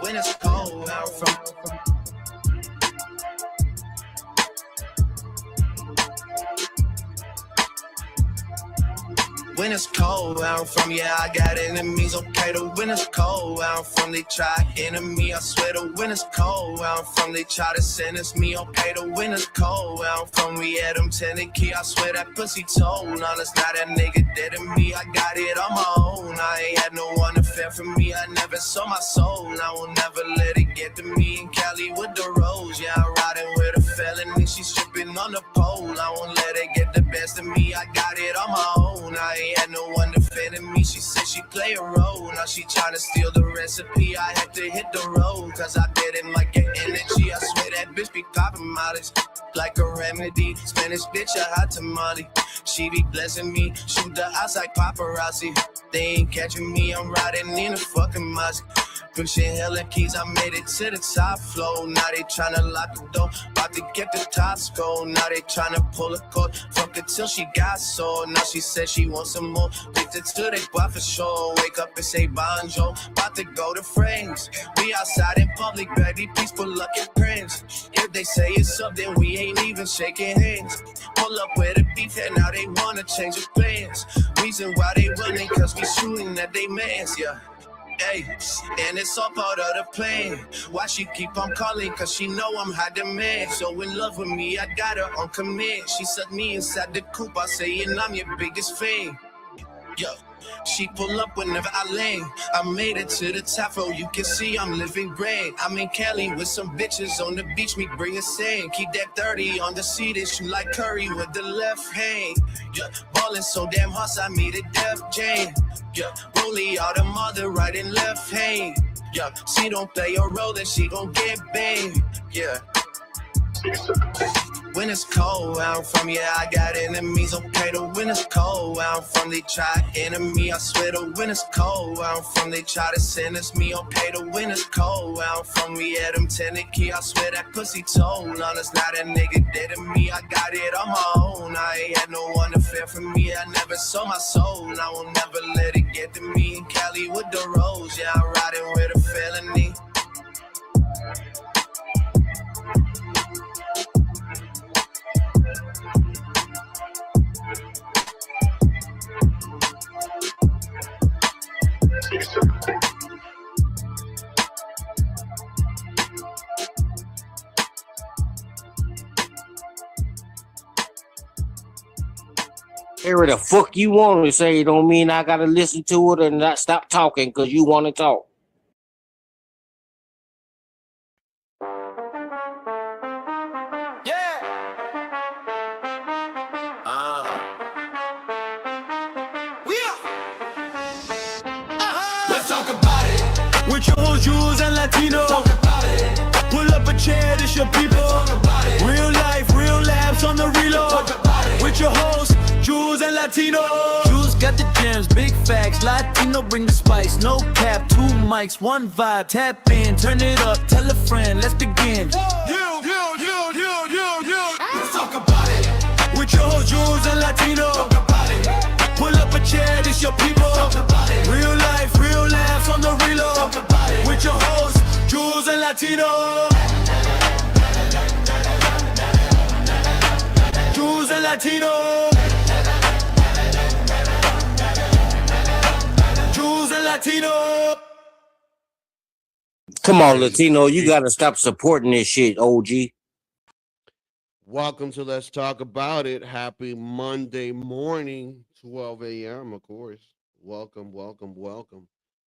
when it's cold out from. When it's cold where I'm from, yeah, I got enemies, okay, the winter's cold where I'm from, they try enemy, I swear the winter's cold where I'm from, they try to sentence me, okay, the winter's cold where I'm from, we had them tenant key, I swear that pussy told, honest, now that nigga dead to me, I got it on my own, I ain't had no one to fend for me, I never sold my soul, I will never let it get to me, in Cali with the rose, yeah, I'm riding with a felony, she stripping on the pole, I won't let it get the best of me, I got it on my own, I ain't had no one defending me. She said she play a role. Now she trying to steal the recipe. I had to hit the road, cause I didn't like your energy. I swear that bitch be popping mileage like a remedy. Spanish bitch, a hot tamale. She be blessing me. Shoot the house like paparazzi. They ain't catching me. I'm riding in a fucking Mazda. Pushing hella keys, I made it to the top floor. Now they tryna lock the door, about to get the top go. Now they tryna pull a cord, fuck it till she got sold. Now she said she wants some more, addicted to they bar for sure. Wake up and say bonjour, about to go to frames. We outside in public, baby, peaceful lucky prince. If they say it's up, then we ain't even shaking hands. Pull up with a beef and now they wanna change the plans. Reason why they running, cause we shooting at they mans, yeah. Hey, and it's all part of the plan. Why she keep on calling? Cause she know I'm high demand. So in love with me, I got her on command. She sucked me inside the coop, I say, and I'm your biggest fan. Yo, she pull up whenever I land. I made it to the top floor, you can see I'm living grand. I'm in Cali with some bitches on the beach, me bringing sand. Keep that 30 on the seat, and shoot like Curry with the left hand. Yeah, ballin' so damn hard, I made a Def Jam. Yeah, rollie out the mother right and left hand. Yeah, she don't play a role, then she gon' get banged. Yeah. When it's cold where I'm from, yeah, I got enemies, okay, the winter's cold where I'm from, they try enemy, I swear the winter's cold where I'm from, they try to sentence me, okay, the winter's cold where I'm from, we had them tenant key, I swear that pussy told, honest, now that nigga dead to me, I got it on my own, I ain't had no one to fend for me, I never sold my soul, I will never let it get to me, in Cali with the rose, yeah, I'm riding with a felony. Hear the fuck you want to say, don't mean I gotta listen to it and not stop talking because you want to talk. Yeah. Let's talk about it. With your whole Jews and Latino. Talk about it. Pull up a chair, this your people. Talk about it. Real life, real labs on the reload. Talk about it. With your host, Jews and Latino. Jews got the gems, big facts. Latino bring the spice. No cap, 2 mics, 1 vibe. Tap in, turn it up, tell a friend, let's begin. Let's talk about it. With your whole Jews and Latino. Talk about it. Pull up a chair, this your people. Talk about it. Real life, real laughs on the reload. Talk about it. With your host, Jews and Latino. Jews and Latino. Jews and Latino. Come on, Latino, you gotta stop supporting this shit, OG. Welcome to Let's Talk About It. Happy Monday morning, 12 a.m., of course. Welcome.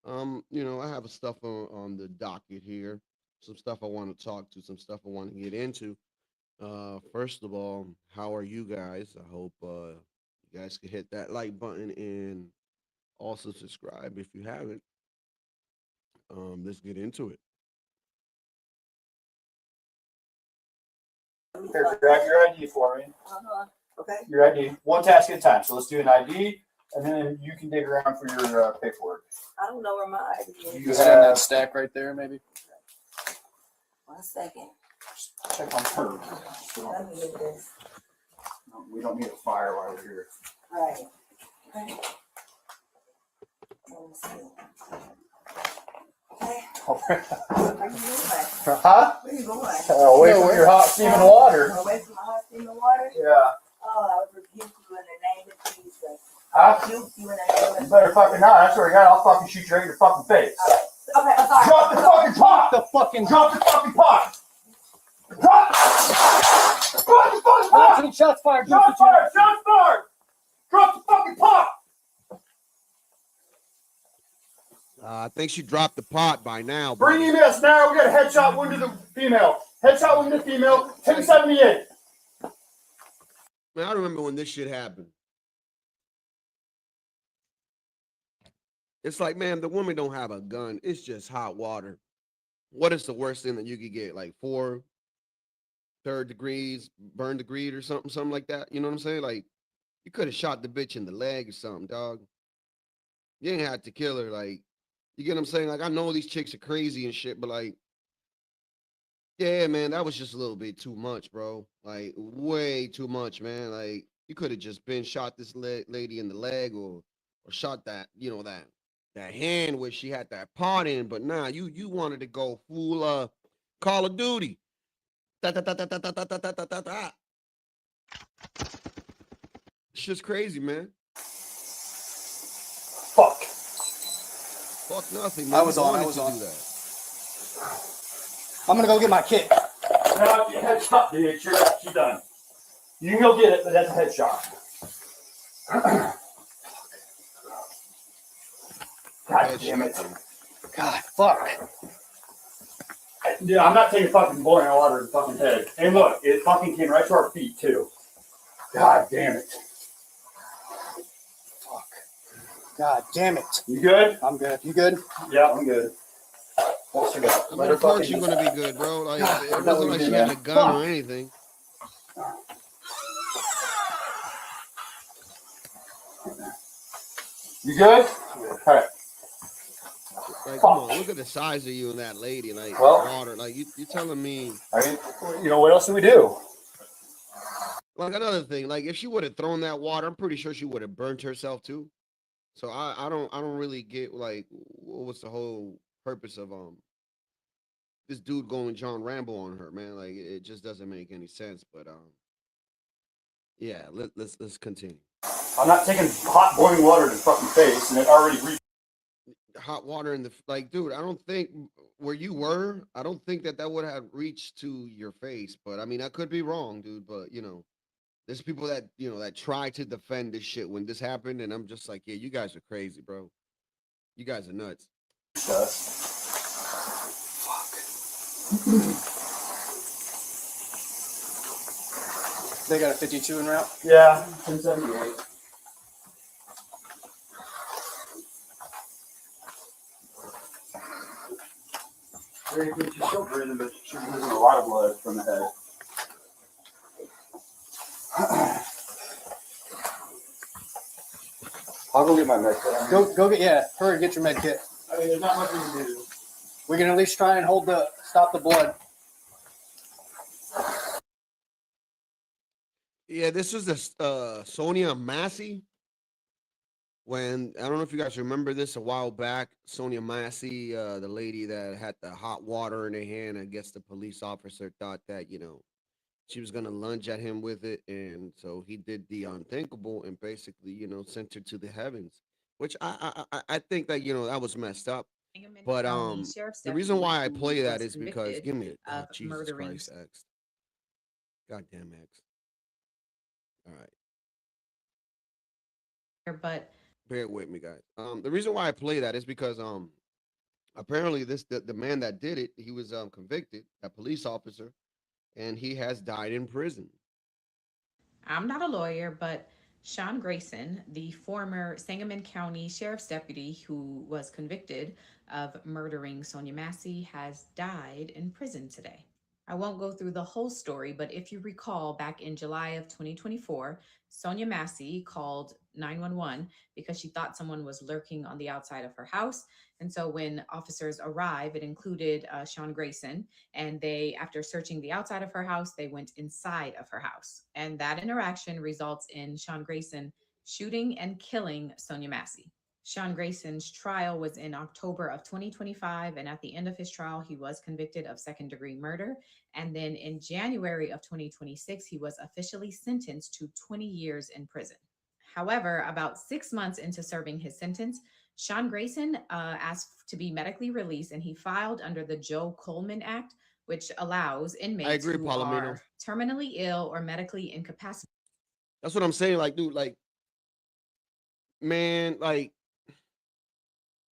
I have stuff on the docket here. Some stuff I want to talk to, some stuff I want to get into. First of all, how are you guys? I hope you guys can hit that like button and also subscribe if you haven't. Let's get into it. Here, grab your ID for me. Okay. Your ID. One task at a time. So let's do an ID, and then you can dig around for your paperwork. I don't know where my ID is. You See have that stack right there, maybe? 1 second. check on her. Let me get this. We don't need a fire while we're here. Right. Let me see. Okay. Where you going? Huh? Where you going? Away from your hot steaming water. Away from my hot steaming water? Yeah. Oh, I would rebuke you in the name of Jesus. Huh? Rebuke you in the name of You better fucking not. I swear to God, I'll fucking shoot you right in your fucking face. Okay, I'm sorry. Drop the fucking pot! Drop the fucking pot! Drop the fucking pot! Shots fired. Shots fired! Shots fired! Drop the fucking pot! I think she dropped the pot by now. Bro. Bring EMS now. We got a headshot wound to the female. Headshot wound to the female. 1078. Man, I remember when this shit happened. It's like, man, the woman don't have a gun. It's just hot water. What is the worst thing that you could get? Like 4 third degrees, burn degree or something like that. You know what I'm saying? Like, you could have shot the bitch in the leg or something, dog. You ain't had to kill her. Like, you get what I'm saying? Like, I know these chicks are crazy and shit, but like, yeah, man, that was just a little bit too much, bro. Like, way too much, man. Like, you could have just been shot this lady in the leg or shot that, you know, that hand where she had that pot in, but nah, you wanted to go full Call of Duty. It's just crazy, man. Fuck. Fuck nothing, man. I was on. Do that. I'm gonna go get my kit. No, headshot, dude. She's done. You can go get it, but that's a headshot. God damn it. God, fuck. Dude, I'm not taking fucking boiling water in the fucking head. And look, it fucking came right to our feet, too. God damn it. Fuck. God damn it. You good? I'm good. You good? Yeah, I'm good. What's you got? I mean, of course you're gonna be good, bro. Like, it wasn't like she had a gun or anything. You good? All right. Like, come on, look at the size of you and that lady. Like, Well, water. Like, you telling me. I mean, you know, what else do we do? Like, another thing, like, if she would have thrown that water, I'm pretty sure she would have burnt herself too. So I don't really get, like, what was the whole purpose of this dude going John Rambo on her, man. Like, it just doesn't make any sense. But yeah, let's continue. I'm not taking hot boiling water to the fucking face, and it already Hot water in the, like, dude, I don't think where you were, I don't think that would have reached to your face. But I mean, I could be wrong, dude. But you know, there's people that, you know, that try to defend this shit when this happened, and I'm just like, yeah, you guys are crazy, bro. You guys are nuts. Fuck. They got a 52 en route? Yeah, 1078. She's still breathing, but she's losing a lot of blood from the head. I'll go get my med kit. Go get, yeah, hurry, get your med kit. I mean, there's not much we can do. We can at least try and stop the blood. Yeah, this was the Sonia Massey. When, I don't know if you guys remember this a while back, Sonia Massey, the lady that had the hot water in her hand, I guess the police officer thought that, you know, she was going to lunge at him with it. And so he did the unthinkable and basically, you know, sent her to the heavens, which I think that, you know, that was messed up. But the reason why I play that is because, give me a Jesus Christ, X. Goddamn X. All right. But bear with me, guys. The reason why I play that is because apparently the man that did it, he was convicted, a police officer, and he has died in prison. I'm not a lawyer, but Sean Grayson, the former Sangamon County Sheriff's deputy who was convicted of murdering Sonia Massey, has died in prison today. I won't go through the whole story, but if you recall, back in July of 2024, Sonia Massey called 911 because she thought someone was lurking on the outside of her house. And so when officers arrived, it included Sean Grayson, and they, after searching the outside of her house, they went inside of her house. And that interaction results in Sean Grayson shooting and killing Sonia Massey. Sean Grayson's trial was in October of 2025, and at the end of his trial, he was convicted of second-degree murder. And then in January of 2026, he was officially sentenced to 20 years in prison. However, about 6 months into serving his sentence, Sean Grayson asked to be medically released, and he filed under the Joe Coleman Act, which allows I inmates agree, who Palomino. are terminally ill or medically incapacitated. That's what I'm saying. Like, dude, like, man, like,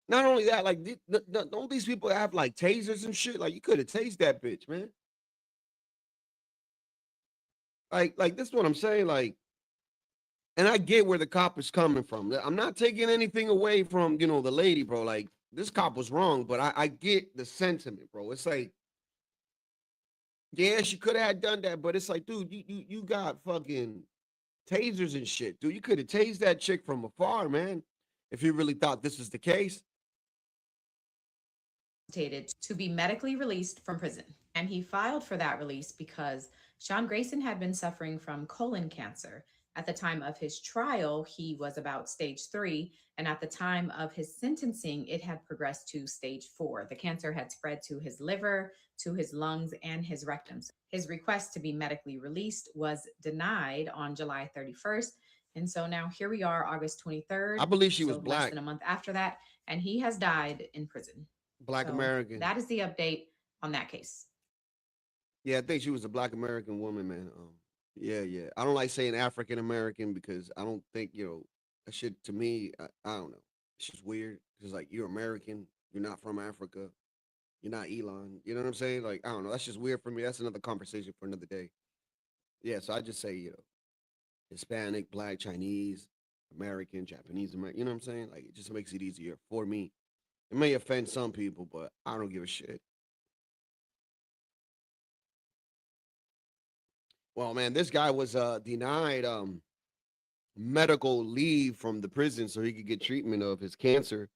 not only that, like, don't these people have like tasers and shit? Like, you could have tased that bitch, man. Like this is what I'm saying. Like, and I get where the cop is coming from. I'm not taking anything away from, the lady, bro. Like, this cop was wrong, but I get the sentiment, bro. It's like, yeah, she could have done that, but it's like, dude, you got fucking tasers and shit, dude. You could have tased that chick from afar, man, if you really thought this was the case. To be medically released from prison. And he filed for that release because Sean Grayson had been suffering from colon cancer. At the time of his trial, he was about stage 3. And at the time of his sentencing, it had progressed to stage 4. The cancer had spread to his liver, to his lungs, and his rectum. His request to be medically released was denied on July 31st. And so now here we are, August 23rd. I believe she so was black. Less than a month after that. And he has died in prison. Black So American. That is the update on that case. Yeah, I think she was a Black American woman, man. Yeah. I don't like saying African American because I don't think, that shit to me, I don't know. It's just weird. It's like, you're American, you're not from Africa, you're not Elon. You know what I'm saying? Like, I don't know. That's just weird for me. That's another conversation for another day. Yeah, so I just say, Hispanic, Black, Chinese, American, Japanese American. You know what I'm saying? Like, it just makes it easier for me. It may offend some people, but I don't give a shit. Well, man, this guy was denied medical leave from the prison so he could get treatment of his cancer,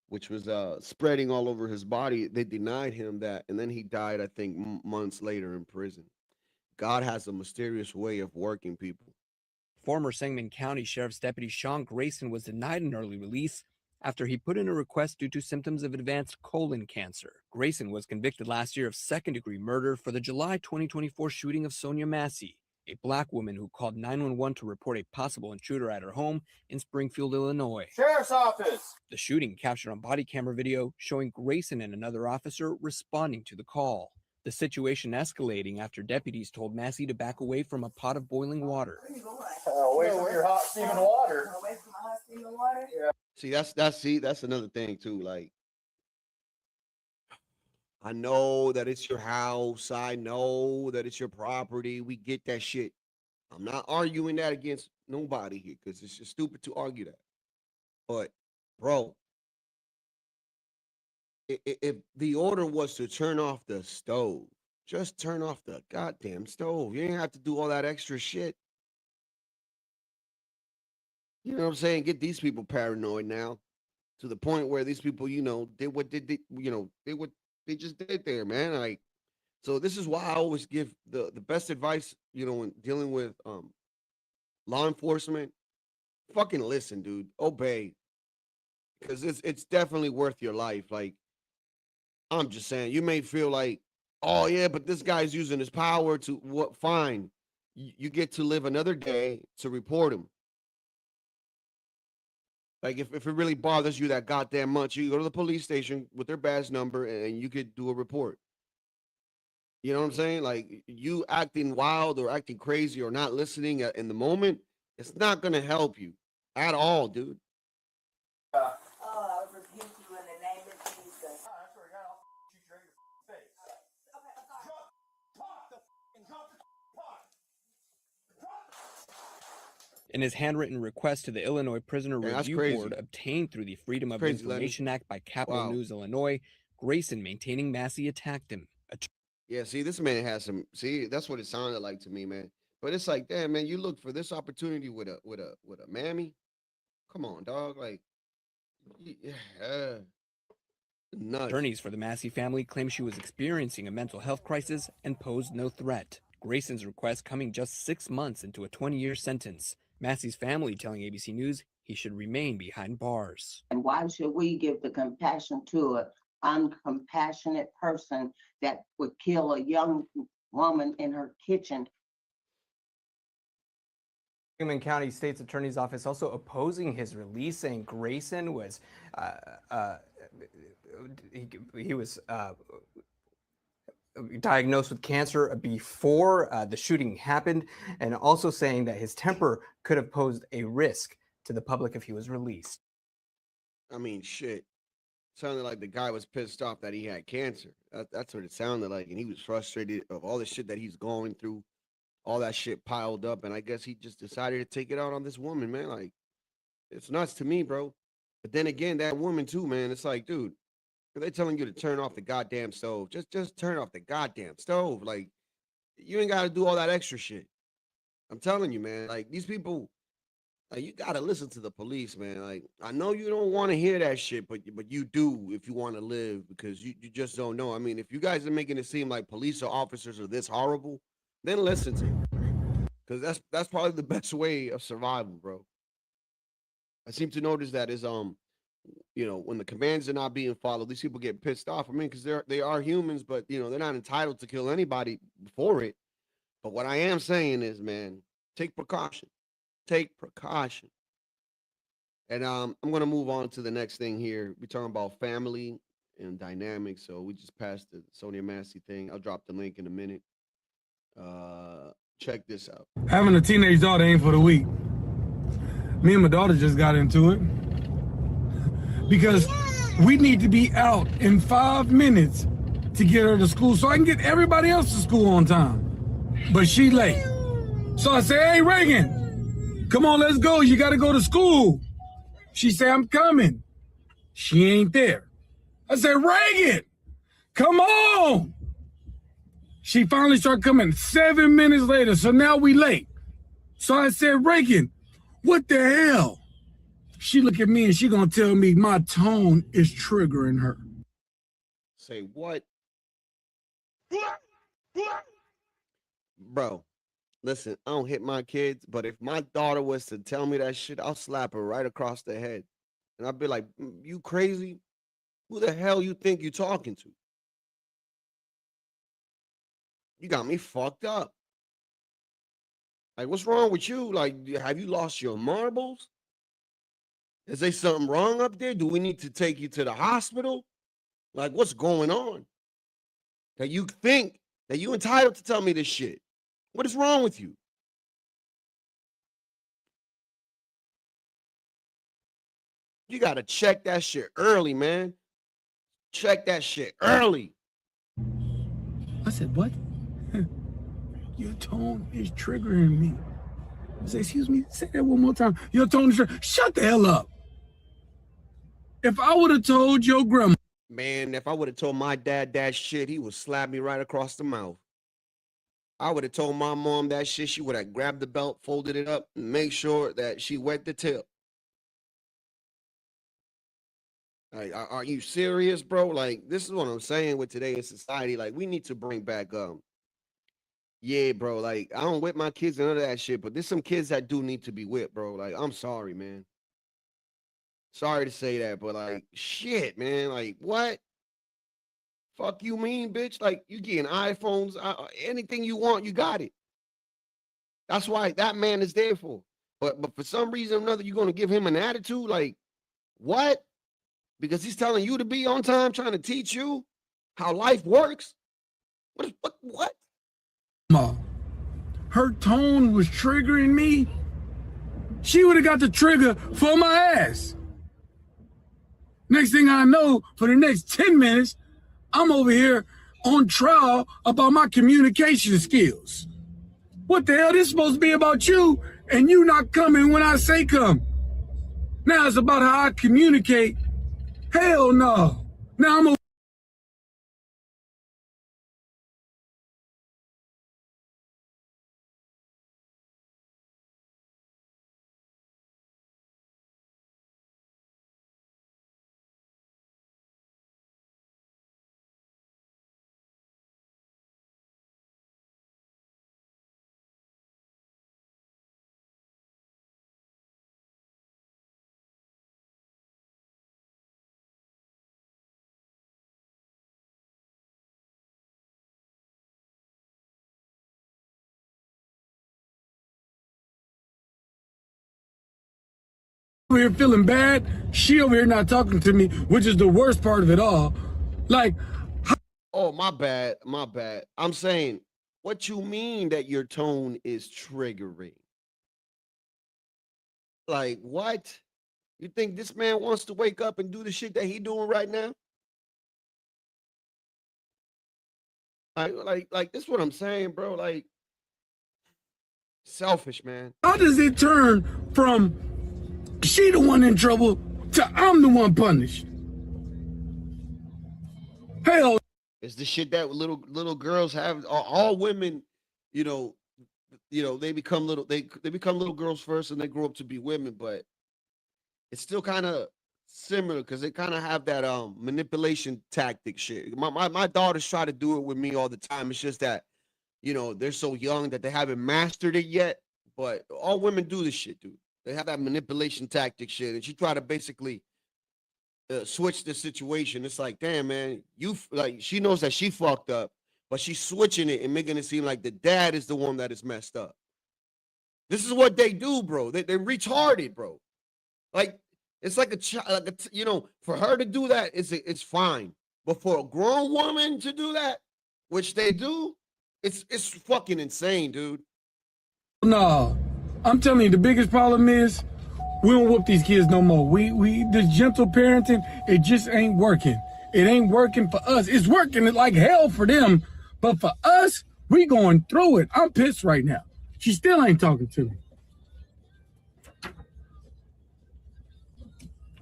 which was spreading all over his body. They denied him that, and then he died, I think, months later in prison. God has a mysterious way of working, people. Former Sangamon County Sheriff's Deputy Sean Grayson was denied an early release after he put in a request due to symptoms of advanced colon cancer. Grayson was convicted last year of second-degree murder for the July 2024 shooting of Sonia Murderer, a Black woman who called 911 to report a possible intruder at her home in Springfield, Illinois. Sheriff's office. The shooting captured on body camera video showing Grayson and another officer responding to the call. The situation escalating after deputies told Massey to back away from a pot of boiling water. Where you going? Away from your hot steaming water. Away from my hot steaming water? Yeah. See, that's another thing too. Like, I know that it's your house. I know that it's your property. We get that shit. I'm not arguing that against nobody here because it's just stupid to argue that. But, bro, if the order was to turn off the stove, just turn off the goddamn stove. You ain't have to do all that extra shit. You know what I'm saying? Get these people paranoid now to the point where these people, did what they just did there, man. Like, so this is why I always give the best advice, when dealing with law enforcement. Fucking listen, dude. Obey. Because it's definitely worth your life. Like, I'm just saying, you may feel like, oh yeah, but this guy's using his power to what? Fine. You get to live another day to report him. Like, if it really bothers you that goddamn much, you go to the police station with their badge number and you could do a report. You know what I'm saying? Like, you acting wild or acting crazy or not listening in the moment, it's not going to help you at all, dude. Oh, I would rebuke you in the name of Jesus. I swear to God, I'll shoot you right in your face. Okay, I'm sorry. Drop the pot. In his handwritten request to the Illinois Prisoner Yeah, that's Review crazy. Board obtained through the Freedom of Crazy, Lenny. Information Act by Capital Wow. News Illinois, Grayson maintaining Massey attacked him. Yeah, see, this man has some. See, that's what it sounded like to me, man. But it's like, damn, man, you look for this opportunity with a mammy. Come on, dog. Like, yeah, nuts. Attorneys for the Massey family claim she was experiencing a mental health crisis and posed no threat. Grayson's request coming just 6 months into a 20-year sentence. Massey's family telling ABC News he should remain behind bars. And why should we give the compassion to an uncompassionate person that would kill a young woman in her kitchen? Sangamon County State's Attorney's Office also opposing his release, saying Grayson was he was diagnosed with cancer before the shooting happened, and also saying that his temper could have posed a risk to the public if he was released. I mean, shit. Sounded like the guy was pissed off that he had cancer. That's what it sounded like, and he was frustrated of all the shit that he's going through. All that shit piled up, and I guess he just decided to take it out on this woman, man. Like, it's nuts to me, bro. But then again, that woman too, man. It's like, dude, if they're telling you to turn off the goddamn stove, just turn off the goddamn stove. Like, you ain't got to do all that extra shit. I'm telling you, man. Like, these people, like, you got to listen to the police, man. Like, I know you don't want to hear that shit, but you do if you want to live, because you just don't know. I mean, if you guys are making it seem like police or officers are this horrible, then listen to it, because that's probably the best way of survival, bro. I seem to notice that is when the commands are not being followed, these people get pissed off. I mean, because they are humans, but they're not entitled to kill anybody for it. But what I am saying is, man, take precaution. Take precaution. And I'm gonna move on to the next thing here. We're talking about family and dynamics. So we just passed the Sonia Murderer thing. I'll drop the link in a minute. Check this out. Having a teenage daughter ain't for the weak. Me and my daughter just got into it because we need to be out in 5 minutes to get her to school so I can get everybody else to school on time. But she late. So I say, hey, Reagan, come on, let's go. You got to go to school. She said, I'm coming. She ain't there. I said, Reagan, come on. She finally started coming 7 minutes later, so now we late. So I said, Reagan, what the hell? She look at me and she gonna tell me my tone is triggering her. Say what? Bro, listen, I don't hit my kids, but if my daughter was to tell me that shit, I'll slap her right across the head. And I'll be like, you crazy? Who the hell you think you talking to? You got me fucked up. Like, what's wrong with you? Like, have you lost your marbles? Is there something wrong up there? Do we need to take you to the hospital? Like, what's going on? That you think that you entitled to tell me this shit? What is wrong with you? You got to check that shit early, man. Check that shit early. I said, what? Your tone is triggering me. I said, excuse me, say that one more time. Your tone is triggering. Shut the hell up. If I would have told your grandma. Man, if I would have told my dad that shit, he would slap me right across the mouth. I would have told my mom that shit, she would have grabbed the belt, folded it up, and make sure that she wet the tip. Like, are you serious, bro? Like, this is what I'm saying with today's society. Like, we need to bring back yeah, bro. Like, I don't whip my kids and none of that shit, but there's some kids that do need to be whipped, bro. Like, I'm sorry, man. Sorry to say that, but like, shit, man. Like, what? Fuck you mean, bitch? Like, you getting iPhones, anything you want, you got it. That's why that man is there for. But for some reason or another, you're gonna give him an attitude. Like, what? Because he's telling you to be on time, trying to teach you how life works. What? Her tone was triggering me. She would have got the trigger for my ass. Next thing I know, for the next 10 minutes, I'm over here on trial about my communication skills. What the hell? This is supposed to be about you, and you not coming when I say come. Now it's about how I communicate. Hell no. Now I'm over here feeling bad. She over here not talking to me, which is the worst part of it all. Like, oh, my bad. I'm saying, what you mean that your tone is triggering? Like, what? You think this man wants to wake up and do the shit that he doing right now? Like this is what I'm saying, bro. Like, selfish, man. how does it turn from she the one in trouble to I'm the one punished? Hell, it's the shit that little girls have. All women, you know, they become little girls first, and they grow up to be women. But it's still kind of similar because they kind of have that manipulation tactic shit. My daughters try to do it with me all the time. It's just that, they're so young that they haven't mastered it yet. But all women do this shit, dude. They have that manipulation tactic shit, and she try to basically switch the situation. It's like, damn, man, she knows that she fucked up, but she's switching it and making it seem like the dad is the one that is messed up. This is what they do, bro. They're retarded, bro. Like, it's like a child, for her to do that, it's fine. But for a grown woman to do that, which they do, it's fucking insane, dude. no, I'm telling you, the biggest problem is we don't whoop these kids no more. We this gentle parenting, it just ain't working. It ain't working for us. It's working like hell for them, but for us, we going through it. I'm pissed right now. She still ain't talking to me.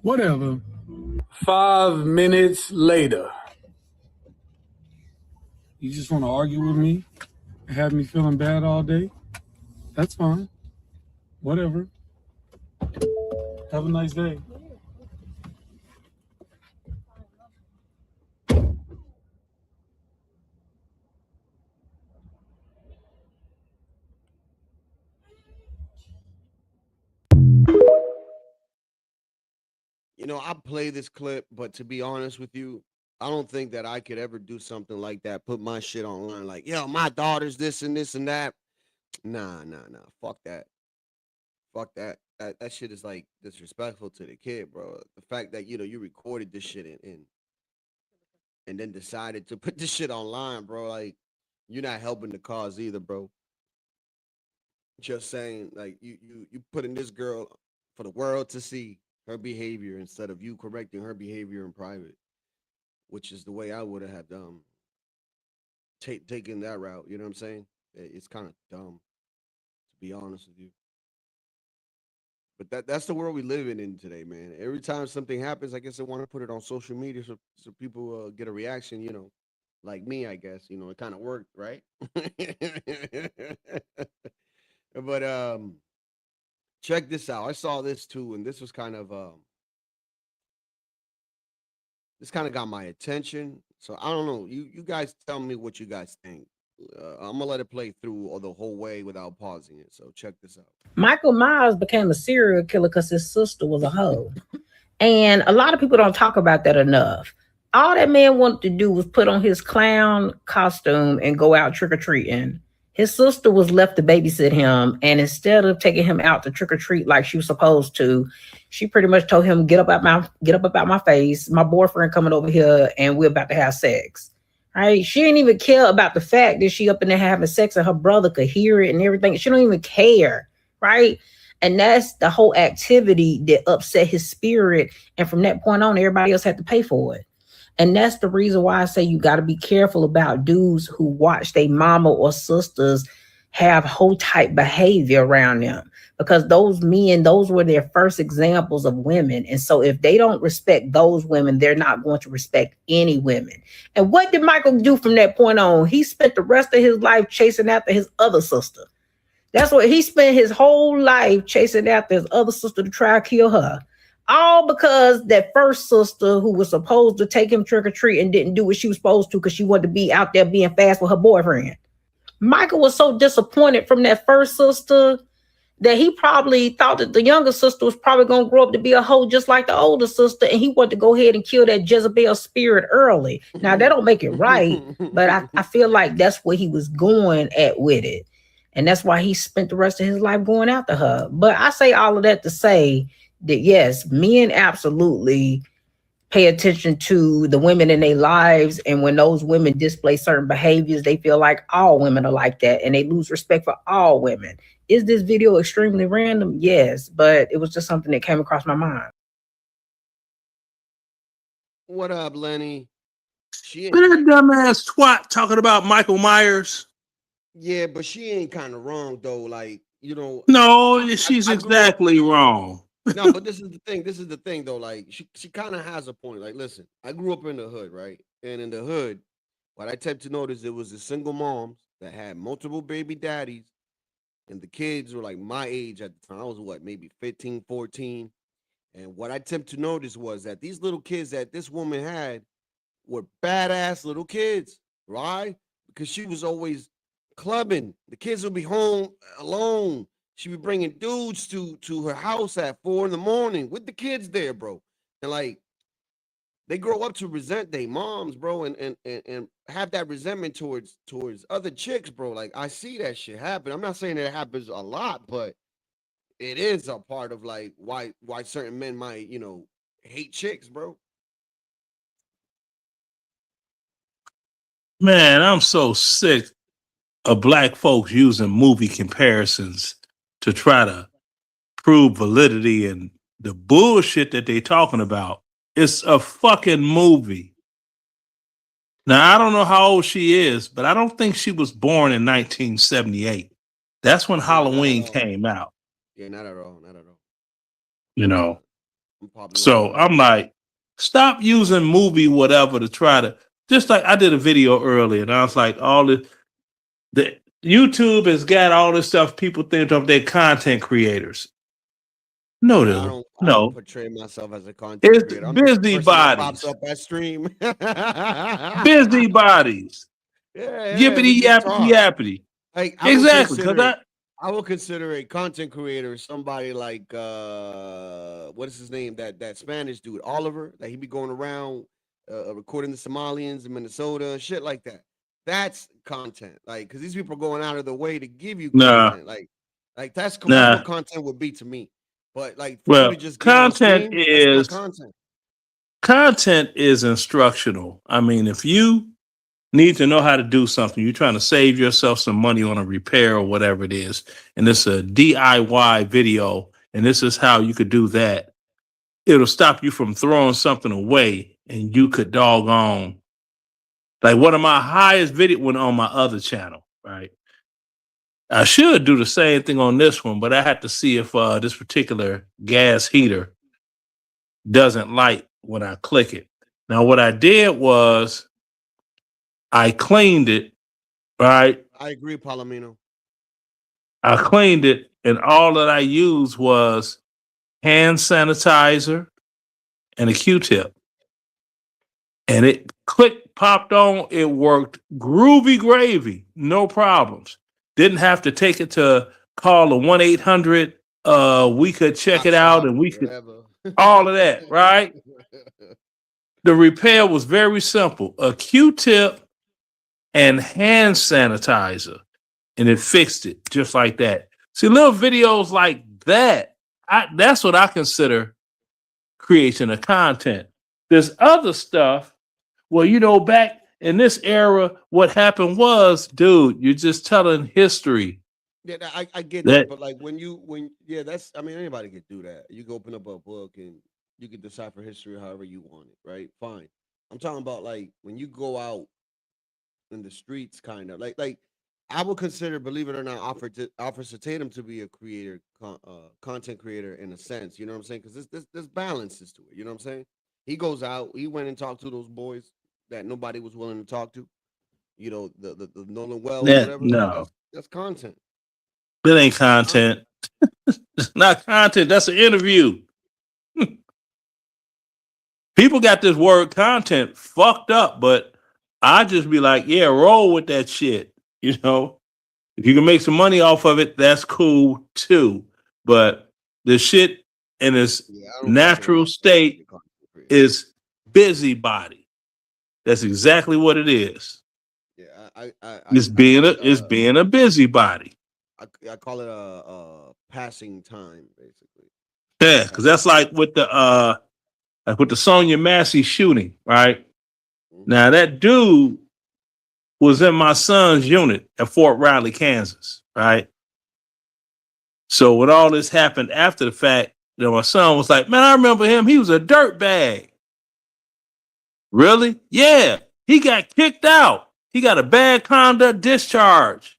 Whatever. 5 minutes later. You just want to argue with me and have me feeling bad all day? That's fine. Whatever. Have a nice day. I play this clip, but to be honest with you, I don't think that I could ever do something like that. Put my shit online, like, yo, my daughter's this and this and that. Nah. Fuck that. Fuck that. That shit is like disrespectful to the kid, bro. The fact that you recorded this shit and then decided to put this shit online, bro. Like, you're not helping the cause either, bro. Just saying, like, you putting this girl for the world to see her behavior instead of you correcting her behavior in private, which is the way I would have taken that route. You know what I'm saying? It's kind of dumb, to be honest with you. But that's the world we live in today, man. Every time something happens, I guess I want to put it on social media so people get a reaction, like me, I guess. It kind of worked, right? But check this out. I saw this too, and this was kind of got my attention. So I don't know. You guys tell me what you guys think. I'm gonna let it play through the whole way without pausing it. So check this out. Michael Myers became a serial killer because his sister was a hoe. And a lot of people don't talk about that enough. All that man wanted to do was put on his clown costume and go out trick-or-treating. His sister was left to babysit him, and instead of taking him out to trick-or-treat like she was supposed to, she pretty much told him, get up about my face. My boyfriend coming over here and we're about to have sex. Right? She didn't even care about the fact that she up in there having sex and her brother could hear it and everything. She don't even care, right? And that's the whole activity that upset his spirit. And from that point on, everybody else had to pay for it. And that's the reason why I say you got to be careful about dudes who watch their mama or sisters have hoe type behavior around them, because those men, those were their first examples of women. And so if they don't respect those women, they're not going to respect any women. And what did Michael do from that point on? He spent the rest of his life chasing after his other sister. That's what he spent his whole life chasing after his other sister to try to kill her. All because that first sister who was supposed to take him trick or treat and didn't do what she was supposed to because she wanted to be out there being fast with her boyfriend. Michael was so disappointed from that first sister that he probably thought that the younger sister was probably going to grow up to be a hoe just like the older sister. And he wanted to go ahead and kill that Jezebel spirit early. Now, that don't make it right, but I feel like that's where he was going at with it. And that's why he spent the rest of his life going after her. But I say all of that to say that yes, men absolutely pay attention to the women in their lives, and when those women display certain behaviors, they feel like all women are like that, and they lose respect for all women. Is this video extremely random? Yes, but it was just something that came across my mind. What up, Lenny? She ain't, Look at that dumbass twat talking about Michael Myers. yeah, but she ain't kind of wrong though. Like, you know, No, she's I grew up. exactly wrong. No, but this is the thing. This is the thing though. Like, she kind of has a point. Like, listen, I grew up in the hood, right? And in the hood, what I tend to notice, it was the single moms that had multiple baby daddies, and the kids were like my age at the time. I was what, maybe 15, 14. And what I tend to notice was that these little kids that this woman had were badass little kids, right? Because she was always clubbing. The kids would be home alone. She'd be bringing dudes to her house at 4 a.m. with the kids there, bro. And like, they grow up to resent their moms, bro, and have that resentment towards other chicks, bro. Like, I see that shit happen. I'm not saying that it happens a lot, but it is a part of like why certain men might, hate chicks, bro. Man, I'm so sick of black folks using movie comparisons to try to prove validity and the bullshit that they talking about. It's a fucking movie. Now, I don't know how old she is, but I don't think she was born in 1978. That's when Halloween came out. Yeah, not at all. Not at all. You know. I'm probably So I'm like, stop using movie whatever to try to, just like I did a video earlier, and I was like, all the YouTube has got all this stuff people think of their content creators. No, dude. I No. don't portray myself as a content It's creator. I'm just the person that pops busybodies. up at stream. Busybodies. Yeah, Yippity we just yappity talk. yappity. Like, Exactly. Because I would consider a content creator somebody like what is his name? That Spanish dude, Oliver, that he be going around recording the Somalians in Minnesota and shit like that. That's content. Like, because these people are going out of their way to give you content. Like that's what content would be to me. But like, for you to just get on content stream, that's not is content. content is instructional. I mean, if you need to know how to do something, you're trying to save yourself some money on a repair or whatever it is, and it's a DIY video, and this is how you could do that, it'll stop you from throwing something away, and you could doggone, like one of my highest video went on my other channel, right? I should do the same thing on this one, but I had to see if this particular gas heater doesn't light when I click it. Now, what I did was I cleaned it, right? I agree, Palomino. I cleaned it, and all that I used was hand sanitizer and a Q-tip. And it popped on. It worked groovy gravy, no problems. Didn't have to take it to call a 1-800. We could check it out, and we could all of that, right? The repair was very simple: a Q-tip and hand sanitizer, and it fixed it just like that. See, little videos like that, that's what I consider creation of content. There's other stuff. Well, back in this era, what happened was, dude, you're just telling history. Yeah, I get that, but like that's, I mean, anybody could do that. You can open up a book and you can decipher history however you want it, right? Fine. I'm talking about like when you go out in the streets, kind of like I would consider, believe it or not, Officer Tatum to be a creator, content creator in a sense. You know what I'm saying? Because there's balances to it. You know what I'm saying? He goes out. He went and talked to those boys that nobody was willing to talk to. The Nolan Wells, whatever. No, that's content. That ain't content. It's not content. That's an interview. People got this word content fucked up, but I just be like, yeah, roll with that shit. If you can make some money off of it, that's cool too. But the shit in its natural state is busybody. That's exactly what it is. Yeah, it's being a busybody. I call it a passing time, basically. Yeah, because that's like with the Sonia Massey shooting, right? Now that dude was in my son's unit at Fort Riley, Kansas, right? So when all this happened after the fact, my son was like, "Man, I remember him. He was a dirtbag." Really? Yeah. He got kicked out. He got a bad conduct discharge,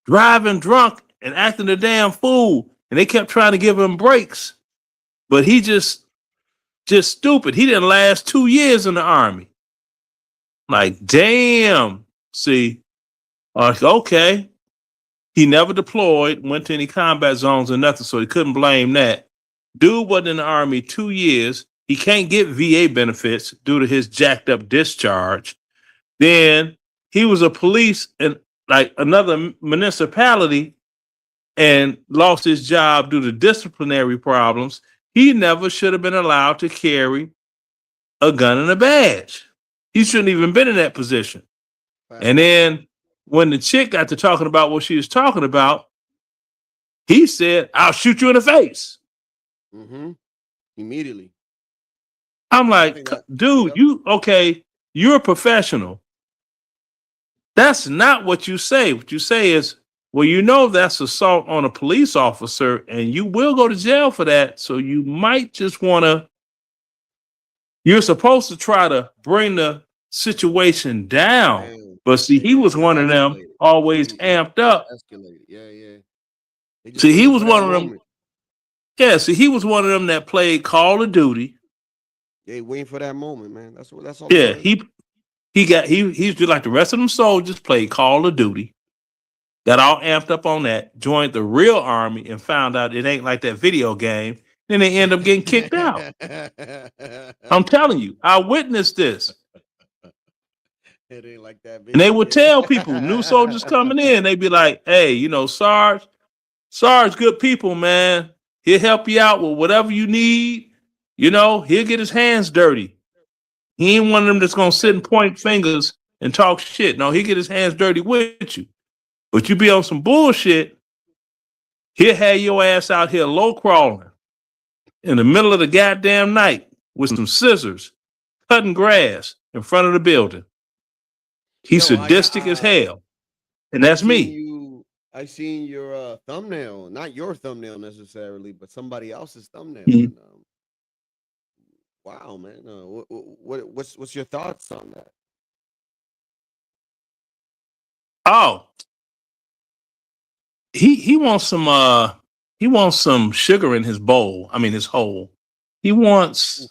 driving drunk and acting a damn fool. And they kept trying to give him breaks. But he just stupid. He didn't last 2 years in the Army. Like, damn. See, okay. He never deployed, went to any combat zones or nothing, so he couldn't blame that. Dude wasn't in the Army 2 years. He can't get VA benefits due to his jacked up discharge. Then he was a police in like another municipality and lost his job due to disciplinary problems. He never should have been allowed to carry a gun and a badge. He shouldn't even been in that position. And then when the chick got to talking about what she was talking about, he said, "I'll shoot you in the face." Immediately. I'm like, dude, you're a professional. That's not what you say. What you say is, well, that's assault on a police officer and you will go to jail for that. So you might just you're supposed to try to bring the situation down. But see, he was one of them always amped up. Escalated. Yeah. See, he was one of them. Yeah, see, he was one of them that played Call of Duty. They waiting for that moment, man. That's all. Yeah, he's just like the rest of them soldiers, played Call of Duty. Got all amped up on that, joined the real army and found out it ain't like that video game. Then they end up getting kicked out. I'm telling you, I witnessed this. It ain't like that video And they would game. tell people, new soldiers coming in, they'd be like, "Hey, Sarge, good people, man. He'll help you out with whatever you need. He'll get his hands dirty. He ain't one of them that's going to sit and point fingers and talk shit. No, he'll get his hands dirty with you. But you be on some bullshit, he'll have your ass out here low crawling in the middle of the goddamn night with some scissors, cutting grass in front of the building. He's sadistic as hell. And that's me. I seen your thumbnail, not your thumbnail necessarily, but somebody else's thumbnail. Mm-hmm. And, wow, man. What's your thoughts on that? Oh, he wants some sugar in his bowl. I mean his hole. He wants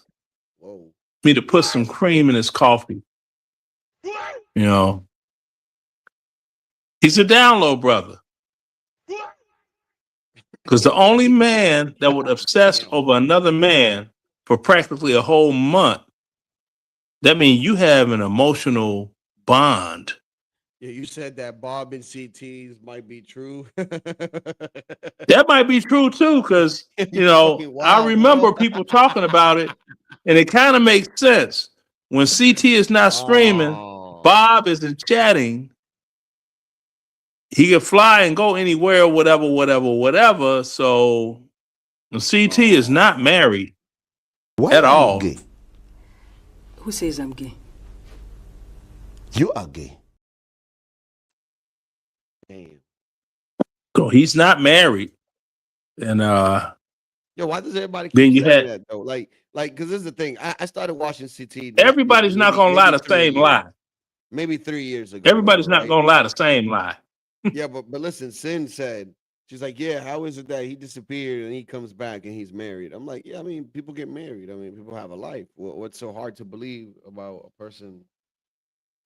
me to put some cream in his coffee. He's a down low brother. Because the only man that would obsess over another man for practically a whole month, that means you have an emotional bond. Yeah, you said that Bob and CTs might be true. That might be true too, because I remember people talking about it, and it kind of makes sense. When CT is not streaming, Bob isn't chatting. He can fly and go anywhere, whatever. So CT is not married at all. Gay? Who says I'm gay? You are gay. Damn. So he's not married. And yo, why does everybody keep then you saying had that though? Like because this is the thing. I started watching CT. everybody's not gonna lie the same lie. Maybe 3 years ago. Everybody's not gonna lie the same lie. Yeah, but listen, Sin said, she's like, yeah, how is it that he disappeared and he comes back and he's married? I'm like, yeah, I mean, people get married. I mean, people have a life. What's so hard to believe about a person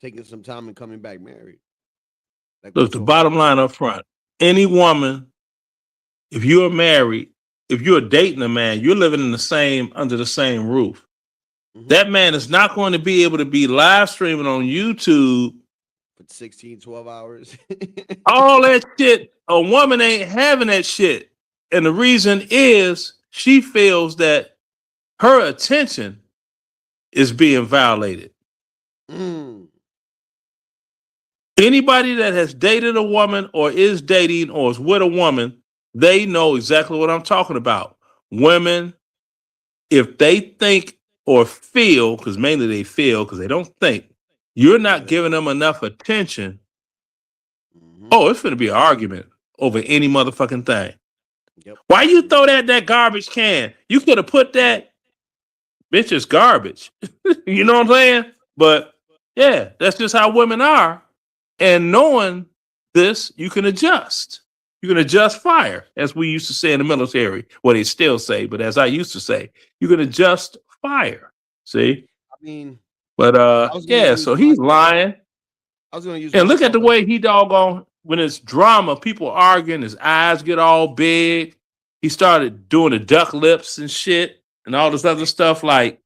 taking some time and coming back married? Like, look, the bottom line up front, any woman, if you're married, if you're dating a man, you're living under the same roof. Mm-hmm. That man is not going to be able to be live streaming on YouTube for 16, 12 hours. All that shit. A woman ain't having that shit. And the reason is she feels that her attention is being violated. Anybody that has dated a woman or is dating or is with a woman, they know exactly what I'm talking about. women, if they think or feel, because mainly they feel, because they don't think, you're not giving them enough attention, oh, it's going to be an argument over any motherfucking thing. Yep. Why you throw that in that garbage can? You could have put that, bitch, is garbage. You know what I'm saying? But yeah, that's just how women are. And knowing this, you can adjust. You can adjust fire, as we used to say in the military. Well, they still say, but as I used to say, you can adjust fire. See? I mean, But I was gonna yeah, use so he's lying. I was gonna use And look at myself the as way he doggone, when it's drama, people arguing, his eyes get all big. He started doing the duck lips and shit and all this other stuff, like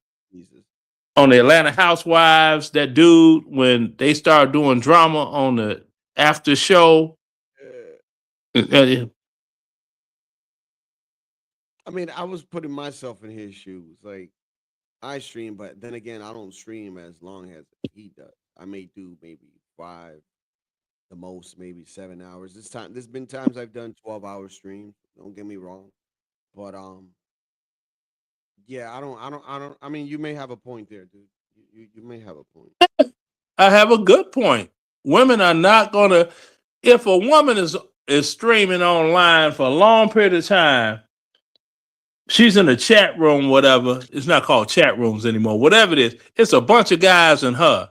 on the Atlanta Housewives, that dude, when they started doing drama on the after show. I mean, I was putting myself in his shoes. Like, I stream, but then again, I don't stream as long as he does. I may do maybe 5, the most maybe 7 hours. There's been times I've done 12-hour streams. Don't get me wrong, but yeah, I mean, you may have a point there, dude. You may have a point. I have a good point. Women are not gonna, if a woman is streaming online for a long period of time, she's in a chat room, whatever. It's not called chat rooms anymore. Whatever it is, it's a bunch of guys and her.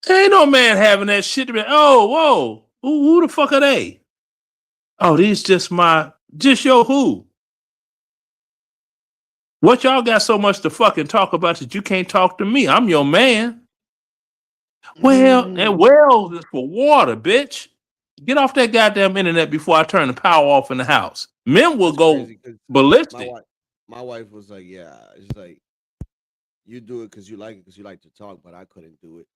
Ain't no man having that shit to be, oh, whoa, who the fuck are they? Oh, these just your who? What y'all got so much to fucking talk about that you can't talk to me? I'm your man. Well, that well is for water, bitch. Get off that goddamn internet before I turn the power off in the house. Men will go ballistic. My wife was like, yeah, it's like, you do it because you like to talk, but I couldn't do it.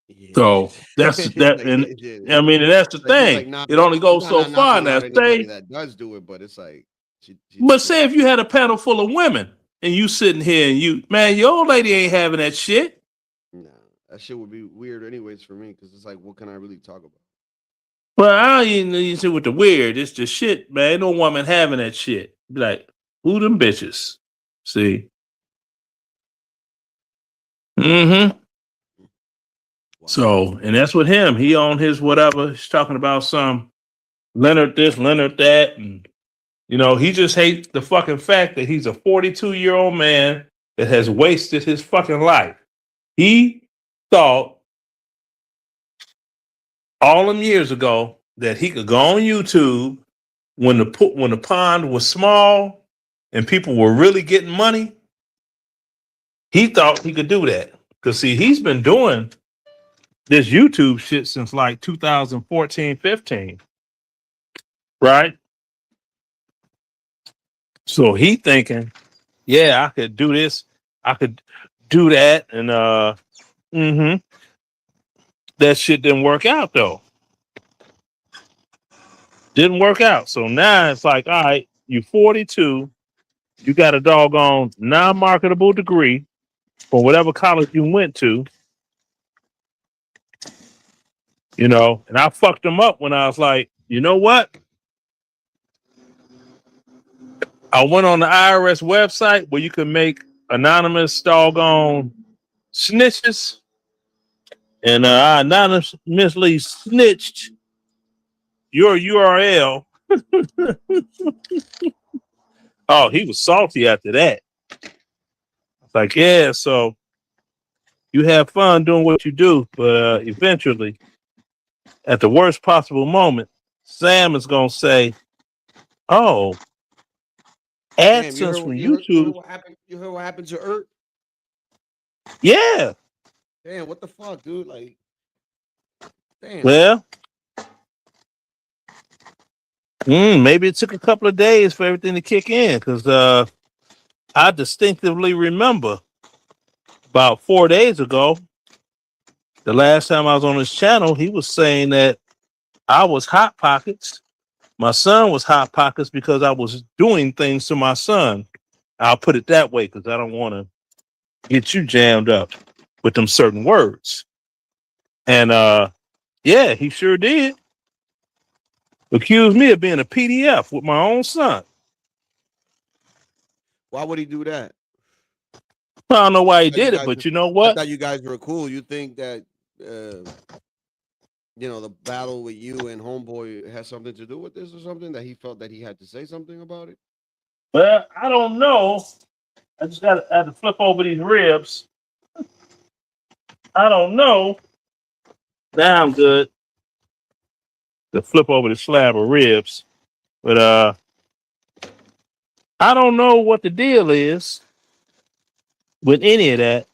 Yeah. So that's that, Like, and yeah. I mean, and that's the Like, she's thing. like, nah, It only goes she's so not far. knocking Now, out anybody say, that does do it, but it's like, but say if you had a panel full of women and you sitting here and you, man, your old lady ain't having that shit. nah, that shit would be weird anyways for me because it's like, what can I really talk about? Well, I don't even need to with the weird. It's the shit, man. Ain't no woman having that shit. Be like, who them bitches? See? Mm-hmm. So, and that's with him. He on his whatever. He's talking about some Leonard this, Leonard that, and you know, he just hates the fucking fact that he's a 42-year-old man that has wasted his fucking life. He thought all them years ago that he could go on YouTube when the pond was small and people were really getting money. He thought he could do that. Because see, he's been doing this YouTube shit since like 2014, 15. Right? So he thinking, yeah, I could do this, I could do that, and that shit didn't work out though. Didn't work out. So now it's like, all right, you're 42, you got a doggone non-marketable degree from whatever college you went to, you know, and I fucked him up when I was like, you know what? I went on the IRS website where you can make anonymous doggone snitches, and I anonymously snitched your URL. Oh, he was salty after that. It's like, yeah, so you have fun doing what you do, but eventually, at the worst possible moment, Sam is gonna say, "Oh, AdSense from YouTube." You heard what happened to Ert? Yeah. Damn, what the fuck, dude? Like, damn. Well, maybe it took a couple of days for everything to kick in, because I distinctively remember about 4 days ago, the last time I was on his channel, he was saying that I was hot pockets. My son was hot pockets because I was doing things to my son. I'll put it that way because I don't want to get you jammed up with them certain words. And yeah, he sure did. Accused me of being a PDF with my own son. Why would he do that? I don't know why he I thought you did it, guys but were- you know I what? thought you guys were cool. You think that the battle with you and Homeboy has something to do with this or something? That he felt that he had to say something about it? Well, I don't know. I just had to flip over these ribs. I don't know. Now I'm good to flip over the slab of ribs. But I don't know what the deal is with any of that.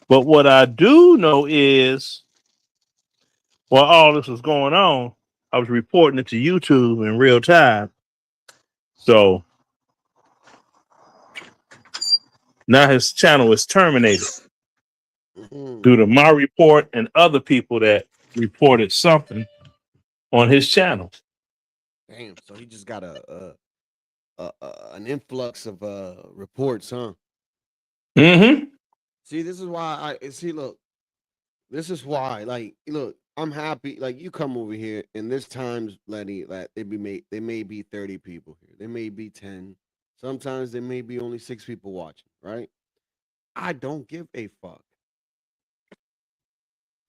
But what I do know is while all this was going on, I was reporting it to YouTube in real time. So now his channel is terminated due to my report and other people that reported something on his channel. Damn. So he just got an influx of reports, huh? Mm-hmm. See, this is why I see. Look, this is why. Like, look, I'm happy. Like, you come over here, and this times, Lenny, that they may be 30 people here. There may be 10. Sometimes there may be only 6 people watching. Right? I don't give a fuck.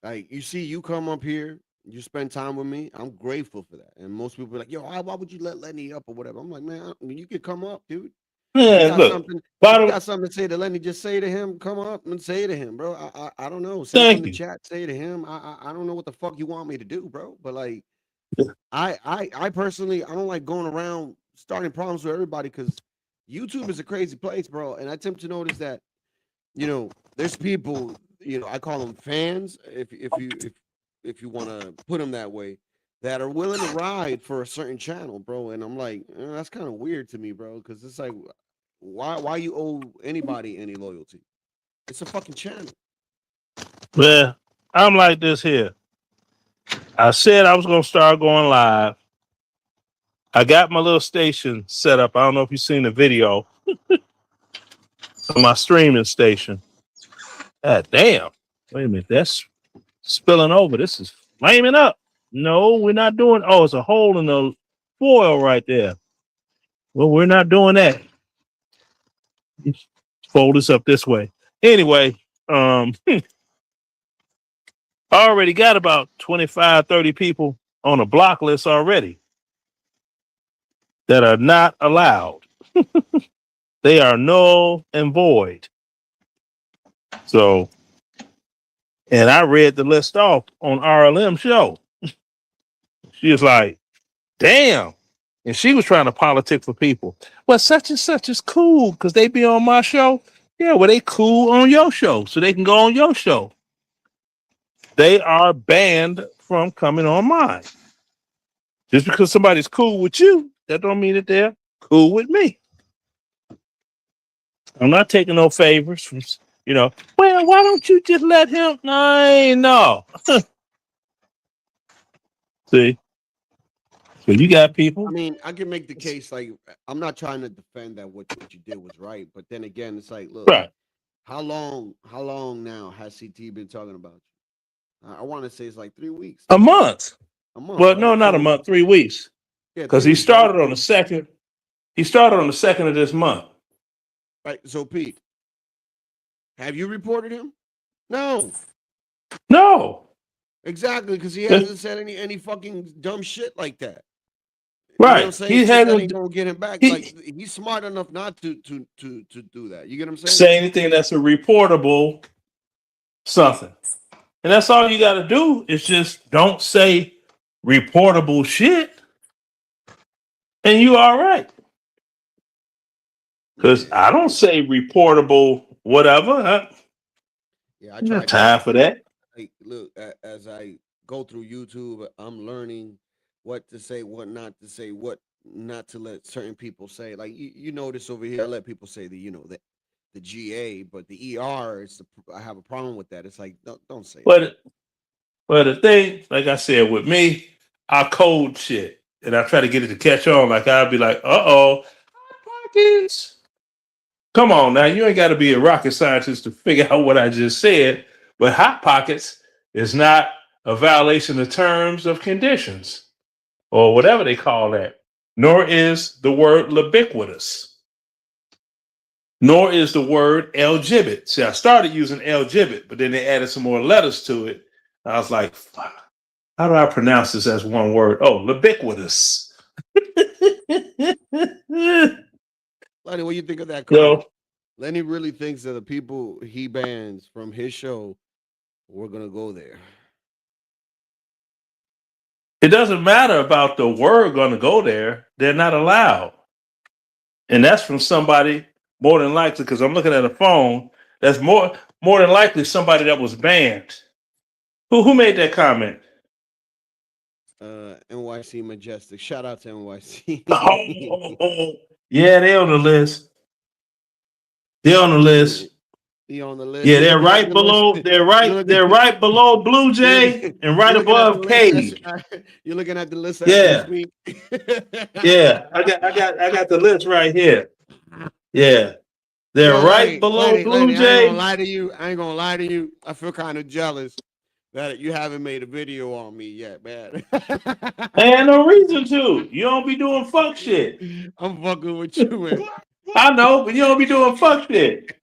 Like, you see, you come up here, you spend time with me. I'm grateful for that. And most people are like, yo, why would you let Lenny up or whatever? I'm like, man, you can come up, dude. If you Yeah, got look, something, if you bottom, got something to say to Lenny, just say to him. Come up and say to him, bro. I don't know. Say from thank the you. chat. Say to him. I don't know what the fuck you want me to do, bro. But like, I personally, I don't like going around starting problems with everybody because YouTube is a crazy place, bro. And I tend to notice that there's people, I call them fans, if you want to put them that way, that are willing to ride for a certain channel, bro. And I'm like, that's kind of weird to me, bro, because it's like, why you owe anybody any loyalty? It's a fucking channel. Well, I'm like this here. I said I was gonna start going live. I got my little station set up. I don't know if you've seen the video of my streaming station. God damn. Wait a minute. That's spilling over. This is flaming up. No, we're not doing. Oh, it's a hole in the foil right there. Well, we're not doing that. Fold this up this way. Anyway, I already got about 25, 30 people on a block list already that are not allowed. They are null and void. So, and I read the list off on RLM show. She was like, damn. And she was trying to politic for people. Well, such and such is cool because they be on my show. Yeah, well, they cool on your show, so they can go on your show. They are banned from coming on mine. Just because somebody's cool with you, that don't mean that they're cool with me. I'm not taking no favors from, well, why don't you just let him? No. See? So you got people. I mean, I can make the case, like, I'm not trying to defend that what you did was right, but then again, it's like, look, Right. how long now has CT been talking about you? I want to say it's like 3 weeks. A month. A month. Well, right? no, not a So, month, 3 weeks. yeah, Because 3 he weeks, right? started on the second. He started on the 2nd of this month. Right. So, Pete, have you reported him? No. No. Exactly, because he hasn't said any fucking dumb shit like that. You know what I'm Right. saying? He Shit that hasn't ain't gonna get him back. he, Like, he's smart enough not to do that. You get what I'm saying? say anything that's a reportable something. And that's all you got to do is just don't say reportable shit. And you all right. Because I don't say reportable whatever. Yeah, I You try got time for that. Like, look, as I go through YouTube, I'm learning what to say, what not to say, what not to let certain people say. Like, you notice over here, I let people say the GA, but the ER is I have a problem with that. It's like, don't say that. But the thing, like I said, with me, I code shit. And I try to get it to catch on. Like I'll be like, uh-oh, pockets. Come on now, you ain't got to be a rocket scientist to figure out what I just said. But hot pockets is not a violation of terms of conditions. or whatever they call that. Nor is the word ubiquitous. Nor is the word algibit. See, I started using algibit, but then they added some more letters to it. I was like, fuck, how do I pronounce this as one word? Oh, ubiquitous. Lenny, what do you think of that Yo, comment? Lenny really thinks that the people he bans from his show, we're gonna go there. it doesn't matter about the word going to go there. They're not allowed. And that's from somebody more than likely, because I'm looking at a phone, that's more than likely somebody that was banned. Who made that comment? NYC Majestic. Shout out to NYC. Yeah, they're on the list. They're on the list. He on the list. Yeah, You're they're looking at right the below. list. They're You're right. looking, They're right below Blue you're Jay looking, and right you're looking at the above list as Cage. you're looking at the list as we Yeah, speak. yeah. I got the list right here. Yeah, they're Yo, right below Blue Lenny, I ain't gonna Jay. lie to you. I ain't gonna lie to you. I feel kind of jealous that you haven't made a video on me yet, man. They had no reason to. You don't be doing fuck shit. I'm fucking with you, man. I know, but you don't be doing fuck shit.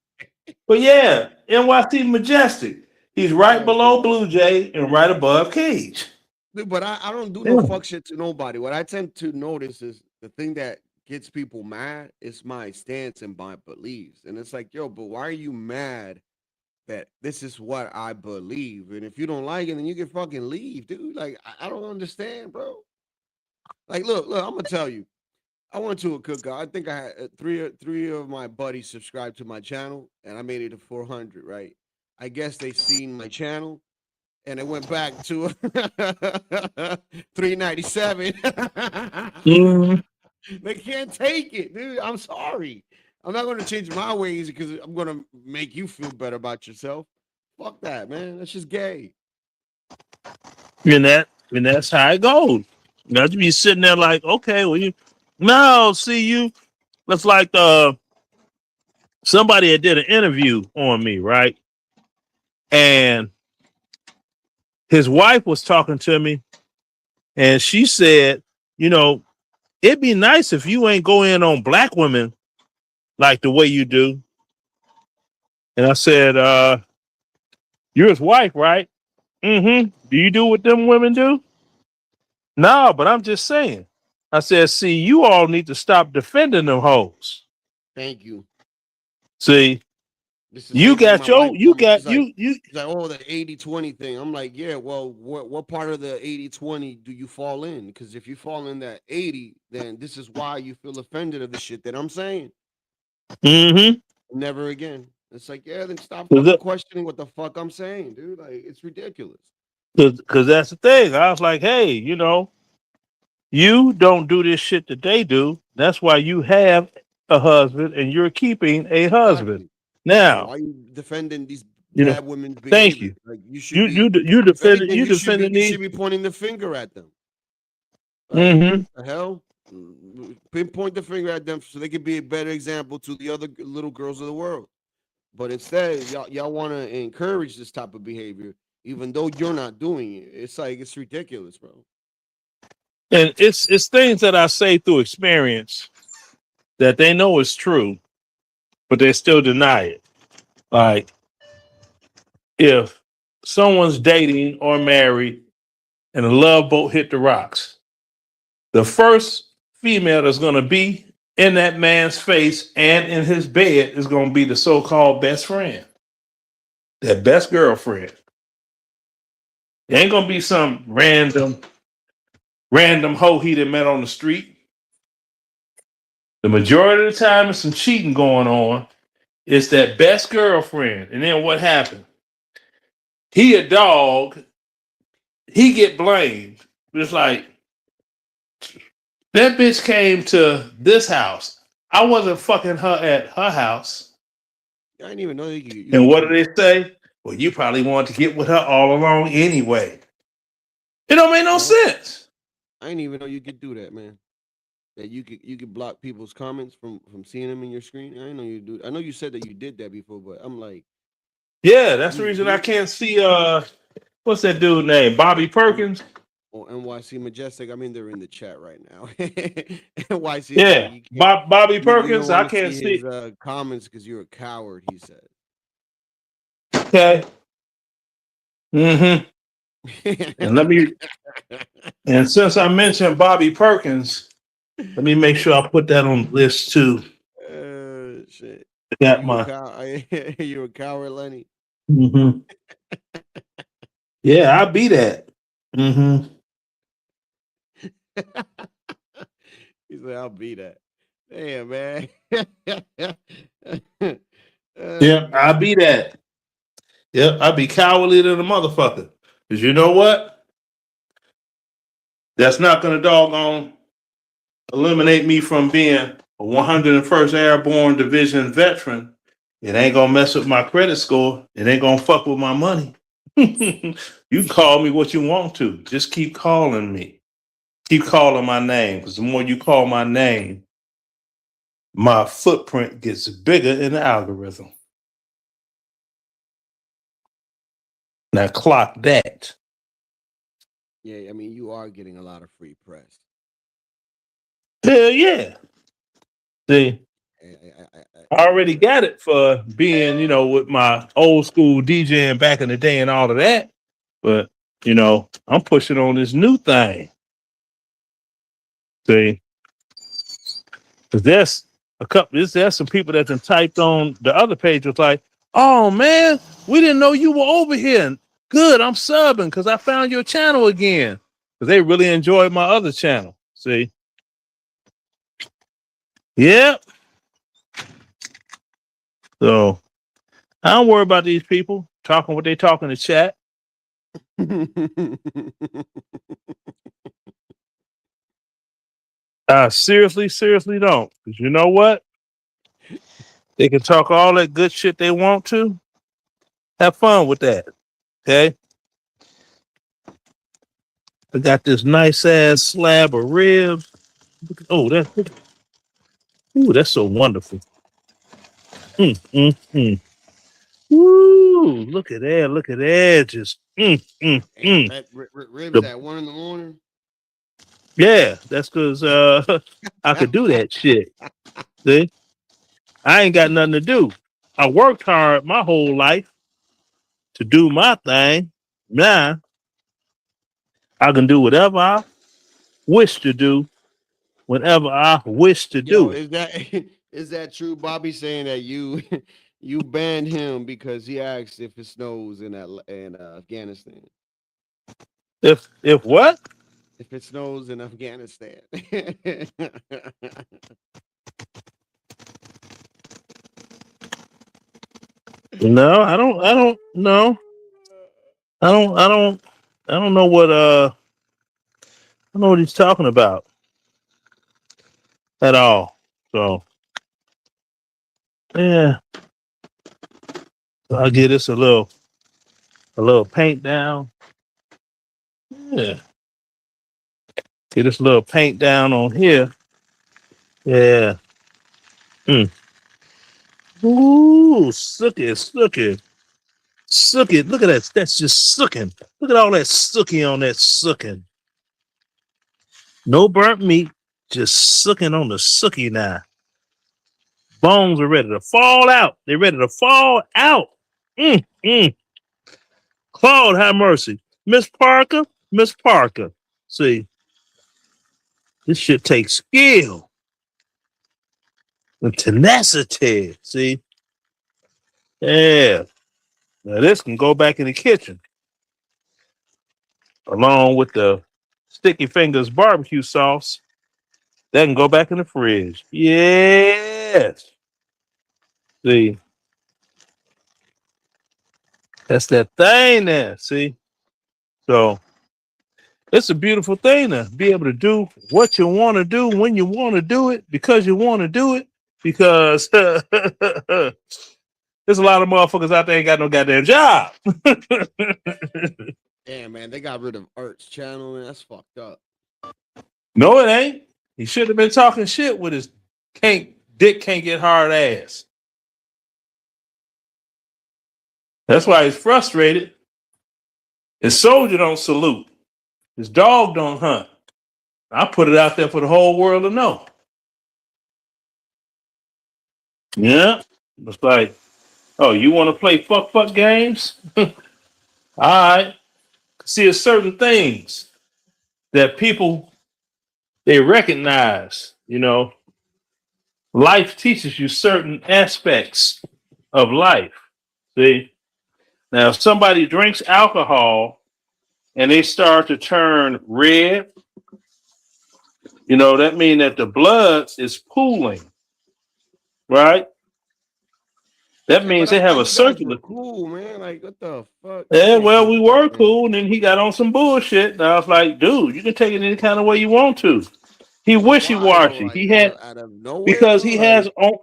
But yeah, NYC Majestic. He's right Oh, below God. Blue Jay and right above Cage. Dude, but I don't do no Yeah. fuck shit to nobody. What I tend to notice is the thing that gets people mad is my stance and my beliefs. And it's like, yo, but why are you mad that this is what I believe? And if you don't like it, then you can fucking leave, dude. Like, I don't understand, bro. Like, look, I'm gonna tell you. I went to a cookout. I think I had three of my buddies subscribed to my channel, and I made it to 400. Right? I guess they seen my channel, and it went back to 397. Mm. They can't take it, dude. I'm sorry. I'm not going to change my ways because I'm going to make you feel better about yourself. Fuck that, man. That's just gay. And that's how it goes. You have to be sitting there like, okay, well, no, see you. That's like somebody that did an interview on me, right? And his wife was talking to me, and she said, you know, it'd be nice if you ain't go in on black women like the way you do. And I said, you're his wife, right? Mm-hmm. Do you do what them women do? No, but I'm just saying. I said, see, you all need to stop defending them hoes. Thank you. See, This is the same thing my wife told me. you She's like, oh, the 80-20 thing. I'm like, yeah, well, what part of the 80-20 do you fall in? Because if you fall in that 80, then this is why you feel offended of the shit that I'm saying. Mm-hmm. Never again. It's like, yeah, then stop fucking questioning what the fuck I'm saying, dude. Like, it's ridiculous. Because that's the thing. I was like, hey, you know, you don't do this shit that they do. That's why you have a husband and you're keeping a husband. Exactly. Now, Why are you defending these you know, bad women's thank behavior? you. Like, you should You if defended anything, you you should defended be pointing the finger at them. Like, Mm-hmm. the hell? Pinpoint the finger at them so they can be a better example to the other little girls of the world. But instead, y'all want to encourage this type of behavior, even though you're not doing it. It's like, it's ridiculous, bro. And it's things that I say through experience that they know is true, but they still deny it. Like, if someone's dating or married and a love boat hit the rocks, the first female that's going to be in that man's face and in his bed is going to be the so-called best friend, that best girlfriend. It ain't going to be some random hoe he that met on the street. The majority of the time, there's some cheating going on. It's that best girlfriend. And then what happened? He a dog. He get blamed. It's like, that bitch came to this house. I wasn't fucking her at her house. I didn't even know you And what do they say? Well, you probably wanted to get with her all along anyway. It don't make no sense. I didn't even know you could do that, man. That you could block people's comments from seeing them in your screen. I didn't know you do. I know you said that you did that before, but I'm like, Yeah, that's the reason I can't see what's that dude name? Bobby Perkins. Oh, NYC Majestic. I mean, they're in the chat right now. NYC is like, Yeah, you can't, Bobby you don't Perkins. I want to can't see his see. comments because you're a coward. He said. Okay. Mm-hmm. And let me. And since I mentioned Bobby Perkins, let me make sure I put that on the list too. Shit. I got You a my. cow? You a coward, Lenny? Mm-hmm. Yeah, I be that. Mm-hmm. He said, "I'll be that." Damn, man. Oh Yeah, I God. be that. Yep, I be cowardly than a motherfucker. Cause you know what? That's not gonna doggone eliminate me from being a 101st Airborne Division veteran. It ain't gonna mess with my credit score. It ain't gonna fuck with my money. You can call me what you want to. Just keep calling me. Keep calling my name. Because the more you call my name, my footprint gets bigger in the algorithm. Now clock that. Yeah, I mean, you are getting a lot of free press. Hell yeah. See, I You already got it for being, with my old school DJing back in the day and all of that. But, I'm pushing on this new thing. See, because there's some people that typed on the other page was like, oh man, we didn't know you were over here. Good, I'm subbing because I found your channel again. Because they really enjoyed my other channel. See? Yep. So I don't worry about these people talking what they talk in the chat. I seriously don't. Because you know what? They can talk all that good shit they want to. Have fun with that. Okay? I got this nice ass slab of ribs. Oh, that's so wonderful. Mm, mm, mm. Woo! Look at that! Look at that! Just Damn, that ribs The, at 1 a.m. yeah, that's because I could do that shit. See, I ain't got nothing to do. I worked hard my whole life to do my thing. Now I can do whatever I wish to do whenever I wish to Yo, do it. is that is that true? Bobby saying that you you banned him because he asked if it snows in Afghanistan. If what? If it snows in Afghanistan. No, I don't. I don't. No, I don't. I don't. I don't know what. I don't know what he's talking about at all. So yeah, so I'll give this a little paint down. Yeah, get this little paint down on here. Yeah. Mm. Ooh, sook it, sook it, sook it. Look at that. That's just sooking. Look at all that sooky on that sooking. No burnt meat, just sooking on the sooky now. Bones are ready to fall out. They're ready to fall out. Mm, mm. Claude, have mercy. Miss Parker, Miss Parker. See, this shit takes skill and tenacity. See, yeah. Now this can go back in the kitchen along with the sticky fingers barbecue sauce. That can go back in the fridge. Yes. See, that's that thing there. See, so it's a beautiful thing to be able to do what you want to do when you want to do it because you want to do it because there's a lot of motherfuckers out there ain't got no goddamn job. Damn, man, they got rid of Art's channel, man. That's fucked up. No, it ain't. He should have been talking shit with his dick can't get hard ass. That's why he's frustrated. His soldier don't salute. His dog don't hunt. I put it out there for the whole world to know. Yeah. It's like, oh, you want to play fuck games? All right. See, it's certain things that people they recognize. Life teaches you certain aspects of life. See, now if somebody drinks alcohol and they start to turn red, that means that the blood is pooling, right? That Yeah, but means I they have thought a you guys were circular. cool, man. Like, what the fuck? You Yeah, can't well, say we that, were man. cool, and then he got on some bullshit. And I was like, dude, you can take it any kind of way you want to. He wishy Why though? washy. Like He out had of nowhere because though. Like,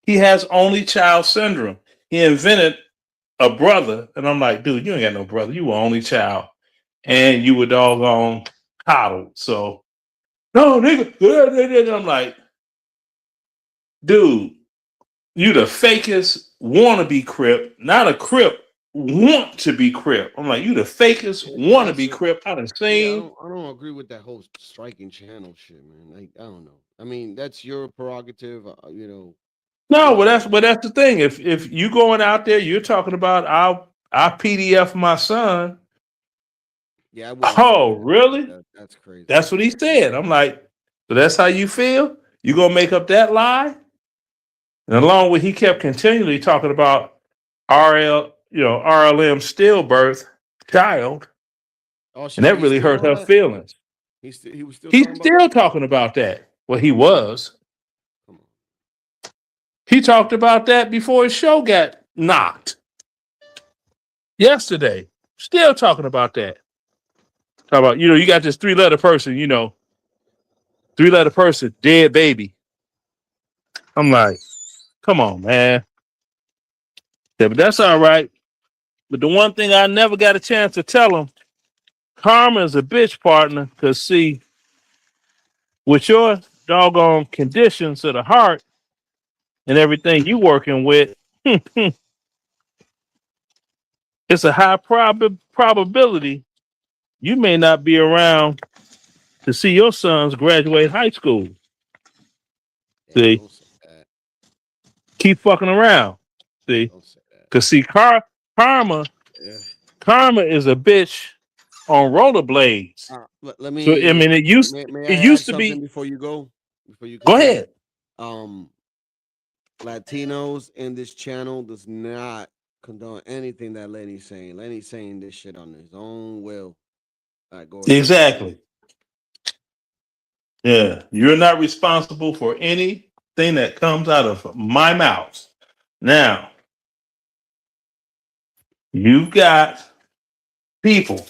he has only child syndrome. He invented a brother, and I'm like, dude, you ain't got no brother. You were only child, and you were doggone coddled. So no, nigga. I'm like, dude, you the fakest wannabe Crip, not a Crip want to be Crip. I'm like, you the fakest wannabe also, Crip I done yeah, seen. I don't agree with that whole striking channel shit, man. Like, I don't know. I mean, that's your prerogative. No, well Whatever. that's the thing. If you going out there, you're talking about I'll PDF my son. Yeah, I wouldn't say Oh, that. really? That's crazy. That's what he said. I'm like, so that's how you feel? You gonna make up that lie? And along with he kept continually talking about RLM stillbirth child, Oh and shit, that he's really still hurt on her that. feelings. He was still He's talking about still that. talking about that. Well, he was. Come on. He talked about that before his show got knocked yesterday. Still talking about that. Talk about, you got this three-letter person, three-letter person, dead baby. I'm like, come on, man. Yeah, but that's all right. But the one thing I never got a chance to tell him, karma is a bitch, partner. Because, see, with your doggone conditions of the heart and everything you working with, it's a high probability you may not be around to see your sons graduate high school. Damn, See, don't say that. keep fucking around. See, Don't say that. because see, karma Yeah. Karma is a bitch on rollerblades. Let So I me. mean, May it I add used to something be. before you go? Before you Go continue. ahead. Um, Latinos in this channel does not condone anything that Lenny's saying. Lenny's saying this shit on his own will. All right, go ahead. Exactly. Yeah, you're not responsible for anything that comes out of my mouth. Now, you've got people.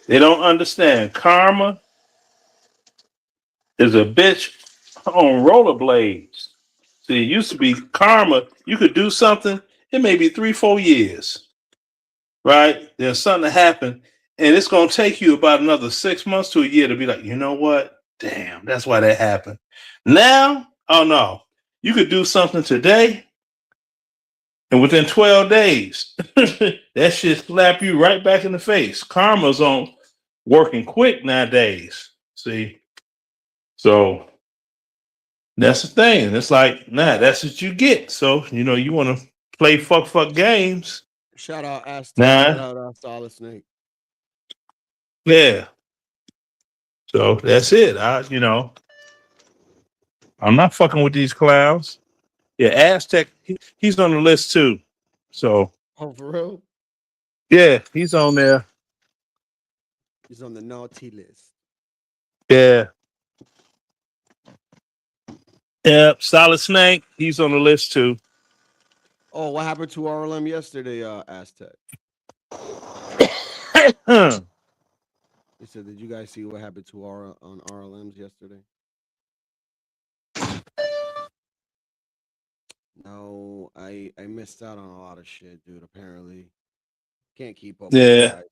They don't understand. Karma is a bitch on rollerblades. See, it used to be karma. You could do something. It may be 3-4 years. Right? There's something to happen, and it's going to take you about another 6 months to a year to be like, you know what? Damn, that's why that happened. Now, oh no, you could do something today, and within 12 days, that shit slap you right back in the face. Karma's on working quick nowadays. See, so that's the thing. It's like, nah, that's what you get. So you want to play fuck games, Shout out Aztec. Shout nah, out Solid Snake. yeah. So that's it. I'm not fucking with these clowns. Yeah, Aztec, he's on the list too. So Oh, for real? yeah, he's on there. He's on the naughty list. Yeah. Yeah. Solid Snake, he's on the list too. Oh, what happened to RLM yesterday, Aztec? He said, did you guys see what happened to on RLMs yesterday? No, I missed out on a lot of shit, dude. Apparently, can't keep up with you Yeah. guys.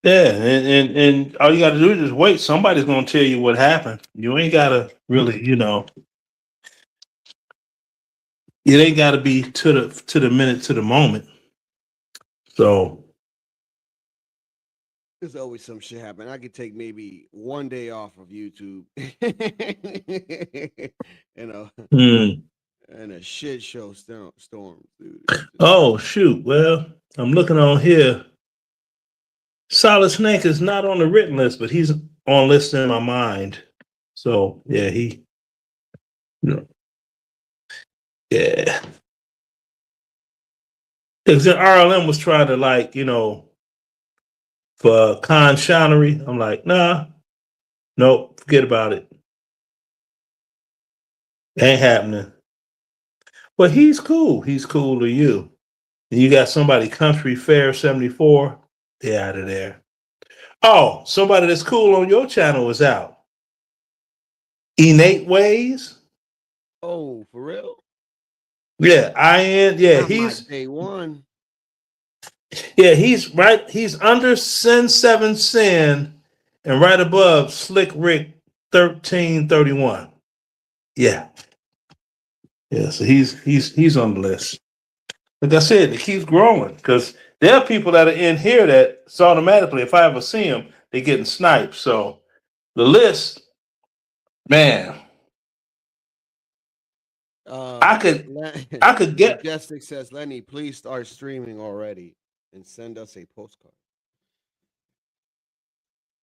Yeah. And all you gotta do is just wait. Somebody's gonna tell you what happened. You ain't gotta really, it ain't gotta be to the minute, to the moment. So There's always some shit happen. I could take maybe one day off of YouTube, and a Hmm. and a shit show storm, dude. Oh shoot. Well, I'm looking on here. Solid Snake is not on the written list, but he's on list in my mind. So yeah, you know, yeah. Because RLM was trying to for Khan Shonery. I'm like, nah, nope, forget about it. Ain't happening. But he's cool. He's cool to you. And you got somebody Country Fair 74. They out of there. Oh, somebody that's cool on your channel is out. Innate Ways. Oh, for real? Yeah, yeah, Not my day one. he's right. He's under Sin 7 Sin and right above Slick Rick 1331. Yeah. Yeah, so he's on the list. Like I said, it keeps growing because there are people that are in here that it's automatically, if I ever see them, they're getting sniped. So the list, man, I could get Majestic says, Lenny, please start streaming already and send us a postcard.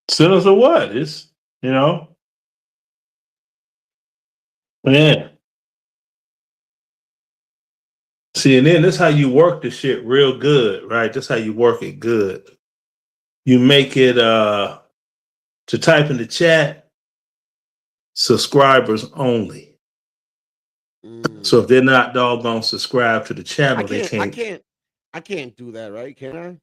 send us a what? It's yeah. See, and then this is how you work the shit real good, right? This is how you work it good. You make it to type in the chat, subscribers only. So if they're not doggone subscribed to the channel, they can't. I can't do that, right? Can I?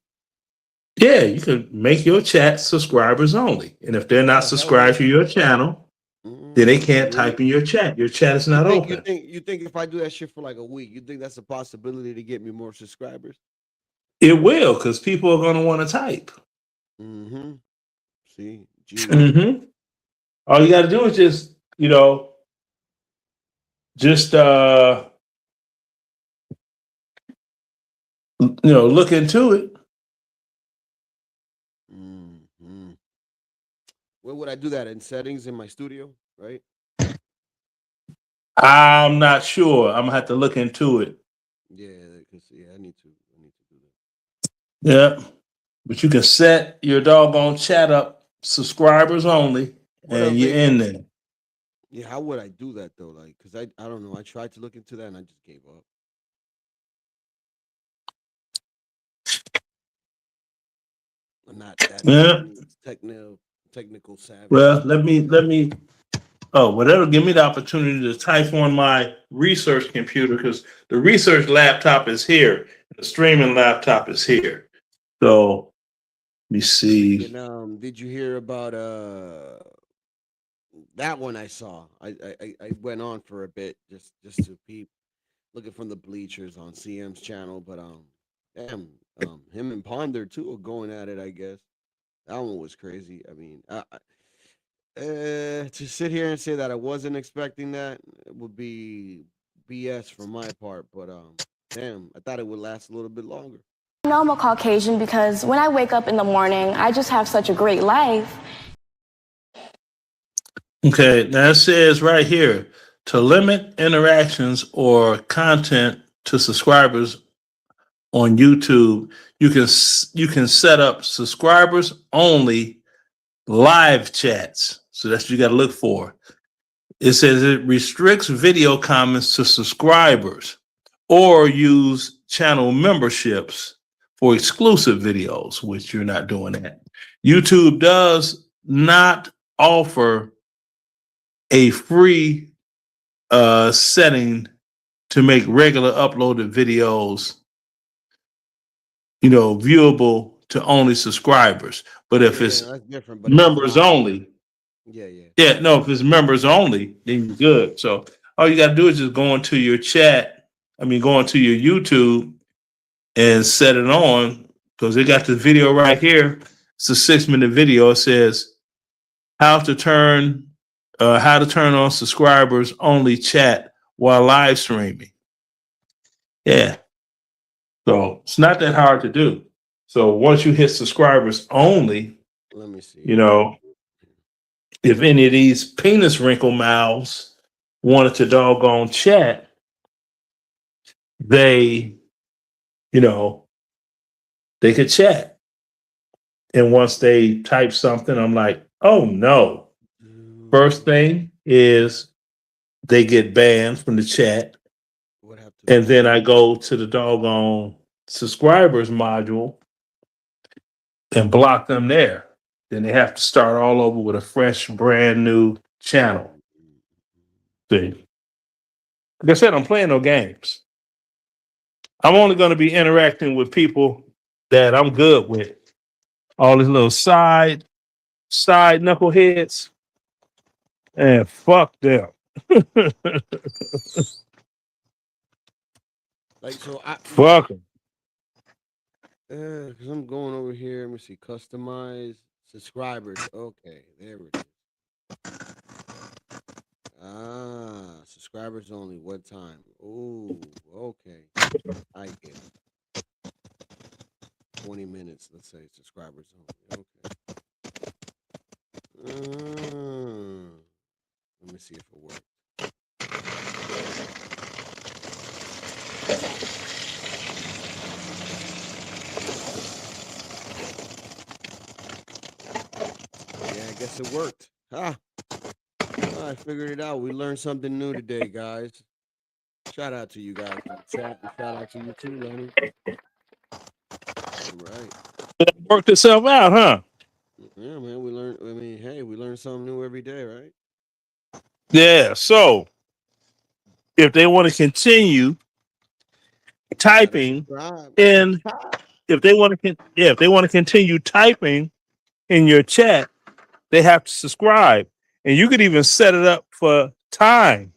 Yeah, you can make your chat subscribers only. And if they're not subscribed to your channel, then they can't type in your chat. Your chat is not open. You think if I do that shit for like a week, you think that's a possibility to get me more subscribers? It will, because people are going to want to type. Mm-hmm. See? Mm-hmm. All you got to do is just look into it. Mm-hmm. Where would I do that? In settings in my studio, right? I'm not sure. I'm gonna have to look into it. Yeah, I need to do that. Yeah, but you can set your doggone chat up subscribers only, and you're in there. Yeah, how would I do that though? Like, cause I don't know. I tried to look into that and I just gave up. I'm not that technical savvy. Well, let me. Oh, well, that'll give me the opportunity to type on my research computer because the research laptop is here, and the streaming laptop is here. So, let me see. And, did you hear about that one? I saw. I went on for a bit just to peep, looking from the bleachers on CM's channel, but damn, him and Ponder too are going at it. I guess that one was crazy. I mean, to sit here and say that I wasn't expecting that would be BS from my part. But damn, I thought it would last a little bit longer. I know I'm a Caucasian because when I wake up in the morning, I just have such a great life. Okay, now it says right here to limit interactions or content to subscribers on YouTube, you can set up subscribers only live chats. So that's what you got to look for. It says it restricts video comments to subscribers or use channel memberships for exclusive videos, which you're not doing that. YouTube does not offer a free setting to make regular uploaded videos viewable to only subscribers. But if it's members only, if it's members only, then you're good. So all you got to do is just go into your go into your YouTube and set it on because they got the video right here. It's a 6-minute video. It says how to turn on subscribers only chat while live streaming. Yeah. So it's not that hard to do. So once you hit subscribers only, Let me see. You know, if any of these penis wrinkle mouths wanted to doggone chat, they, you know, they could chat. And once they type something, I'm like, oh no. First thing is they get banned from the chat. And then I go to the doggone subscribers module and block them there. Then they have to start all over with a fresh, brand new channel. See, like I said, I'm playing no games. I'm only going to be interacting with people that I'm good with. All these little side knuckleheads, and fuck them. Like, so I Fuck them. because I'm going over here. Let me see. Customize subscribers. Okay, there it is. Ah, subscribers only. What time? Oh, okay. I get it. 20 minutes, let's say, subscribers only. Okay. Let me see if it works. Yeah, I guess it worked. Ah, I figured it out. We learned something new today, guys. Shout out to you guys in the chat, and shout out to you too, Lenny. All right. It worked itself out, huh? Yeah, man. We learned. I mean, hey, we learn something new every day, right? Yeah. So if they want to continue typing in, if they want to continue typing in your chat, they have to subscribe, and you could even set it up for time.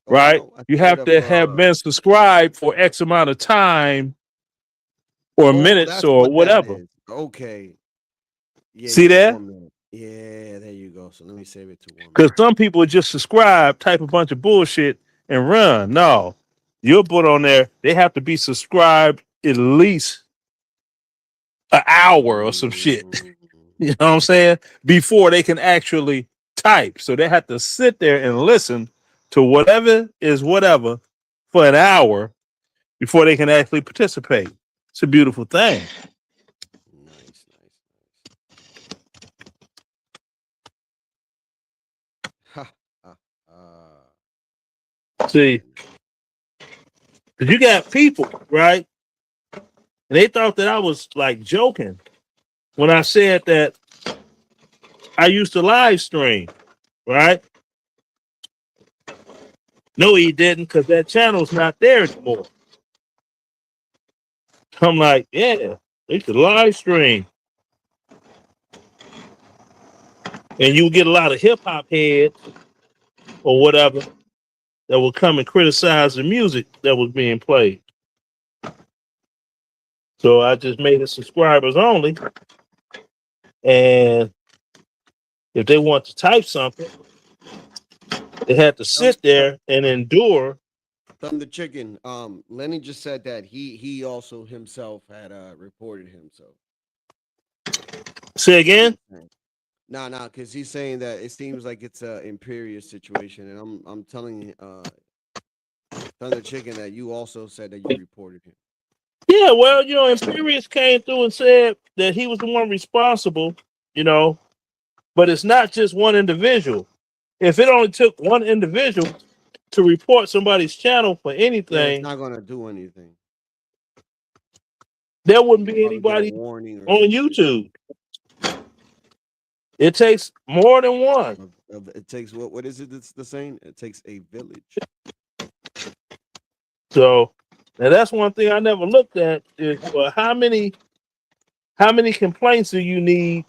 Right? You have to have been subscribed for X amount of time or minutes That's or what that whatever. is. Okay. Yeah, See yeah, that? 1 minute. Yeah, there you go. So let me save it to 1 minute. Because some people just subscribe, type a bunch of bullshit, and run. No, you'll put on there. They have to be subscribed at least an hour or some shit. You know what I'm saying? Before they can actually type. So they have to sit there and listen to whatever is whatever for an hour before they can actually participate. It's a beautiful thing. Nice. See, because you got people, right? And they thought that I was like joking when I said that I used to live stream, right? No, he didn't, because that channel's not there anymore. I'm like, yeah, they used to live stream. And you get a lot of hip hop heads or whatever that would come and criticize the music that was being played. So I just made it subscribers only. And if they want to type something, they had to sit there and endure. Thunder Chicken. Lenny just said that he also himself had reported him. So say again. No, because he's saying that it seems like it's a imperious situation, and I'm telling Thunder Chicken that you also said that you reported him. Yeah, well, you know, Imperius came through and said that he was the one responsible, you know, but it's not just one individual. If it only took one individual to report somebody's channel for anything, Yeah, it's not gonna do anything. there wouldn't be anybody warning on YouTube. It takes more than one. It takes what is it? It's the saying. It takes a village. So now that's one thing I never looked at is well, how many complaints do you need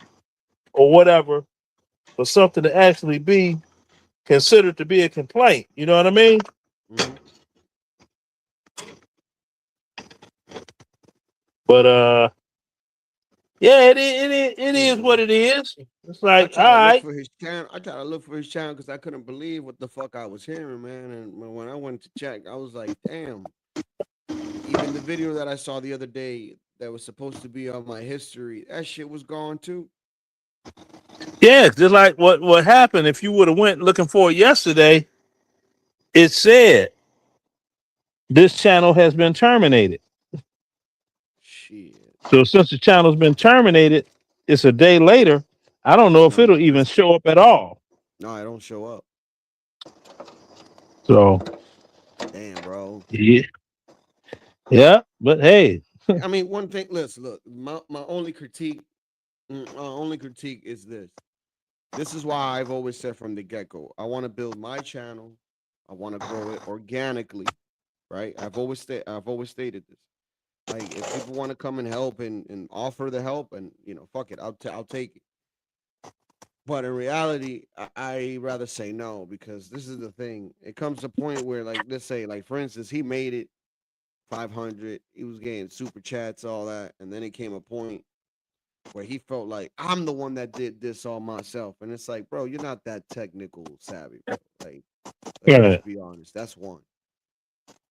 or whatever for something to actually be considered to be a complaint? You know what I mean? Mm-hmm. But yeah, it is what it is. It's like, all right. I tried to look for his channel because I couldn't believe what the fuck I was hearing, man. And when I went to check, I was like, damn. Even the video that I saw the other day that was supposed to be on my history, that shit was gone too. Yeah, just like what happened. If you would have went looking for it yesterday, it said this channel has been terminated. Shit. So since the channel's been terminated, it's a day later. I don't know if No, it'll even show up at all. no, I don't show up. So Damn, bro. yeah, yeah. But hey, I mean, one thing. Listen, look. My only critique. My only critique is this. This is why I've always said from the get go. I want to build my channel. I want to grow it organically. Right. I've always stated this. Like, if people want to come and help and offer the help, and fuck it, I'll take it. But in reality, I rather say no, because this is the thing. It comes to a point where, like, let's say, like, for instance, he made it 500. He was getting super chats, all that, and then it came a point where he felt like, I'm the one that did this all myself, and it's like, bro, you're not that technical savvy, bro. Like, let's yeah. just be honest. That's one.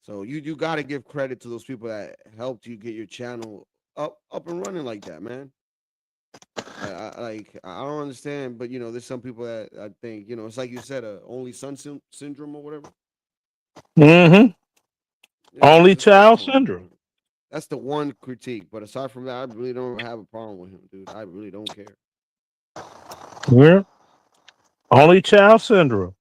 So you got to give credit to those people that helped you get your channel up and running like that, man. I don't understand, but there's some people that I think it's like you said, only son syndrome or whatever. Mm-hmm. Only Just come child on, syndrome. man. That's the one critique. But aside from that, I really don't have a problem with him, dude. I really don't care. Yeah. Only child syndrome.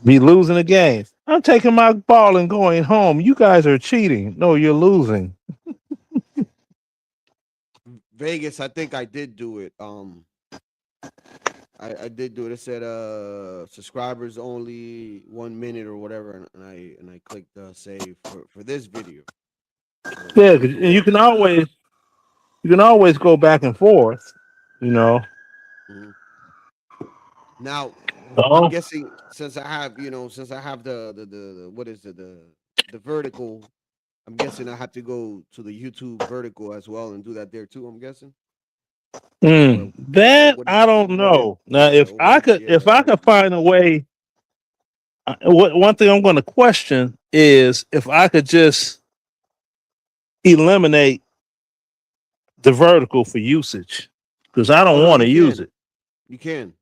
Be losing a game. I'm taking my ball and going home. You guys are cheating. No, you're losing. Vegas, I think I did do it. I did do it. It said subscribers only 1 minute or whatever, and I clicked save for this video. Yeah, and you can always go back and forth. Mhm. Now, I'm Oh. guessing, since I have the what is it, the vertical. I'm guessing I have to go to the YouTube vertical as well and do that there too. I'm guessing. Or That I don't know. Now, if I could find a way, one thing I'm going to question is if I could just eliminate the vertical for usage, because I Oh don't no, want you to use can. it. You can.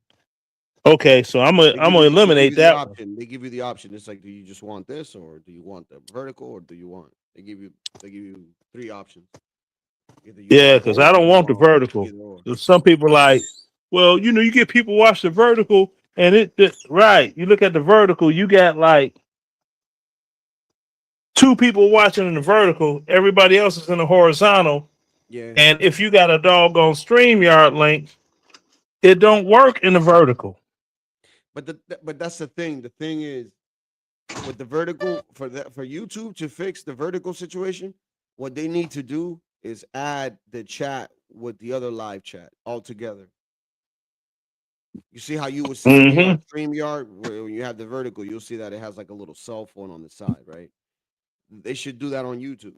Okay, so I'm gonna They give eliminate you the that one. option. They give you the option. It's like, do you just want this, or do you want the vertical, or do you want? They give you three options. Either you Yeah, want because both, I or don't you want the want vertical. either or. 'Cause some people like, well, you get people watch the vertical, and right. You look at the vertical, you got like two people watching in the vertical, everybody else is in the horizontal. Yeah. And if you got a doggone StreamYard link, it don't work in the vertical. But that's the thing. The thing is, with the vertical, for YouTube to fix the vertical situation, what they need to do is add the chat with the other live chat all together. You see how you would see me on Mm-hmm. StreamYard, where when you have the vertical, you'll see that it has like a little cell phone on the side, right? They should do that on YouTube.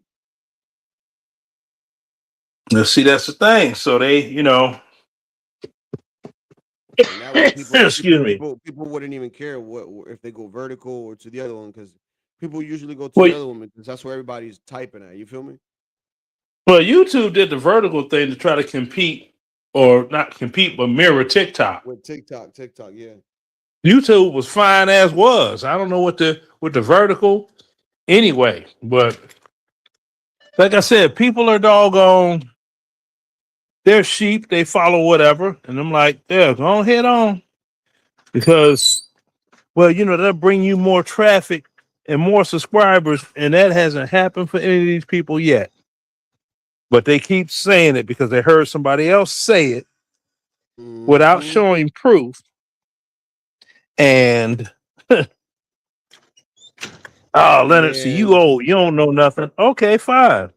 Now, see, that's the thing. So they, And that way, excuse me. people wouldn't even care if they go vertical or to the other one, because people usually go to Well, the other one because that's where everybody's typing at. You feel me? well, YouTube did the vertical thing to try to compete, or not compete, but mirror TikTok. With TikTok, yeah. YouTube was fine as was. I don't know what the vertical anyway, but like I said, people are doggone. They're sheep. They follow whatever, and I'm like, yeah, go on head on, because well, that'll bring you more traffic and more subscribers, and that hasn't happened for any of these people yet. But they keep saying it because they heard somebody else say it without Mm-hmm. showing proof. And oh, Leonard, see Yeah. you old, you don't know nothing. Okay, fine.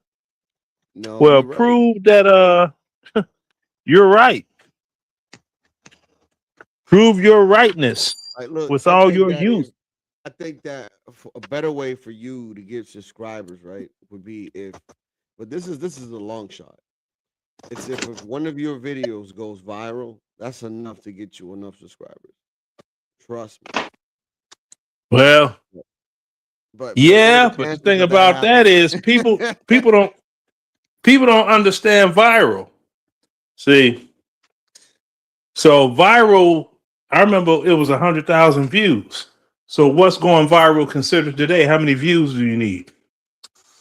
No, Well, you're right. prove that you're right. Prove your rightness Like, look, with all your youth. I think that a better way for you to get subscribers, right, would be but this is a long shot. It's if one of your videos goes viral, that's enough to get you enough subscribers. Trust me. Well, But what are the yeah, but the chances thing of that about that happening? is people don't understand viral. See, so viral, I remember it was 100,000 views. So what's going viral considered today? How many views do you need?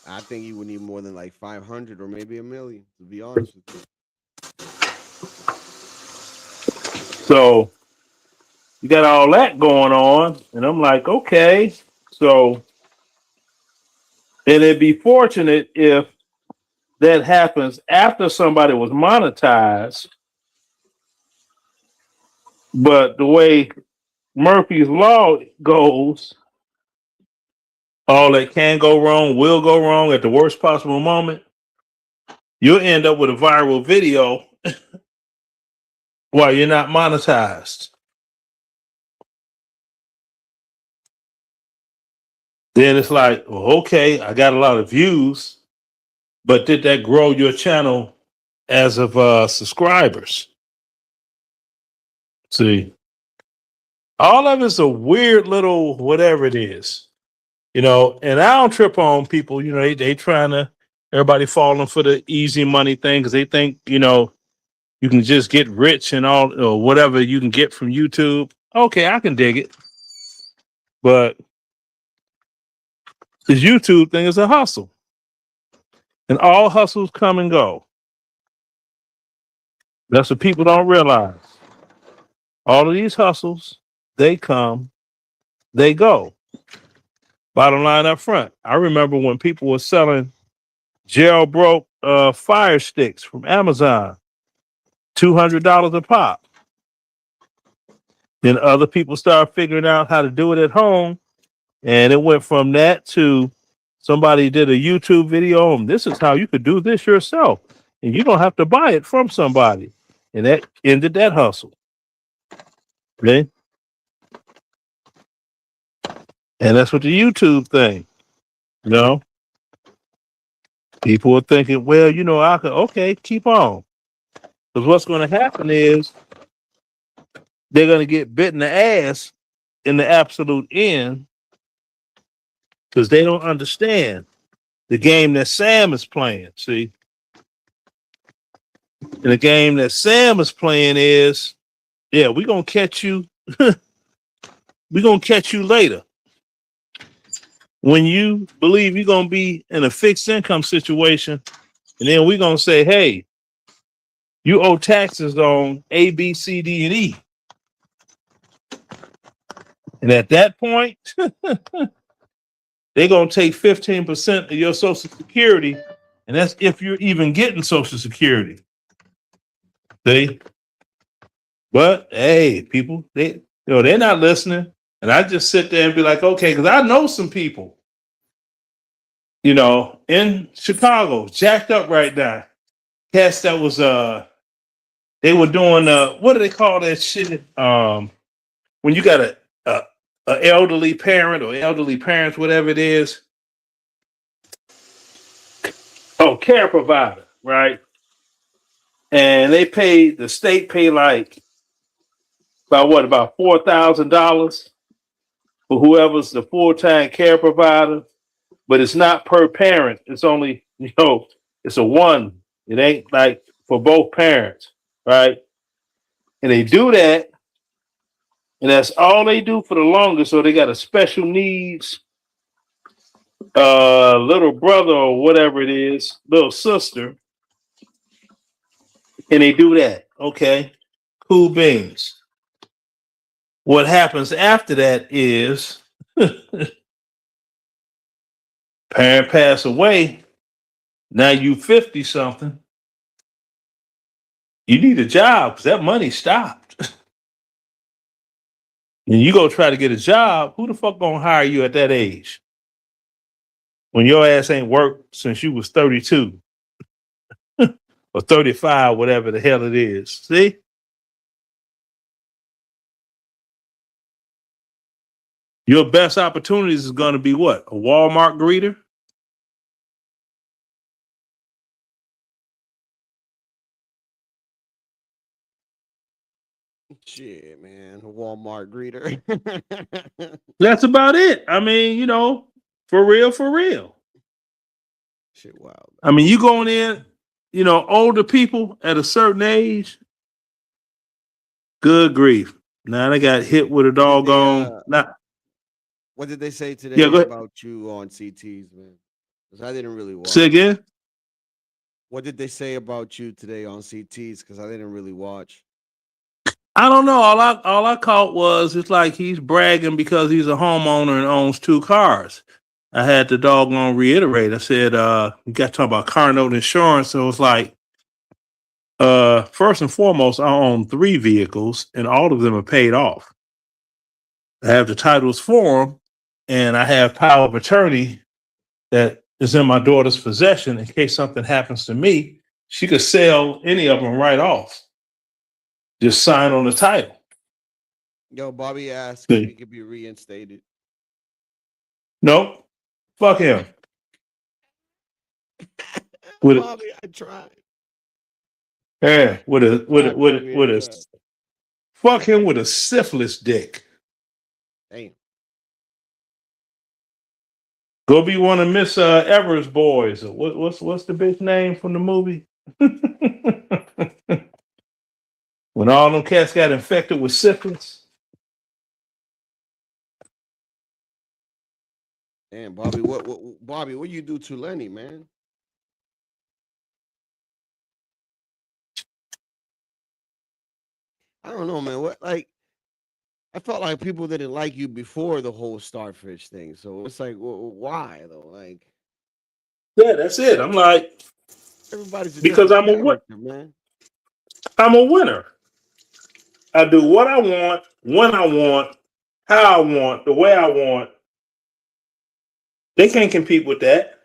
I think you would need more than like 500 or maybe a million, to be honest with you. So you got all that going on, and I'm like, okay. So, and it'd be fortunate if that happens after somebody was monetized. But the way Murphy's Law goes, all that can go wrong will go wrong at the worst possible moment. You'll end up with a viral video while you're not monetized. Then it's like, well, okay, I got a lot of views, but did that grow your channel as of subscribers? See, all of it's a weird little whatever it is, and I don't trip on people. They trying to everybody falling for the easy money thing because they think you can just get rich and all or whatever you can get from YouTube. Okay, I can dig it, but this YouTube thing is a hustle, and all hustles come and go. That's what people don't realize. All of these hustles, they come, they go. Bottom line up front. I remember when people were selling jailbroke fire sticks from Amazon, $200 a pop. Then other people started figuring out how to do it at home, and it went from that to somebody did a YouTube video on this is how you could do this yourself, and you don't have to buy it from somebody, and that ended that hustle. Okay, and that's what the YouTube thing. People are thinking, well, I could okay, keep on. Because what's going to happen is they're going to get bit in the ass in the absolute end because they don't understand the game that Sam is playing. See? And the game that Sam is playing is, yeah, we're going to catch you. We're going to catch you later. When you believe you're going to be in a fixed income situation, and then we're going to say, hey, you owe taxes on A, B, C, D, and E. And at that point, they're going to take 15% of your Social Security, and that's if you're even getting Social Security. See? But hey, people, they're not listening. And I just sit there and be like, okay, because I know some people, in Chicago, jacked up right now. Cats that was they were doing what do they call that shit? When you got a elderly parent or elderly parents, whatever it is. Oh, care provider, right? And the state paid like about $4,000 for whoever's the full-time care provider, but it's not per parent. It's only, it's a one. It ain't like for both parents, right? And they do that, and that's all they do for the longest. So they got a special needs little brother or whatever it is, little sister, and they do that. Okay, cool beans. What happens after that is parent pass away. Now you 50 something. You need a job because that money stopped. And you go try to get a job. Who the fuck gonna hire you at that age? When your ass ain't worked since you was 32 or 35, whatever the hell it is. See? Your best opportunities is going to be what? A Walmart greeter? Shit, man. A Walmart greeter. That's about it. I mean, for real. Shit, wow. I mean, you going in older people at a certain age, good grief. Now they got hit with a What did they doggone. what did they say Yeah, today go ahead. about you on CTs, man? Because I didn't really Say watch. again. What did they say about you today on CTs? Because I didn't really watch. I don't know. All I caught was it's like he's bragging because he's a homeowner and owns 2 cars. I had to doggone reiterate. I said, you got to talk about car note insurance. So it's like, first and foremost, I own 3 vehicles and all of them are paid off. I have the titles for them and I have power of attorney that is in my daughter's possession in case something happens to me. She could sell any of them right off. Just sign on the title. Yo, Bobby asked if he could be reinstated. Nope. Fuck him. With Bobby, I tried. with a Tried, Bobby, I tried. fuck him with a syphilis dick. Damn. Go be one of Miss Evers' boys. What's the bitch name from the movie? When all them cats got infected with syphilis. Damn, Bobby, Bobby, what you do to Lenny, man? I don't know, man. What I felt like people didn't like you before the whole starfish thing. So it's like, why though? Like, Yeah, that's it. I'm like, everybody's a because different character, man. I'm a winner. I do what I want, when I want, how I want, the way I want. They can't compete with that.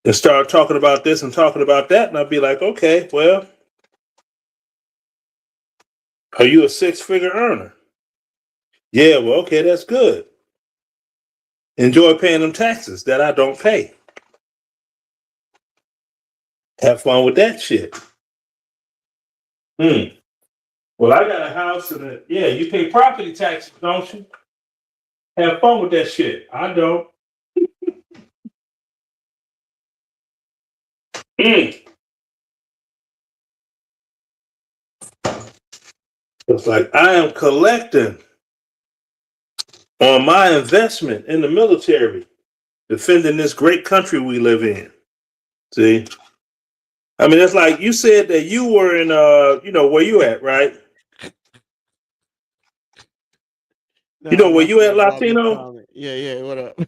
They start talking about this and talking about that, and I'd be like, okay, well, are you a 6-figure earner? Yeah, well, okay, that's good. Enjoy paying them taxes that I don't pay. Have fun with that shit. Well, I got a house and you pay property taxes, don't you? Have fun with that shit. I don't. It's like I am collecting on my investment in the military, defending this great country we live in. See? I mean, it's like you said that you were in, where you at, right? You know where you at, Latino? Yeah, what up?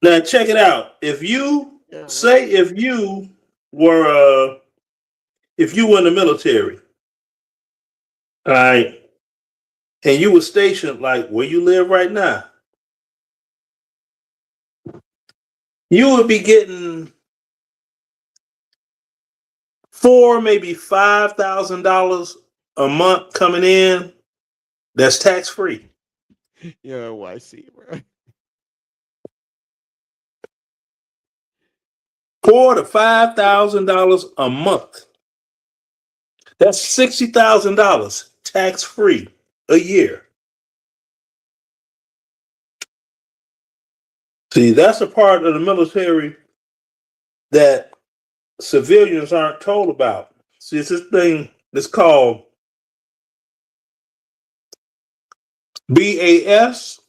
Now check it out. If you if you were in the military, all right, and you were stationed like where you live right now, you would be getting maybe $5,000 a month coming in. That's tax free. Yeah, YC, bro. $4,000 to $5,000 a month. That's $60,000 tax free a year. See, that's a part of the military that civilians aren't told about. See, it's this thing that's called BAS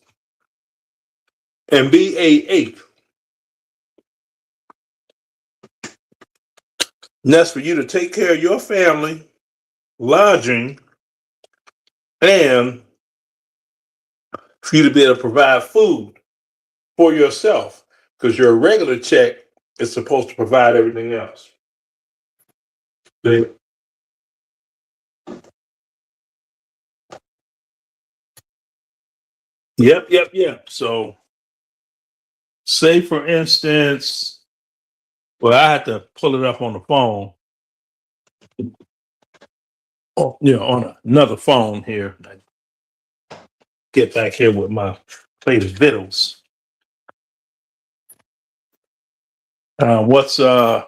and BA8. And that's for you to take care of your family, lodging, and for you to be able to provide food for yourself. Because your regular check is supposed to provide everything else. See? Yep. So, say for instance, well, I had to pull it up on the phone. Oh, on another phone here. Get back here with my plate of vittles. The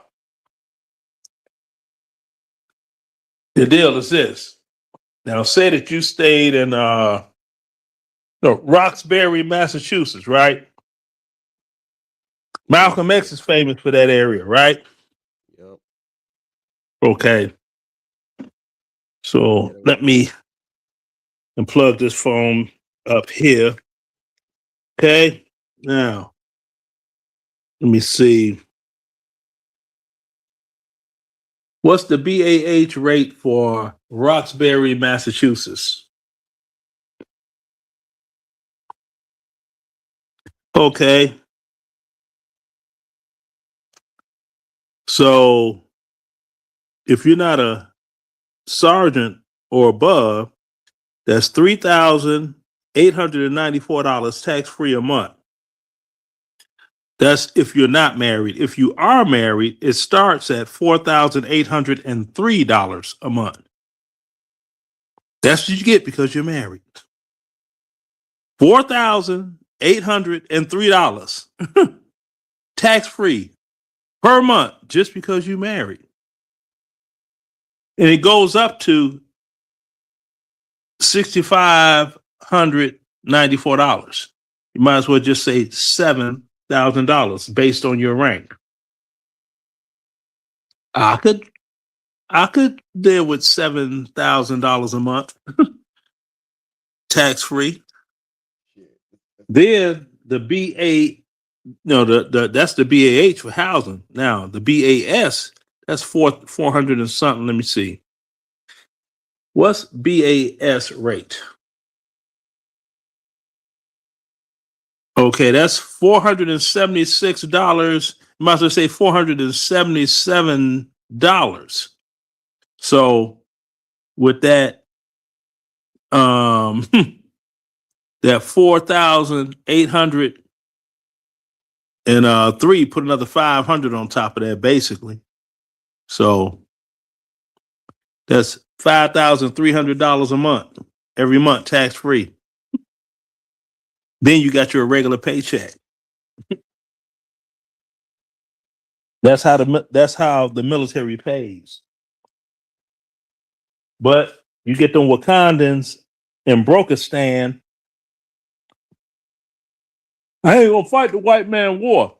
deal is this. Now, say that you stayed in Roxbury, Massachusetts, right? Malcolm X is famous for that area, right? Yep. Okay. So let me unplug this phone up here. Okay. Now, let me see. What's the BAH rate for Roxbury, Massachusetts? Okay. So if you're not a sergeant or above, that's $3,894 tax free a month. That's if you're not married. If you are married, it starts at $4,803 a month. That's what you get because you're married. $4,803 tax free per month just because you're married. And it goes up to $6,594. You might as well just say $7,000 based on your rank. I could deal with $7,000 a month, tax free. Then the BA, that's the BAH for housing. Now the BAS, that's 400 and something. Let me see. What's BAS rate? Okay, that's $476. You might as well say $477. So with that, that 4,803, put another 500 on top of that, basically. So that's $5,300 a month, every month, tax free. Then you got your regular paycheck. That's how the military pays. But you get them Wakandans in Brokistan. I ain't gonna fight the white man war.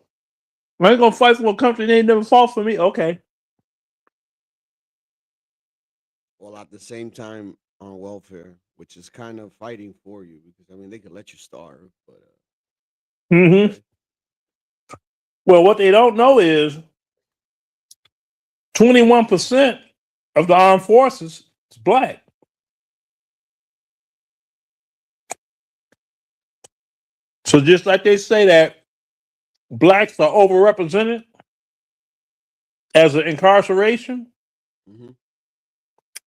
I ain't gonna fight for a country they ain't never fought for me. Okay. Well, at the same time, on welfare, which is kind of fighting for you because I mean they could let you starve, but Well, what they don't know is 21% of the armed forces is black. So just like they say that blacks are overrepresented as an incarceration,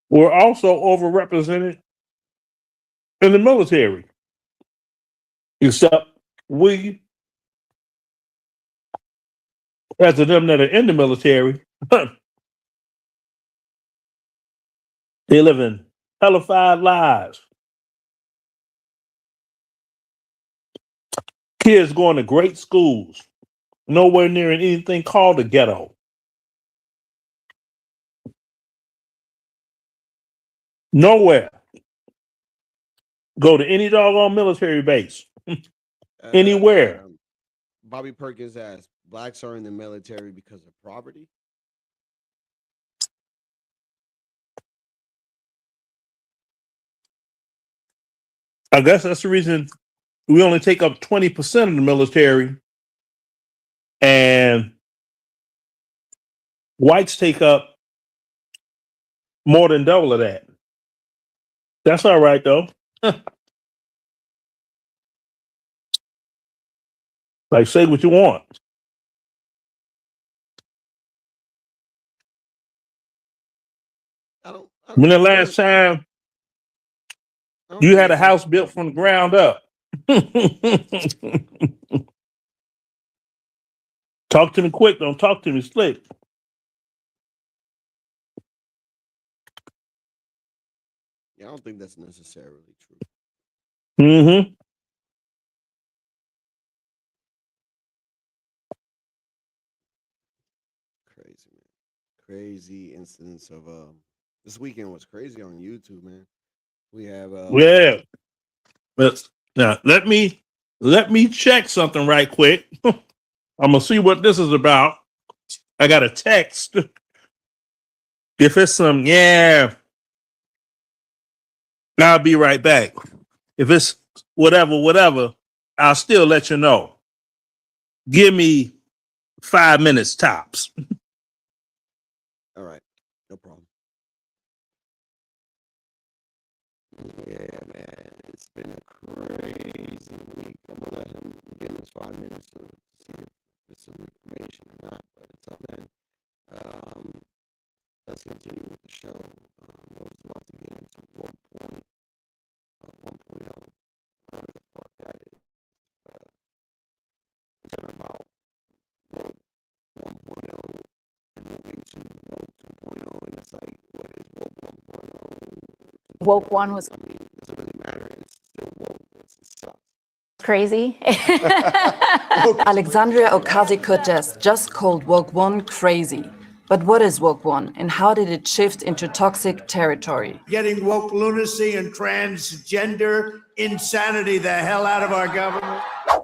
we're also overrepresented in the military. Except we, as of them that are in the military, they live in hellified lives. Kids going to great schools, nowhere near anything called a ghetto. Nowhere. Go to any doggone military base. Anywhere. Bobby Perkins asked, blacks are in the military because of poverty? I guess that's the reason we only take up 20% of the military and whites take up more than double of that. That's all right, though. Like, say what you want. When the last time you had a house built from the ground up? Talk to me quick. Don't talk to me slick. Yeah, I don't think that's necessarily true. Mm-hmm. Crazy, man. Crazy incidents of this weekend was crazy on YouTube, man. We have Yeah. But now let me check something right quick. I'm gonna see what this is about. I got a text. If it's some, yeah, I'll be right back. If it's whatever, I'll still let you know. Give me 5 minutes tops. All right, no problem. Yeah, man, it's been a crazy week. I'm gonna let him give us 5 minutes to see if there's some information or not. But it's up, man. Let's continue with the show. I was about to get into 1.0, whatever the fuck that is. We're talking about woke 1.0 and moving to woke 2.0, and it's like, what is woke 1.0? Woke one was I mean, does it really matter? It's still woke. It sucks. crazy. Alexandria Ocasio-Cortez just called Woke One crazy. But what is Woke One, and how did it shift into toxic territory? Getting woke lunacy and transgender insanity the hell out of our government.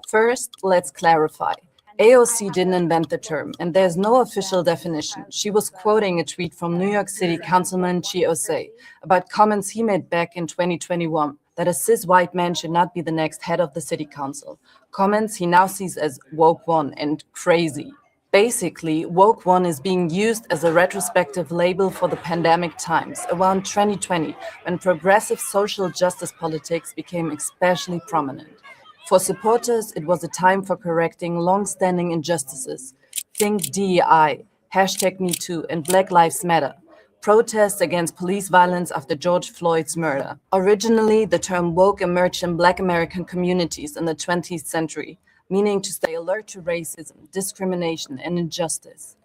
First, let's clarify. AOC didn't invent the term, and there's no official definition. She was quoting a tweet from New York City Councilman Chi Osei about comments he made back in 2021 that a cis white man should not be the next head of the city council. Comments he now sees as woke one and crazy. Basically, woke one is being used as a retrospective label for the pandemic times around 2020, when progressive social justice politics became especially prominent. For supporters, it was a time for correcting long-standing injustices. Think DEI, #MeToo, and Black Lives Matter. Protests against police violence after George Floyd's murder. Originally, the term woke emerged in Black American communities in the 20th century, meaning to stay alert to racism, discrimination, and injustice.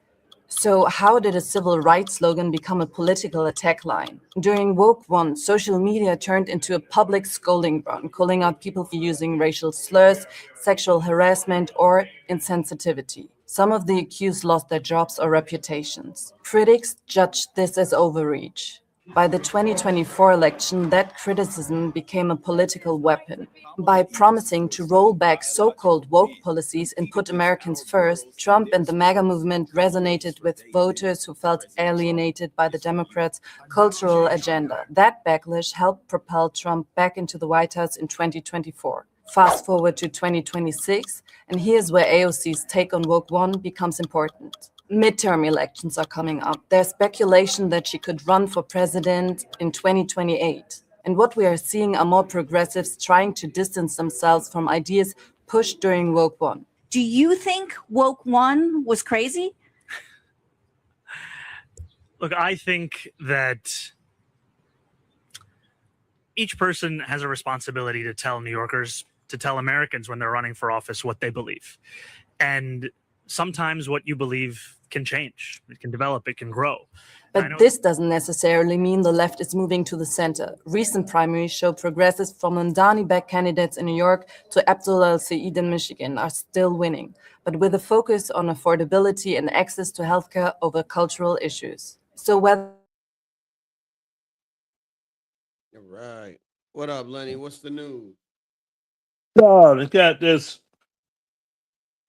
So how did a civil rights slogan become a political attack line? During Woke One, social media turned into a public scolding ground, calling out people for using racial slurs, sexual harassment, or insensitivity. Some of the accused lost their jobs or reputations. Critics judged this as overreach. By the 2024 election, that criticism became a political weapon. By promising to roll back so-called woke policies and put Americans first, Trump and the MAGA movement resonated with voters who felt alienated by the Democrats' cultural agenda. That backlash helped propel Trump back into the White House in 2024. Fast forward to 2026, and here's where AOC's take on Woke One becomes important. Midterm elections are coming up. There's speculation that she could run for president in 2028. And what we are seeing are more progressives trying to distance themselves from ideas pushed during Woke One. Do you think Woke One was crazy? Look, I think that each person has a responsibility to tell New Yorkers, to tell Americans when they're running for office what they believe. And sometimes what you believe can change, it can develop, it can grow. But this doesn't necessarily mean the left is moving to the center. Recent primaries show progressives from Mamdani-backed candidates in New York to Abdul El-Said in Michigan are still winning, but with a focus on affordability and access to healthcare over cultural issues. So whether... All right. What up, Lenny? What's the news? Oh, they got this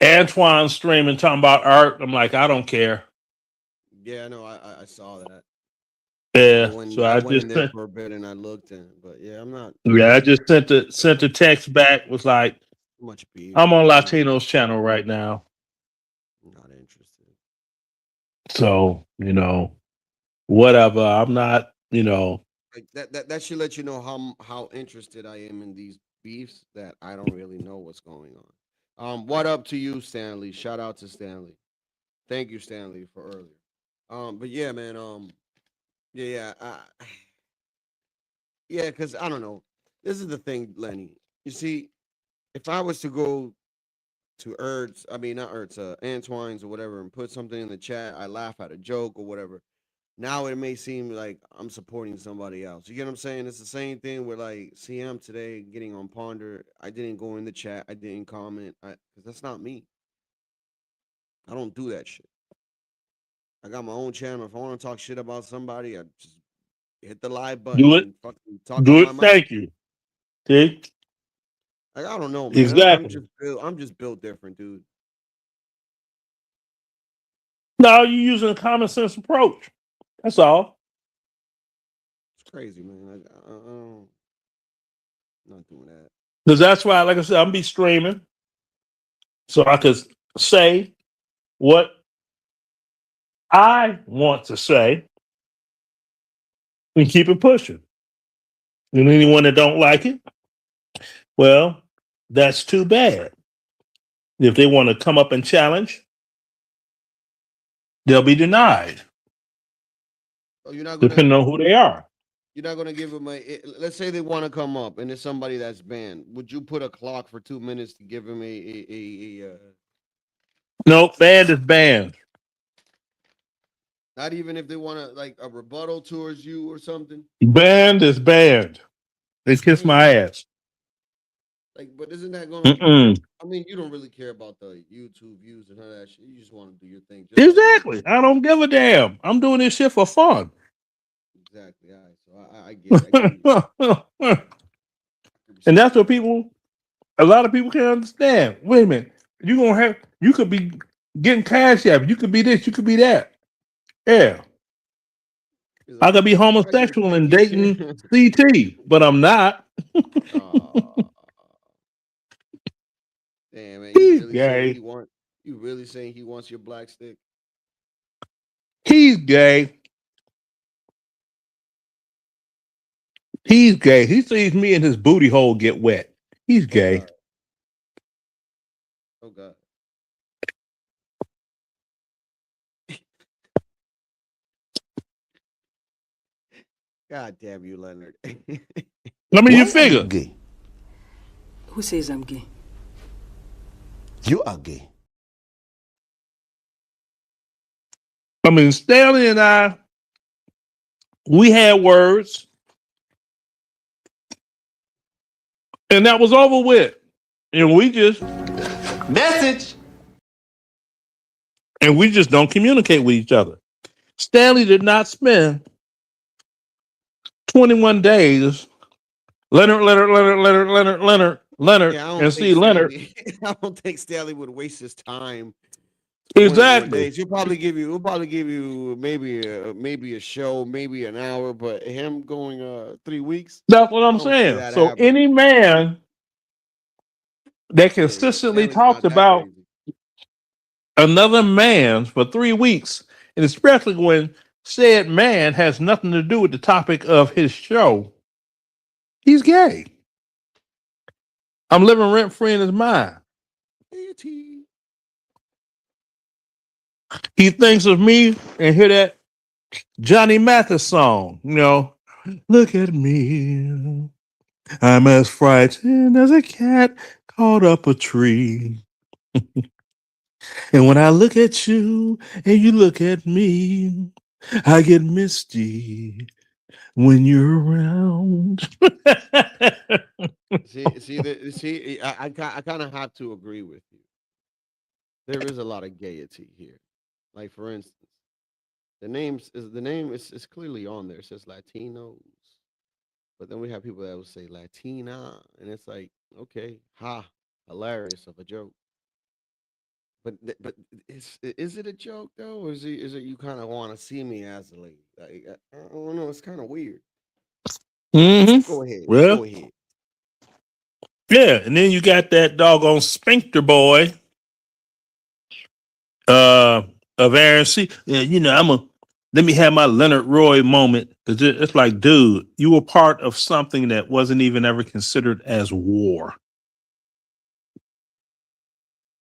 Antoine streaming talking about art. I'm like, I don't care. Yeah, no, I saw that. Yeah, So I went in there for a bit and I looked in, but yeah, I'm not. Yeah, I just sent a text back. Was like, much beef. I'm on Latino's channel right now. Not interested. So whatever. I'm not. Like that should let you know how interested I am in these beefs that I don't really know what's going on. What up to you, Stanley? Shout out to Stanley. Thank you, Stanley, for earlier. But yeah, man. Yeah, because I don't know. This is the thing, Lenny. You see, if I was to go to Antoine's or whatever, and put something in the chat, I laugh at a joke or whatever. Now it may seem like I'm supporting somebody else. You get what I'm saying? It's the same thing with like CM today getting on Ponder. I didn't go in the chat. I didn't comment. Because that's not me. I don't do that shit. I got my own channel. If I want to talk shit about somebody, I just hit the live button. Do it. And fucking talk Do on it. my mic. Thank you. See? Like, I don't know, man. Exactly. I'm just built different, dude. No, you're using a common sense approach. That's all. It's crazy, man. I'm not doing that. Because that's why, like I said, I'm be streaming so I could say what I want to say and keep it pushing. And anyone that don't like it, well, that's too bad. If they want to come up and challenge, they'll be denied, Oh, you're not gonna depending on who they are. you're not gonna give them let's say they want to come up and it's somebody that's banned. Would you put a clock for 2 minutes to give them Nope, banned is banned. not even if they want to like a rebuttal towards you or something? Banned is banned. They kiss my ass. Like, but isn't that gonna Mm-mm. I mean, you don't really care about the YouTube views and none of that shit. You just want to do your thing. Just Exactly. I don't give a damn. I'm doing this shit for fun. exactly. All right. So I get it. And that's what a lot of people can't understand. Wait a minute. You could be getting cash app. You could be this, you could be that. Yeah. I could be homosexual and dating CT, but I'm not. Damn, man, He's gay. you really saying he wants your black stick? He's gay. He's gay. He sees me and his booty hole get wet. He's gay. Oh God. God damn you, Leonard. Let me you figure. Gay. Who says I'm gay? You are gay. I mean, Stanley and I, we had words, and that was over with. And we just message. And we just don't communicate with each other. Stanley did not spend 21 days. Leonard, Yeah, and see Leonard. I don't think Stanley would waste his time. Exactly. Days. We'll probably give you maybe a show, maybe an hour, but him going 3 weeks. That's what I'm saying. So happening. any man that consistently talks about another man for 3 weeks, and especially when said man has nothing to do with the topic of his show, he's gay. I'm living rent free in his mind. He thinks of me and hear that Johnny Mathis song, look at me. I'm as frightened as a cat caught up a tree. And when I look at you and you look at me, I get misty when you're around. I kind of have to agree with you. There is a lot of gaiety here. Like for instance, the name is clearly on there. It says Latinos, but then we have people that will say Latina, and it's like, okay, hilarious of a joke. But is it a joke though, or is it you kind of want to see me as a lady? Like I don't know. It's kind of weird. Mm-hmm. Go ahead. Well, Go ahead. Yeah, and then you got that doggone sphincter boy. Of Aaron C. Yeah, let me have my Leonard Roy moment. It's like, dude, you were part of something that wasn't even ever considered as war.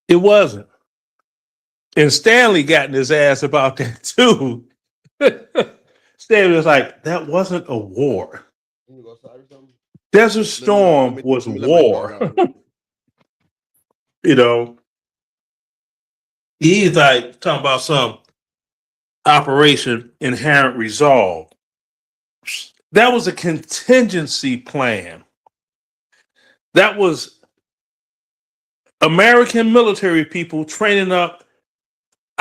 It wasn't. And Stanley got in his ass about that too. Stanley was like, that wasn't a war. Desert Storm was war. He's like talking about some Operation Inherent Resolve. That was a contingency plan. That was American military people training up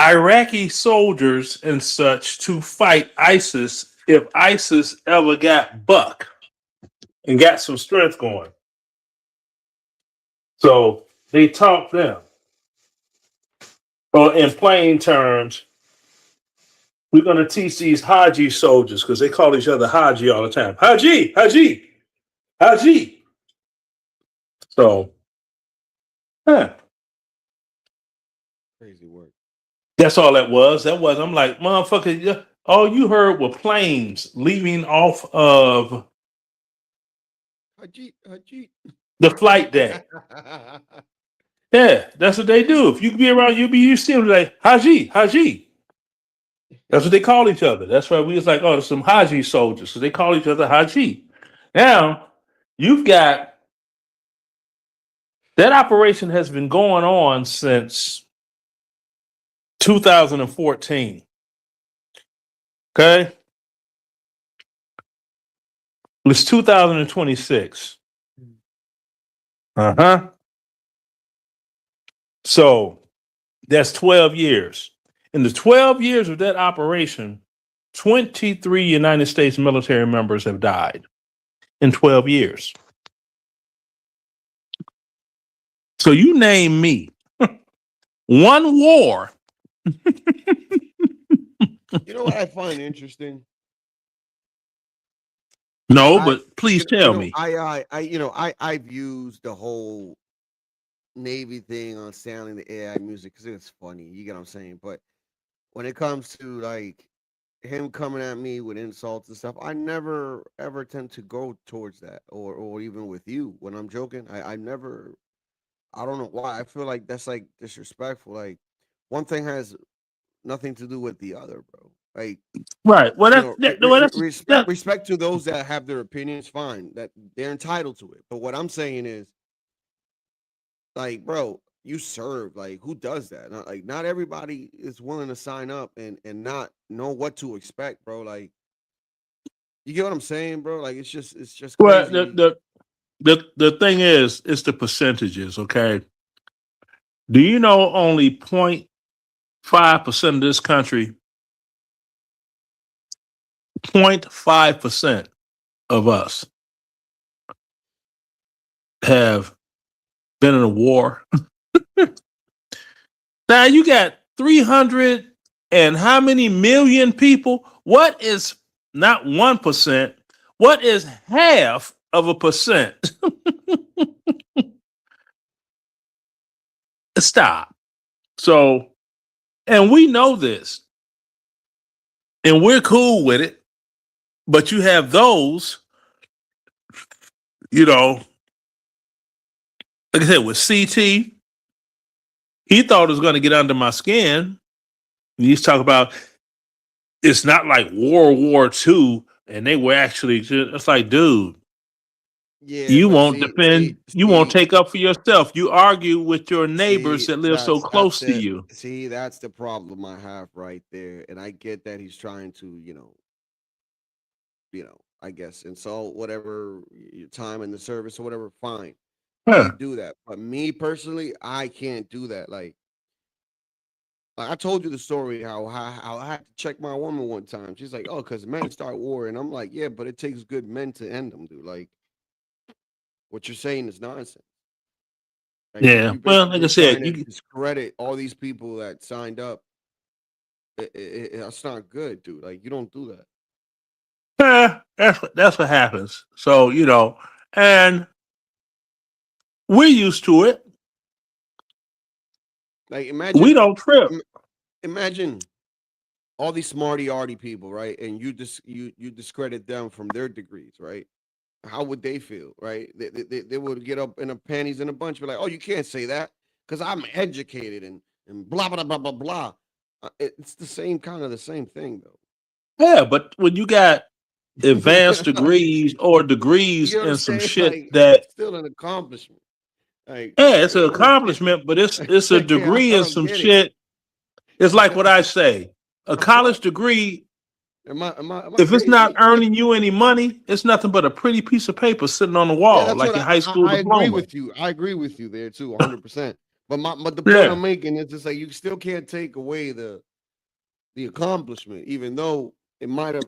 Iraqi soldiers and such to fight ISIS if ISIS ever got buck and got some strength going. So they taught them, or in plain terms, We're going to teach these Haji soldiers because they call each other Haji all the time. Haji, Haji, Haji. So, Crazy work. that's all that was. I'm like, motherfucker, all you heard were planes leaving off of Haji, Haji. the flight deck. Yeah, that's what they do. If you be around, you see them like Haji, Haji. That's what they call each other. That's why we was like, oh, there's some Haji soldiers. So they call each other Haji. Now, you've got that operation has been going on since 2014. Okay? It's 2026. Uh-huh. So that's 12 years. In the 12 years of that operation, 23 United States military members have died in 12 years. So you name me one war. You know what I find interesting? No, but please tell me. I've used the whole Navy thing on sounding the AI music because it's funny. You get what I'm saying? But when it comes to like him coming at me with insults and stuff, I never ever tend to go towards that, or even with you when I'm joking. I never. I don't know why. I feel like that's like disrespectful. Like one thing has nothing to do with the other, bro. Like right. Well, respect to those that have their opinions. Fine, that they're entitled to it. But what I'm saying is, like, bro, you serve. Like, who does that? Not everybody is willing to sign up and not know what to expect, bro. Like, you get what I'm saying, bro? Like, it's just crazy. Well, the thing is, it's the percentages. Okay. Do you know only 0.5% of this country? 0.5% of us have been in a war. Now you got 300 and how many million people? What is not 1%? What is half of a percent? Stop. So, and we know this, and we're cool with it. But you have those, like I said, with CT, he thought it was going to get under my skin. He's talking about it's not like World War II, and they were actually, it's like, dude, you won't defend, you won't take up for yourself. You argue with your neighbors that live so close to you. See, that's the problem I have right there. And I get that he's trying to, I guess insult whatever your time in the service or whatever, fine. Huh. Do that. But me personally, I can't do that. Like I told you the story how I had to check my woman one time. She's like, "Oh, because men start war," and I'm like, "Yeah, but it takes good men to end them, dude." Like, what you're saying is nonsense. Like, yeah. Well, like I said, you discredit all these people that signed up. That's not good, dude. Like, you don't do that. That's what happens. So, and we're used to it. Like, imagine we don't trip. Imagine all these smarty-arty people, right? And you discredit them from their degrees, right? How would they feel, right? They would get up in a panties in a bunch, be like, "Oh, you can't say that because I'm educated and blah blah blah blah blah." It's the same thing, though. Yeah, but when you got advanced degrees or degrees in some shit like, that it's still an accomplishment. Like, yeah, it's an accomplishment, but it's a degree in some shit. It's like what I say: a college degree. If it's not earning you any money, it's nothing but a pretty piece of paper sitting on the wall, like your high school diploma. I agree with you there too, 100%. But the point I'm making is just like you still can't take away the accomplishment, even though it might have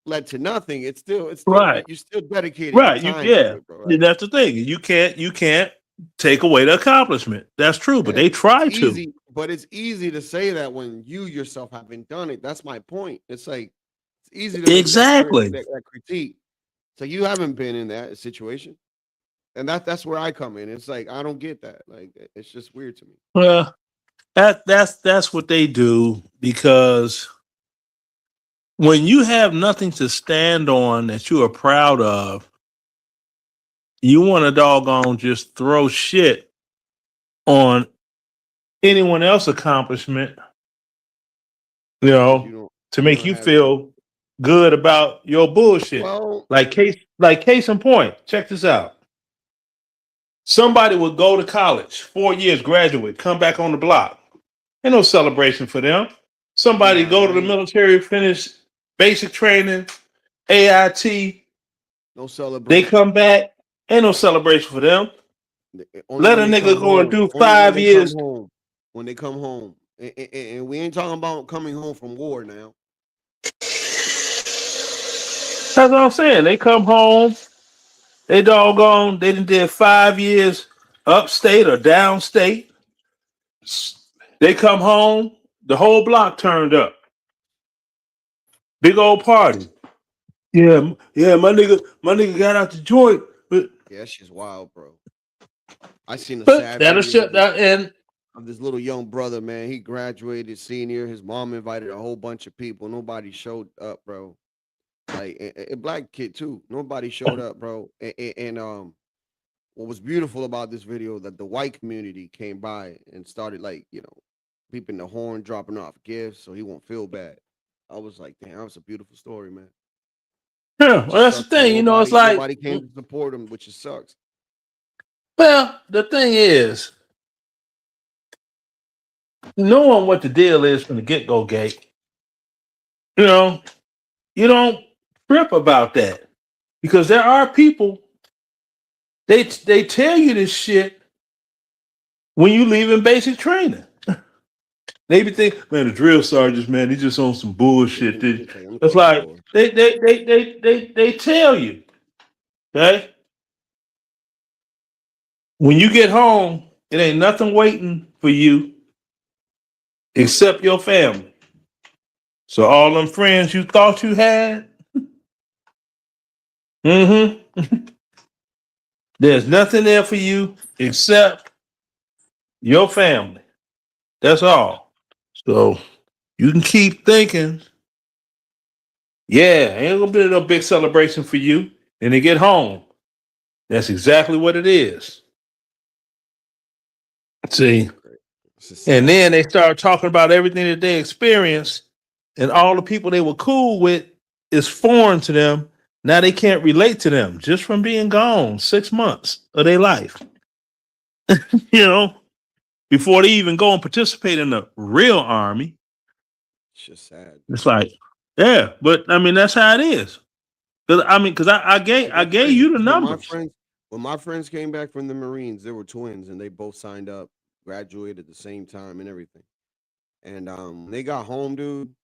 led to nothing. It's still right. You're still dedicated. Right. Time to it, bro, right? That's the thing. You can't take away the accomplishment. That's true, but they try to. but it's easy to say that when you yourself haven't done it. That's my point. It's like it's easy to make Exactly. that critique. So you haven't been in that situation, and that's where I come in. It's like I don't get that. Like it's just weird to me. Well, that's what they do because when you have nothing to stand on that you are proud of, you want to doggone just throw shit on anyone else's accomplishment, you Because know, to you make don't you have any. feel good about your bullshit. Well, Case in point. Check this out. Somebody would go to college, 4 years, graduate, come back on the block. Ain't no celebration for them. Somebody nah, go to the ain't military, finish basic training, AIT, no they celebration. come back, ain't no celebration for them. Only Let when a they nigga come go and home. do Only when 5 they come years. home. When they come home, and we ain't talking about coming home from war now. That's what I'm saying. They come home, they doggone, they did 5 years upstate or downstate. They come home, the whole block turned up. Big old party. Yeah, my nigga got out the joint. But Yeah, that shit's wild, bro. I seen a but sad that'll video shut down and of this little young brother, man. He graduated senior. His mom invited a whole bunch of people. Nobody showed up, bro. Like a black kid too. Nobody showed up, bro. And what was beautiful about this video that the white community came by and started like beeping the horn, dropping off gifts, so he won't feel bad. I was like, damn, that was a beautiful story, man. yeah, It well, just that's the sucks that thing, it's like nobody came to support him, which just sucks. well, the thing is, knowing what the deal is from the get-go gate, you know, you don't trip about that. Because there are people, they tell you this shit when you leave in basic training. They be think, man, the drill sergeants, man, they just on some bullshit. It's like they tell you, okay? When you get home, it ain't nothing waiting for you except your family. So all them friends you thought you had, there's nothing there for you except your family. That's all. So you can keep thinking, yeah, ain't gonna be no big celebration for you. And they get home. That's exactly what it is. See, and then they start talking about everything that they experienced, and all the people they were cool with is foreign to them. Now they can't relate to them just from being gone 6 months of their life. You know, before they even go and participate in the real army. It's just sad. It's like, yeah, but I mean that's how it is. Because I gave Crazy you the 'cause numbers. when my friends came back from the Marines, they were twins and they both signed up, graduated at the same time and everything. And when they got home, dude,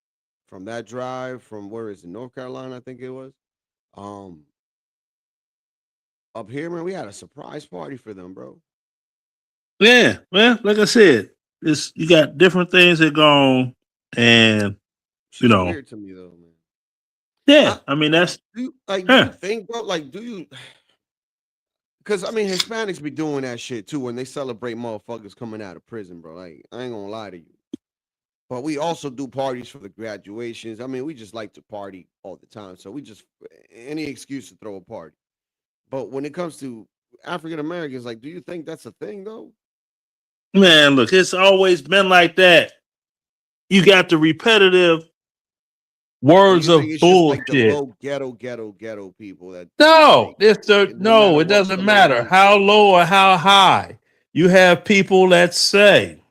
from that drive from where is it, North Carolina, I think it was. Um, Up here, man, we had a surprise party for them, bro. Yeah, well, like I said, it's you got different things that go on, and It's you just know, weird to me though, man. yeah. I mean that's Do you yeah. think, bro? Like, do you? Because I mean, Hispanics be doing that shit too when they celebrate motherfuckers coming out of prison, bro. Like, I ain't gonna lie to you. But we also do parties for the graduations. I mean, we just like to party all the time. So we just any excuse to throw a party. But when it comes to African Americans, like, do you think that's a thing though? Man, look, it's always been like that. You got the repetitive Or words you think of it's just like the bullshit. low ghetto people that No, like no no, matter it what doesn't color of matter race? how low or how high. You have people that say,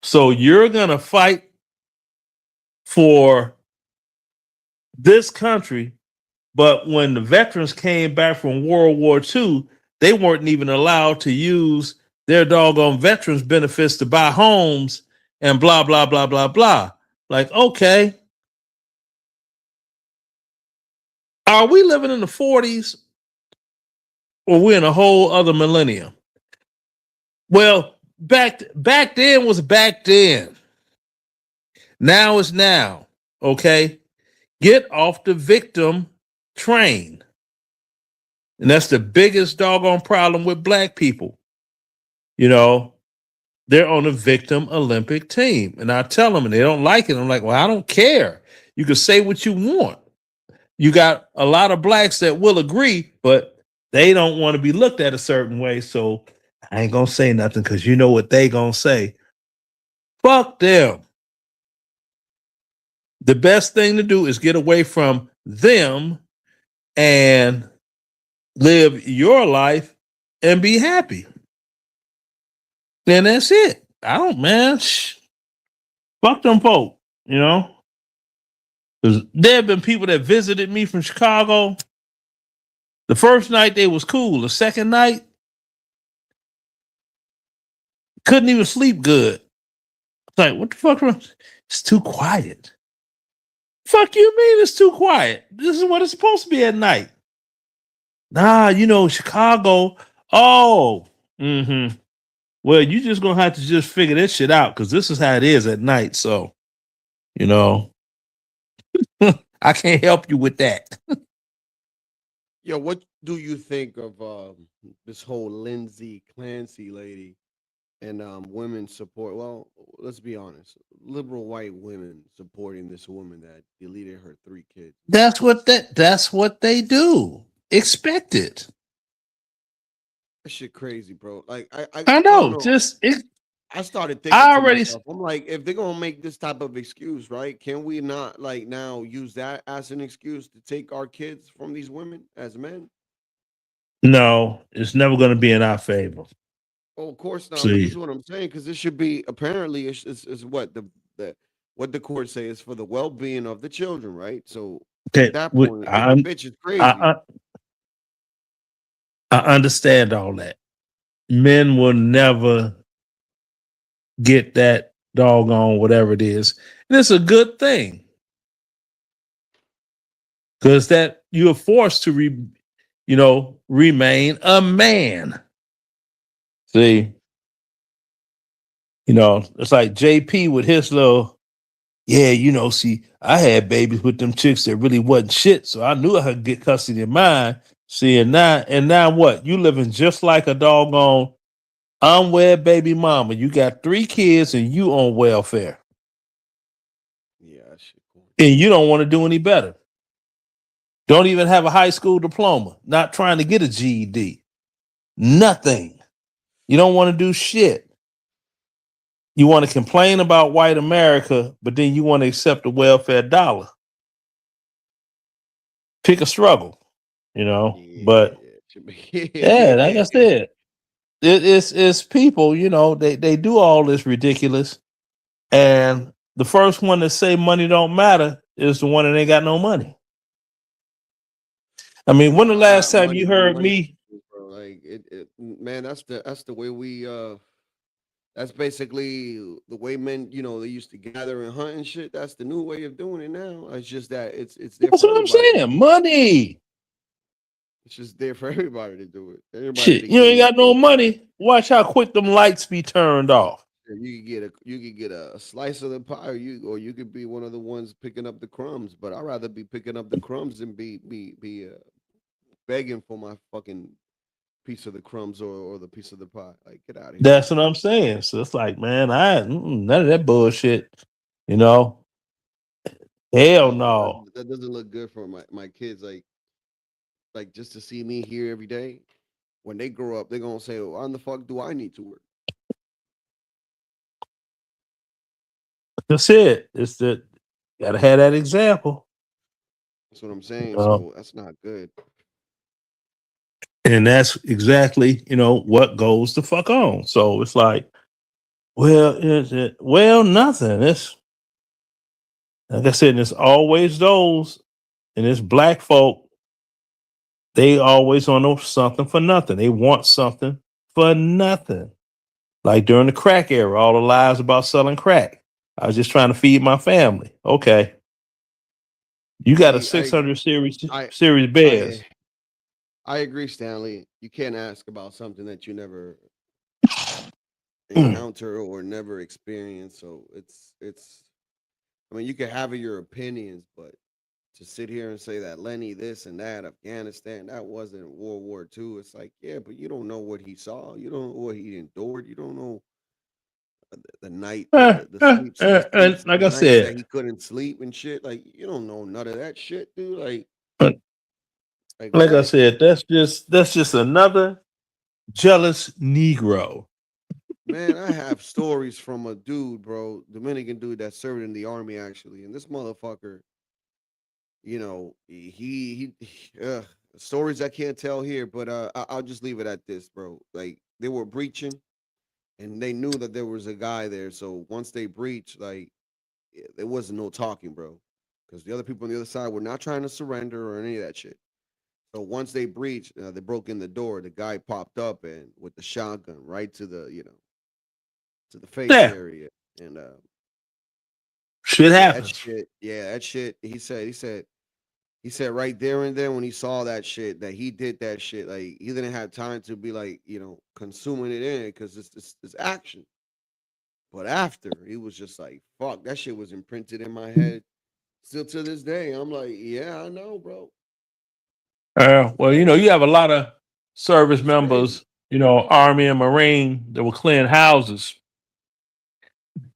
so you're gonna fight for this country, but when the veterans came back from World War II, they weren't even allowed to use their doggone veterans benefits to buy homes and blah blah blah blah blah. Like, okay, are we living in the 40s or we're in a whole other millennium? Well, back then was back then. Now is now. Okay? Get off the victim train. And that's the biggest doggone problem with black people. You know, they're on the victim Olympic team. And I tell them and they don't like it. I'm like, well, I don't care. You can say what you want. You got a lot of blacks that will agree, but they don't want to be looked at a certain way. So I ain't going to say nothing because you know what they going to say. Fuck them. The best thing to do is get away from them and live your life and be happy. And that's it. I don't, man. Fuck them folk, you know? Because there have been people that visited me from Chicago. The first night they was cool. The second night, couldn't even sleep good. It's like, what the fuck? It's too quiet. Fuck you mean it's too quiet? This is what it's supposed to be at night. Nah, you know, Chicago. Oh, well, you just gonna have to just figure this shit out because this is how it is at night. So, you know, I can't help you with that. Yo, what do you think of this whole Lindsay Clancy lady and women support? Well, let's be honest, liberal white women supporting this woman that deleted her 3 kids. That's what they do. Expect it. That shit crazy, bro. Like I I don't know. know. I started thinking to myself, I'm like, if they're gonna make this type of excuse, right? Can we not like now use that as an excuse to take our kids from these women as men? No, it's never going to be in our favor. Oh, of course not. But this See, is what I'm saying because this should be apparently is what what the court say is for the well being of the children, right? So okay, at that point, if the bitch is crazy, I understand all that. Men will never get that doggone whatever it is. And it's a good thing. Because that you're forced to remain a man. See, it's like JP with his little, see, I had babies with them chicks that really wasn't shit, so I knew I could get custody of mine. See, and now what? You living just like a doggone unwed baby mama. You got 3 kids and you on welfare. Yeah, that shit cool. And you don't want to do any better. Don't even have a high school diploma. Not trying to get a GED. Nothing. You don't want to do shit. You want to complain about white America, but then you want to accept a welfare dollar. Pick a struggle, but yeah, like I said, it's people, they do all this ridiculous. And the first one to say money don't matter is the one that ain't got no money. I mean, when the last time you heard me? Bro, like man, that's the way we that's basically the way men, they used to gather and hunt and shit. That's the new way of doing it now. It's just that it's there. That's what I'm saying. Money. It's just there for everybody to do it. Everybody Shit, you ain't got no money. Watch how quick them lights be turned off. You could get a slice of the pie, or you could be one of the ones picking up the crumbs. But I'd rather be picking up the crumbs than be begging for my fucking piece of the crumbs or the piece of the pie. Like, get out of here. That's what I'm saying. So it's like, man, none of that bullshit. Hell no. That doesn't look good for my kids. Like just to see me here every day. When they grow up, they're gonna say, "Well, why the fuck do I need to work?" That's it. It's that gotta have that example. That's what I'm saying. So that's not good. And that's exactly, what goes the fuck on. So it's like, well, nothing. It's like I said, it's always those, and it's black folk. They always want something for nothing. They want something for nothing. Like during the crack era, all the lies about selling crack. I was just trying to feed my family. Okay. You got a 600 series Bears. I agree, Stanley. You can't ask about something that you never encounter or never experienced. So it's. I mean, you can have your opinions, but to sit here and say that Lenny this and that, Afghanistan, that wasn't World War II. It's like, yeah, but you don't know what he saw. You don't know what he endured. You don't know the night, And like the I nights that said, he couldn't sleep and shit. Like, you don't know none of that shit, dude. Like like I what? said, that's just another jealous Negro. Man, I have stories from a dude, bro, Dominican dude that served in the army actually, and this motherfucker, stories I can't tell here, but I'll just leave it at this, bro. Like they were breaching, and they knew that there was a guy there. So once they breached, like there wasn't no talking, bro, because the other people on the other side were not trying to surrender or any of that shit. So once they breached, they broke in the door. The guy popped up and with the shotgun right to the face Yeah, area, and shit that happens. shit, yeah, that shit. He said right there and then when he saw that shit that he did that shit. Like he didn't have time to be like consuming it in because it's action. But after he was just like, fuck, that shit was imprinted in my head. Still to this day, I'm like, yeah, I know, bro. Well, you have a lot of service It's crazy. members, Army and Marine that will clean houses,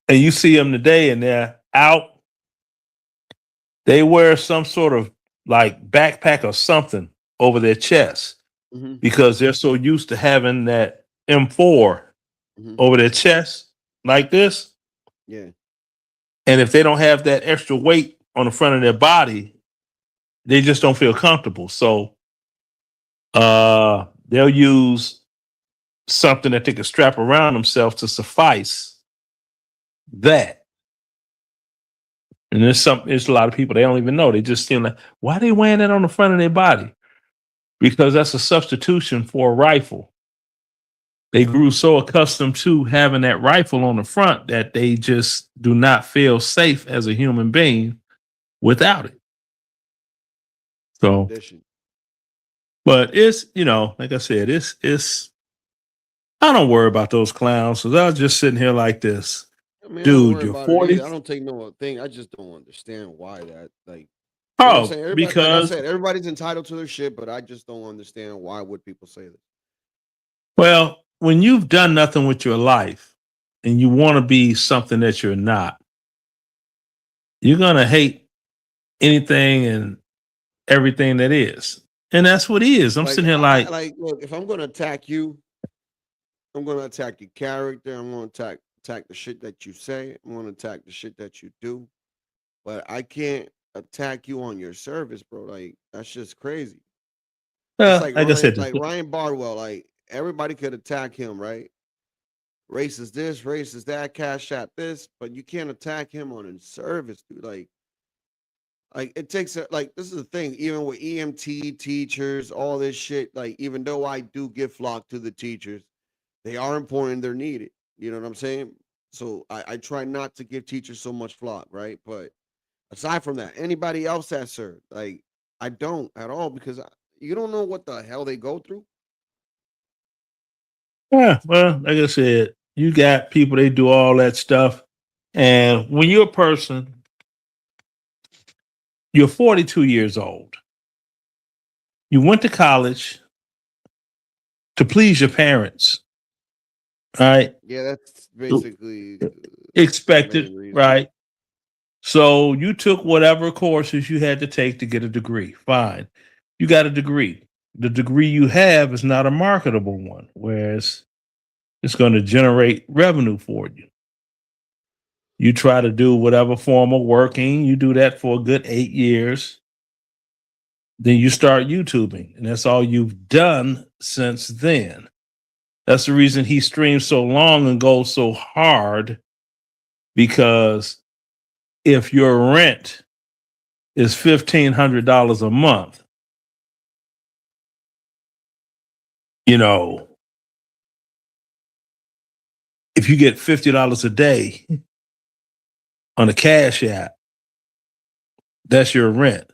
and you see them today, and they're out. They wear some sort of like backpack or something over their chest Hmm. because they're so used to having that M4 Hmm. over their chest like this. Yeah. And if they don't have that extra weight on the front of their body, they just don't feel comfortable. So they'll use something that they can strap around themselves to suffice that. And there's a lot of people they don't even know. They just feel like, why are they wearing that on the front of their body? Because that's a substitution for a rifle. They grew so accustomed to having that rifle on the front that they just do not feel safe as a human being without it. So, Tradition. but it's, like I said, it's I don't worry about those clowns because I was just sitting here like this. I mean, I don't Dude, worry you're about it 40. either. I don't take no thing. I just don't understand why that. Like, I'm Oh, saying? Everybody, like I because, said, everybody's entitled to their shit, but I just don't understand why would people say this. well, when you've done nothing with your life and you want to be something that you're not, you're going to hate anything and everything that is. And that's what it is. I'm Like, sitting here I like, like look. If I'm gonna attack you, I'm gonna attack your character. I'm gonna attack the shit that you say. I'm gonna attack the shit that you do. But I can't attack you on your service, bro. Like that's just crazy. That's like I said, Like Ryan Bardwell. Like everybody could attack him, right? Racist this, racist that, cash app this, but you can't attack him on his service, dude. Like it takes like this is the thing. Even with EMT teachers, all this shit. Like even though I do give flock to the teachers, they are important. They're needed. You know what I'm saying? So I try not to give teachers so much flock, right? But aside from that, anybody else that served, like I don't at all because you don't know what the hell they go through. yeah, well, like I said, you got people, they do all that stuff. And when you're a person, you're 42 years old, you went to college to please your parents, right? Yeah, that's basically the Expected, main reason. right? So you took whatever courses you had to take to get a degree. Fine. You got a degree. The degree you have is not a marketable one, whereas it's going to generate revenue for you. You try to do whatever form of working, you do that for a good 8 years. Then you start YouTubing, and that's all you've done since then. That's the reason he streams so long and goes so hard, because if your rent is $1,500 a month, you know, if you get $50 a day on a cash app, that's your rent.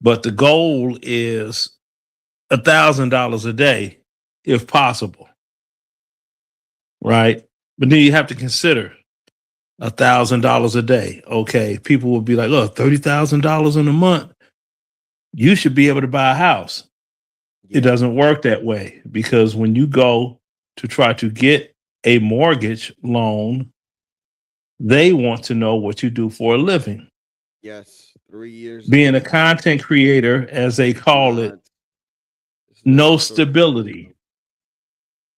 But the goal is $1,000 a day, if possible. Right? But then you have to consider $1,000 a day. Okay, people will be like, "Oh, $30,000 in a month. You should be able to buy a house." It doesn't work that way, because when you go to try to get a mortgage loan, they want to know what you do for a living. Yes, 3 years. Being a content creator, as they call it, no stability.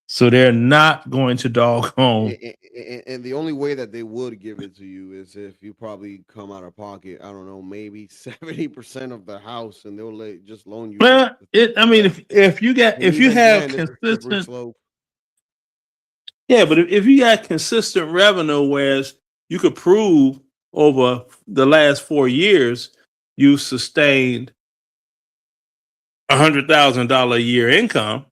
So they're not going to doggone. And the only way that they would give it to you is if you probably come out of pocket, I don't know, maybe 70% of the house, and they'll just loan you. Well, if you have consistent, consistent, yeah, but if you got consistent revenue, whereas you could prove over the last 4 years you sustained $100,000 a year income,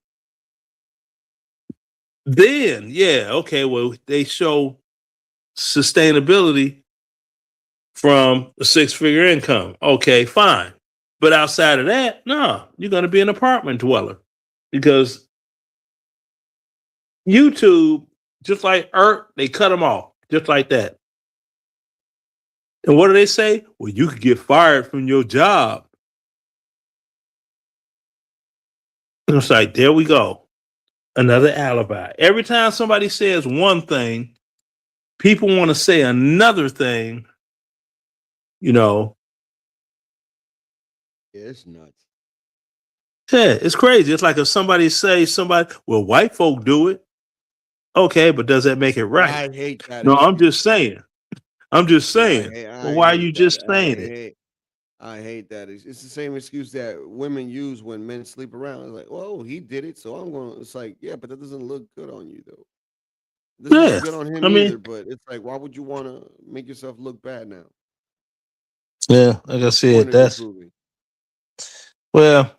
then yeah, okay, well, they show sustainability from a 6-figure income. Okay, fine. But outside of that, no, you're going to be an apartment dweller, because YouTube, just like they cut them off just like that. And what do they say? Well, you could get fired from your job. And it's like, there we go. Another alibi. Every time somebody says one thing, people want to say another thing, Yeah, it's nuts. Yeah, it's crazy. It's like if somebody says well, white folk do it. Okay, but does that make it right? I hate that. No, I'm just saying. Well, why are you just saying it? I hate that. It's the same excuse that women use when men sleep around. It's like, oh, he did it, so I'm going to. It's like, yeah, but that doesn't look good on you, though. It doesn't look good on him either, but it's like, why would you want to make yourself look bad now? Yeah, like I said, well,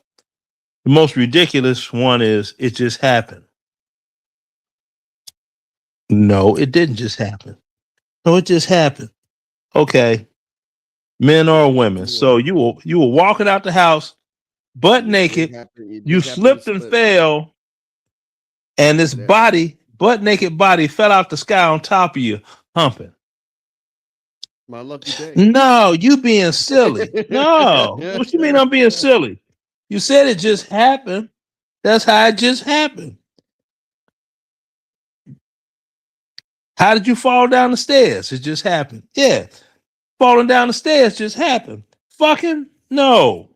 the most ridiculous one is it just happened. No, it didn't just happen. No, it just happened. Okay, men or women. So you were walking out the house butt naked. You slipped and fell, and this butt naked body fell out the sky on top of you, humping. My lucky day. No, you being silly. No, what you mean I'm being silly? You said it just happened. That's how it just happened. How did you fall down the stairs? It just happened. Yeah, falling down the stairs just happened. Fucking no.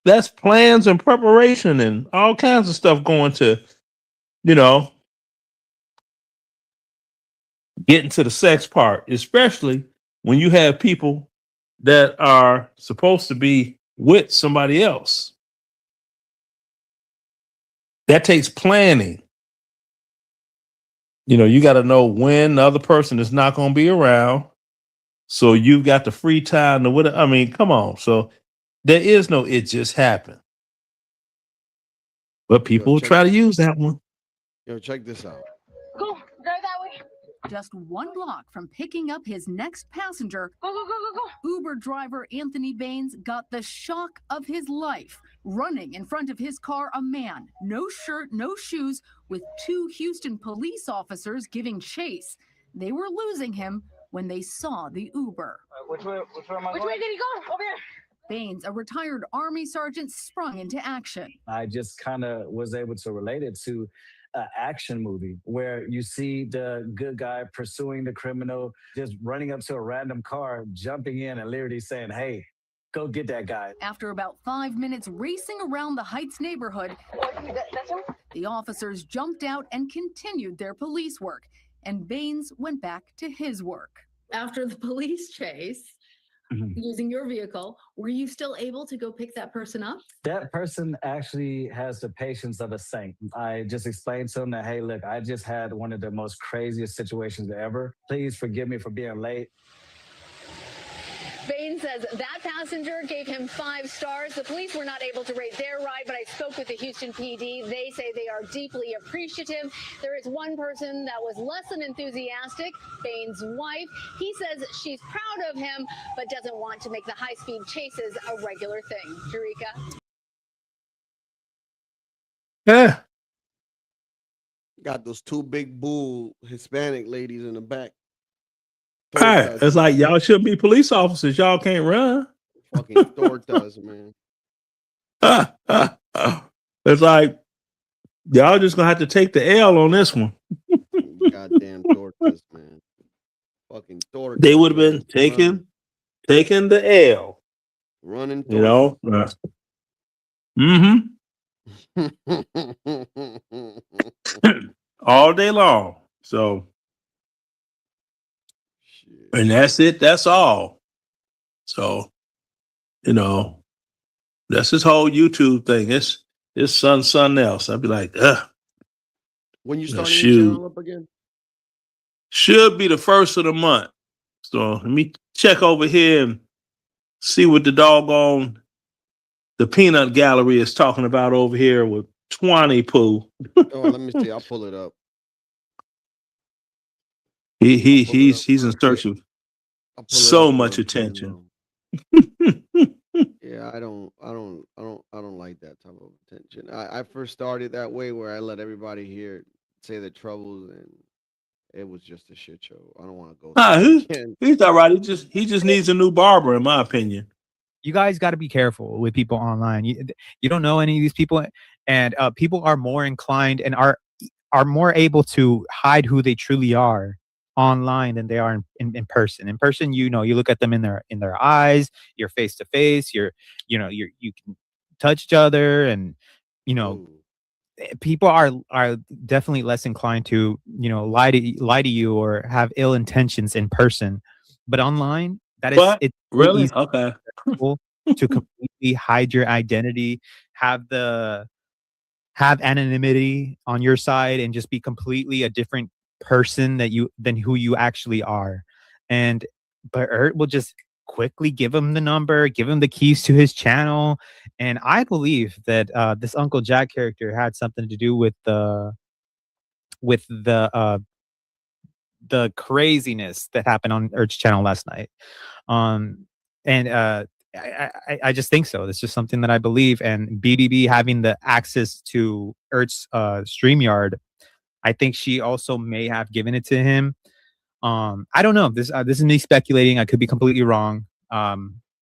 That's plans and preparation and all kinds of stuff going to, getting to the sex part, especially when you have people that are supposed to be with somebody else. That takes planning. You got to know when the other person is not going to be around. So you've got the free time to come on. So there is no it just happened. But people will try to use that one. Check this out. Go, drive that way. Just 1 block from picking up his next passenger, Uber driver Anthony Baines got the shock of his life. Running in front of his car, a man, no shirt, no shoes, with 2 Houston police officers giving chase. They were losing him when they saw the Uber. Which way did he go? Over here. Baines, a retired Army sergeant, sprung into action. I just kind of was able to relate it to an action movie where you see the good guy pursuing the criminal, just running up to a random car, jumping in and literally saying, hey, go get that guy. After about 5 minutes racing around the Heights neighborhood, the officers jumped out and continued their police work, and Baines went back to his work. After the police chase, using your vehicle, were you still able to go pick that person up? That person actually has the patience of a saint. I just explained to him that, hey, look, I just had one of the most craziest situations ever. Please forgive me for being late. Baines says that passenger gave him 5 stars. The police were not able to rate their ride, but I spoke with the Houston PD. They say they are deeply appreciative. There is one person that was less than enthusiastic, Baines' wife. He says she's proud of him, but doesn't want to make the high-speed chases a regular thing. Jerika? Yeah. Got those two big bull Hispanic ladies in the back. Right. It's like y'all shouldn't be police officers. Y'all can't run. Fucking tortas, man. It's like y'all just gonna have to take the L on this one. Goddamn tortas, man. Fucking tortas. They would have been taking the L. Running You know? All day long. So and that's it, that's all. So, you know, that's this whole YouTube thing. It's something else. I'd be like, ugh. When you You know, starting your shoot. channel up again? Should be the first of the month. So let me check over here and see what the peanut gallery is talking about over here with Twanny Poo. Oh, let me see. I'll pull it up. He's in search of so much attention. Yeah, I don't like that type of attention. I first started that way where I let everybody here say their troubles, and it was just a shit show. I don't want to go through it again. He's all right. He just needs a new barber, in my opinion. You guys got to be careful with people online. You don't know any of these people, and people are more inclined and are more able to hide who they truly are online than they are in person. In person, you look at them in their eyes, you're face to face, you can touch each other, and people are definitely less inclined to lie to you or have ill intentions in person. But online, it's really easy okay to completely hide your identity, have anonymity on your side, and just be completely a different person than who you actually are. But Ert will just quickly give him the number, give him the keys to his channel, and I believe that this Uncle Jack character had something to do with the craziness that happened on Ert's channel last night. I just think so. It's just something that I believe. And BDB having the access to Ert's StreamYard, I think she also may have given it to him. I don't know. This is me speculating. I could be completely wrong.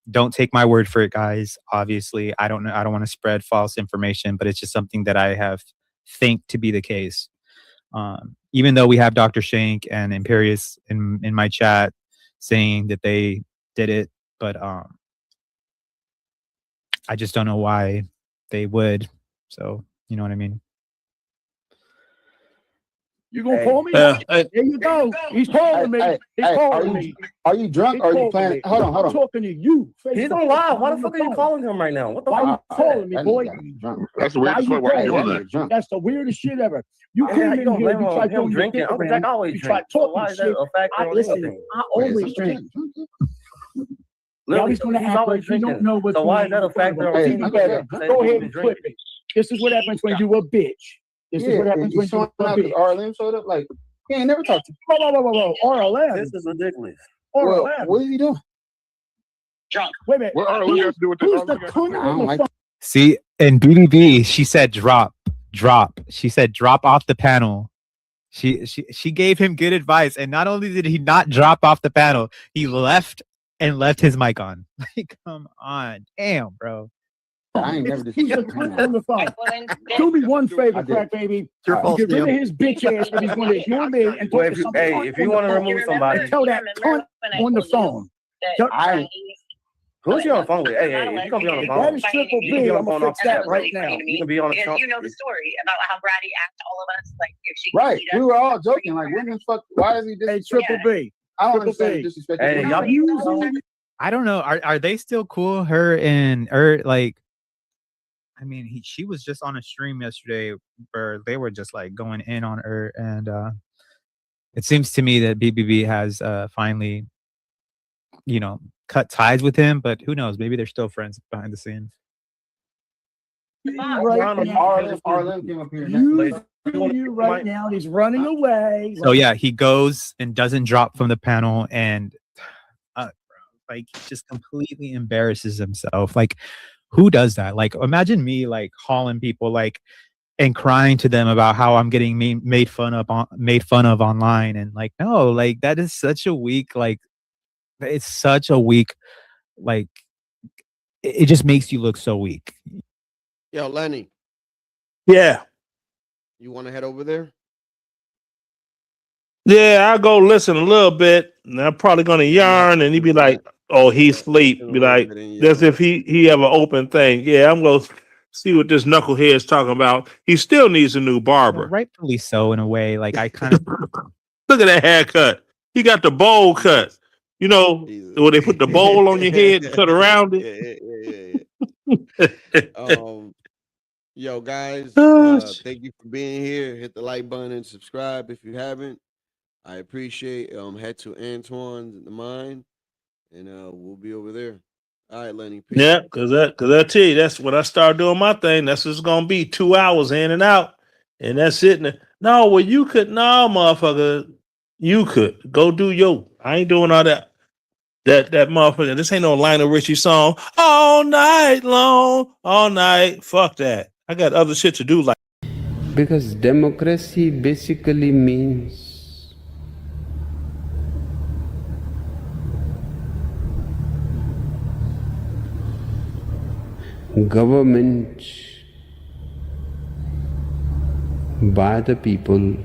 Don't take my word for it, guys. Obviously, I don't know. I don't want to spread false information, but it's just something that I think to be the case. Even though we have Dr. Shank and Imperius in my chat saying that they did it, but I just don't know why they would. So, you know what I mean? You gonna call me? There you go. He's calling me. He's calling me. Are you drunk or are you playing? Hold on. I'm talking to you. He's on live. Why the fuck are you calling him right now? What the Why fuck? you calling me, boy? That's the weirdest shit. Why you doing that? That's the weirdest shit ever. You came in here, you tried doing drinking. Uncle Jack always you tried drinks. So talking why is that shit. a factor on Listen, anything? I always drink. Y'all Literally, was gonna he's act always like you don't drinking. know what's So why going is that a factor on Hey, anything? you better go ahead and clip it. This is what happens when you a bitch. This is what happens when you a bitch. RLM showed up like he ain't never talked to me. Whoa. RLM. This is ridiculous. RLM. What is he doing? Drunk. Wait a minute. What RLM has to do with this? Who's the cunt on the phone? See, in BBB, she said drop. She said drop off the panel. She gave him good advice, and not only did he not drop off the panel, he left his mic on. Like, come on, damn, bro. I ain't never He's the cunt on the phone. Do me one favor, crack baby. Get rid of his bitch ass if he's going to ignore me and talk to some cunt if you on want to the phone. remove somebody, Tell that cunt on the phone. who's you on the phone with? Hey, if you gonna be on the phone, That is Triple you can B. be on I'm the phone gonna fix that off right now. You can be on the phone. You know the story about how Bratty asked all of us, like if she Right, we were all joking. Like, when the fuck? Why is he disrespecting? Triple B. I don't Triple understand B. the disrespect. Hey, y'all I don't know. Are they still cool? Her and Ert, like, I mean, she was just on a stream yesterday where they were just like going in on Ert, and it seems to me that BBB has finally, cut ties with him. But who knows? Maybe they're still friends behind the scenes. Arlen came up here. You right now, and he's running away. So yeah, he goes and doesn't drop from the panel, and like just completely embarrasses himself. Like, who does that? Like, imagine me like calling people like, and crying to them about how I'm getting made fun of online, and like, no, like that is such a weak, like it's such a weak, like it just makes you look so weak. Yo, Lenny, Yeah. you want to head over there? Yeah, I'll go listen a little bit, and I'm probably gonna yarn, and he'd be like, "Oh, he sleep." Be like, "That's if he have an open thing." Yeah, I'm gonna see what this knucklehead is talking about. He still needs a new Well, barber. rightfully so, in a way. Like I kind of Look at that haircut. He got the bowl cut. You know, where they put the bowl on your head and cut around it. Yo, guys, Gosh. thank you for being here. Hit the like button and subscribe if you haven't. I appreciate. Head to Antoine's in the mine, and we'll be over there. All right, Lenny. Peace. Yeah, cause I tell you, that's when I start doing my thing. That's what's gonna be 2 hours in and out, and that's it. No, well, you could, no, motherfucker, you could go do your. I ain't doing all that. That motherfucker. This ain't no Lionel Richie song. All night long, all night. Fuck that. I got other shit to do. Like because democracy basically means government by the people,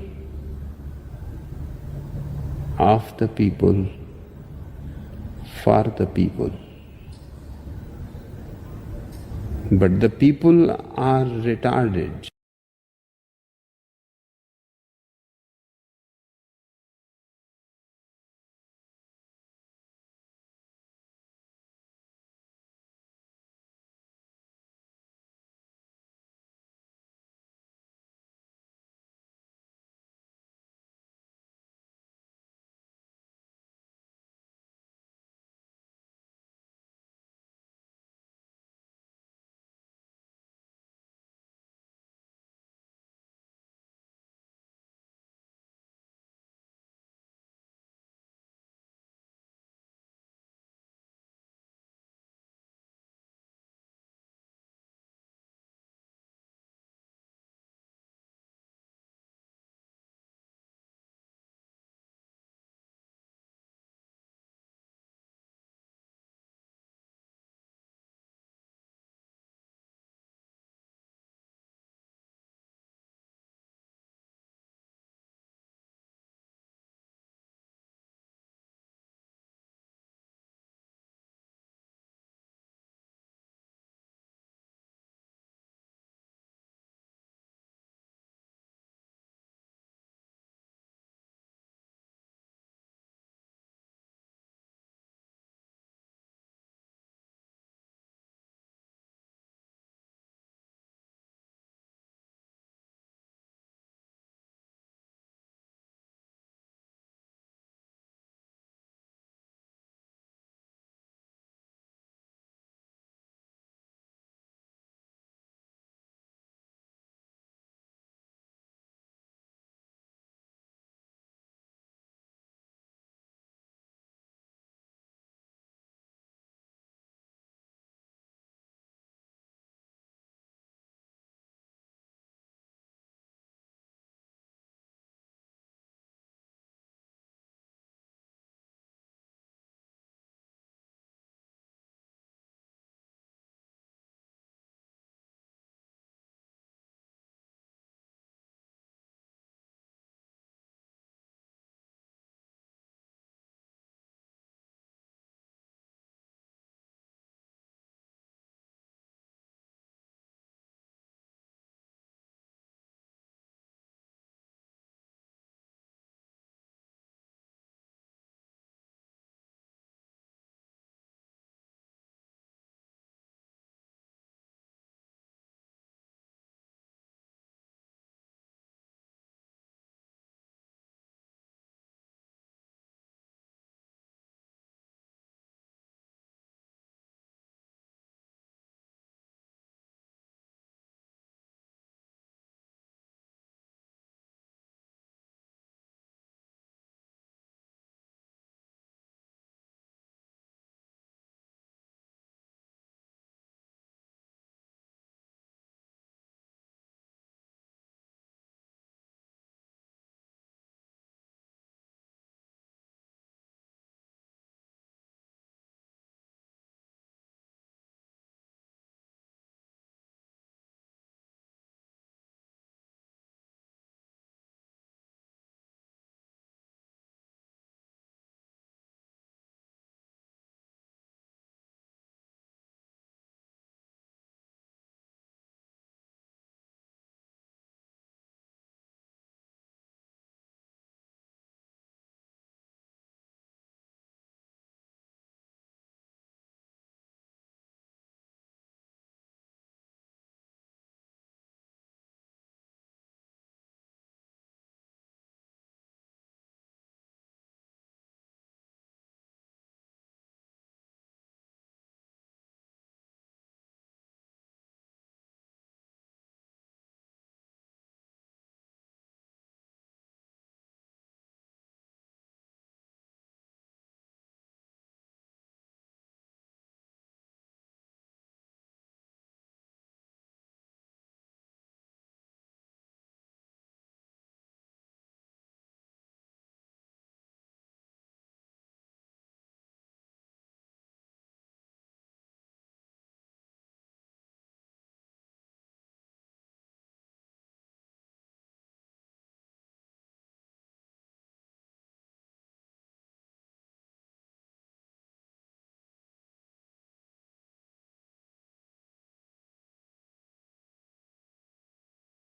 of the people, for the people. But the people are retarded.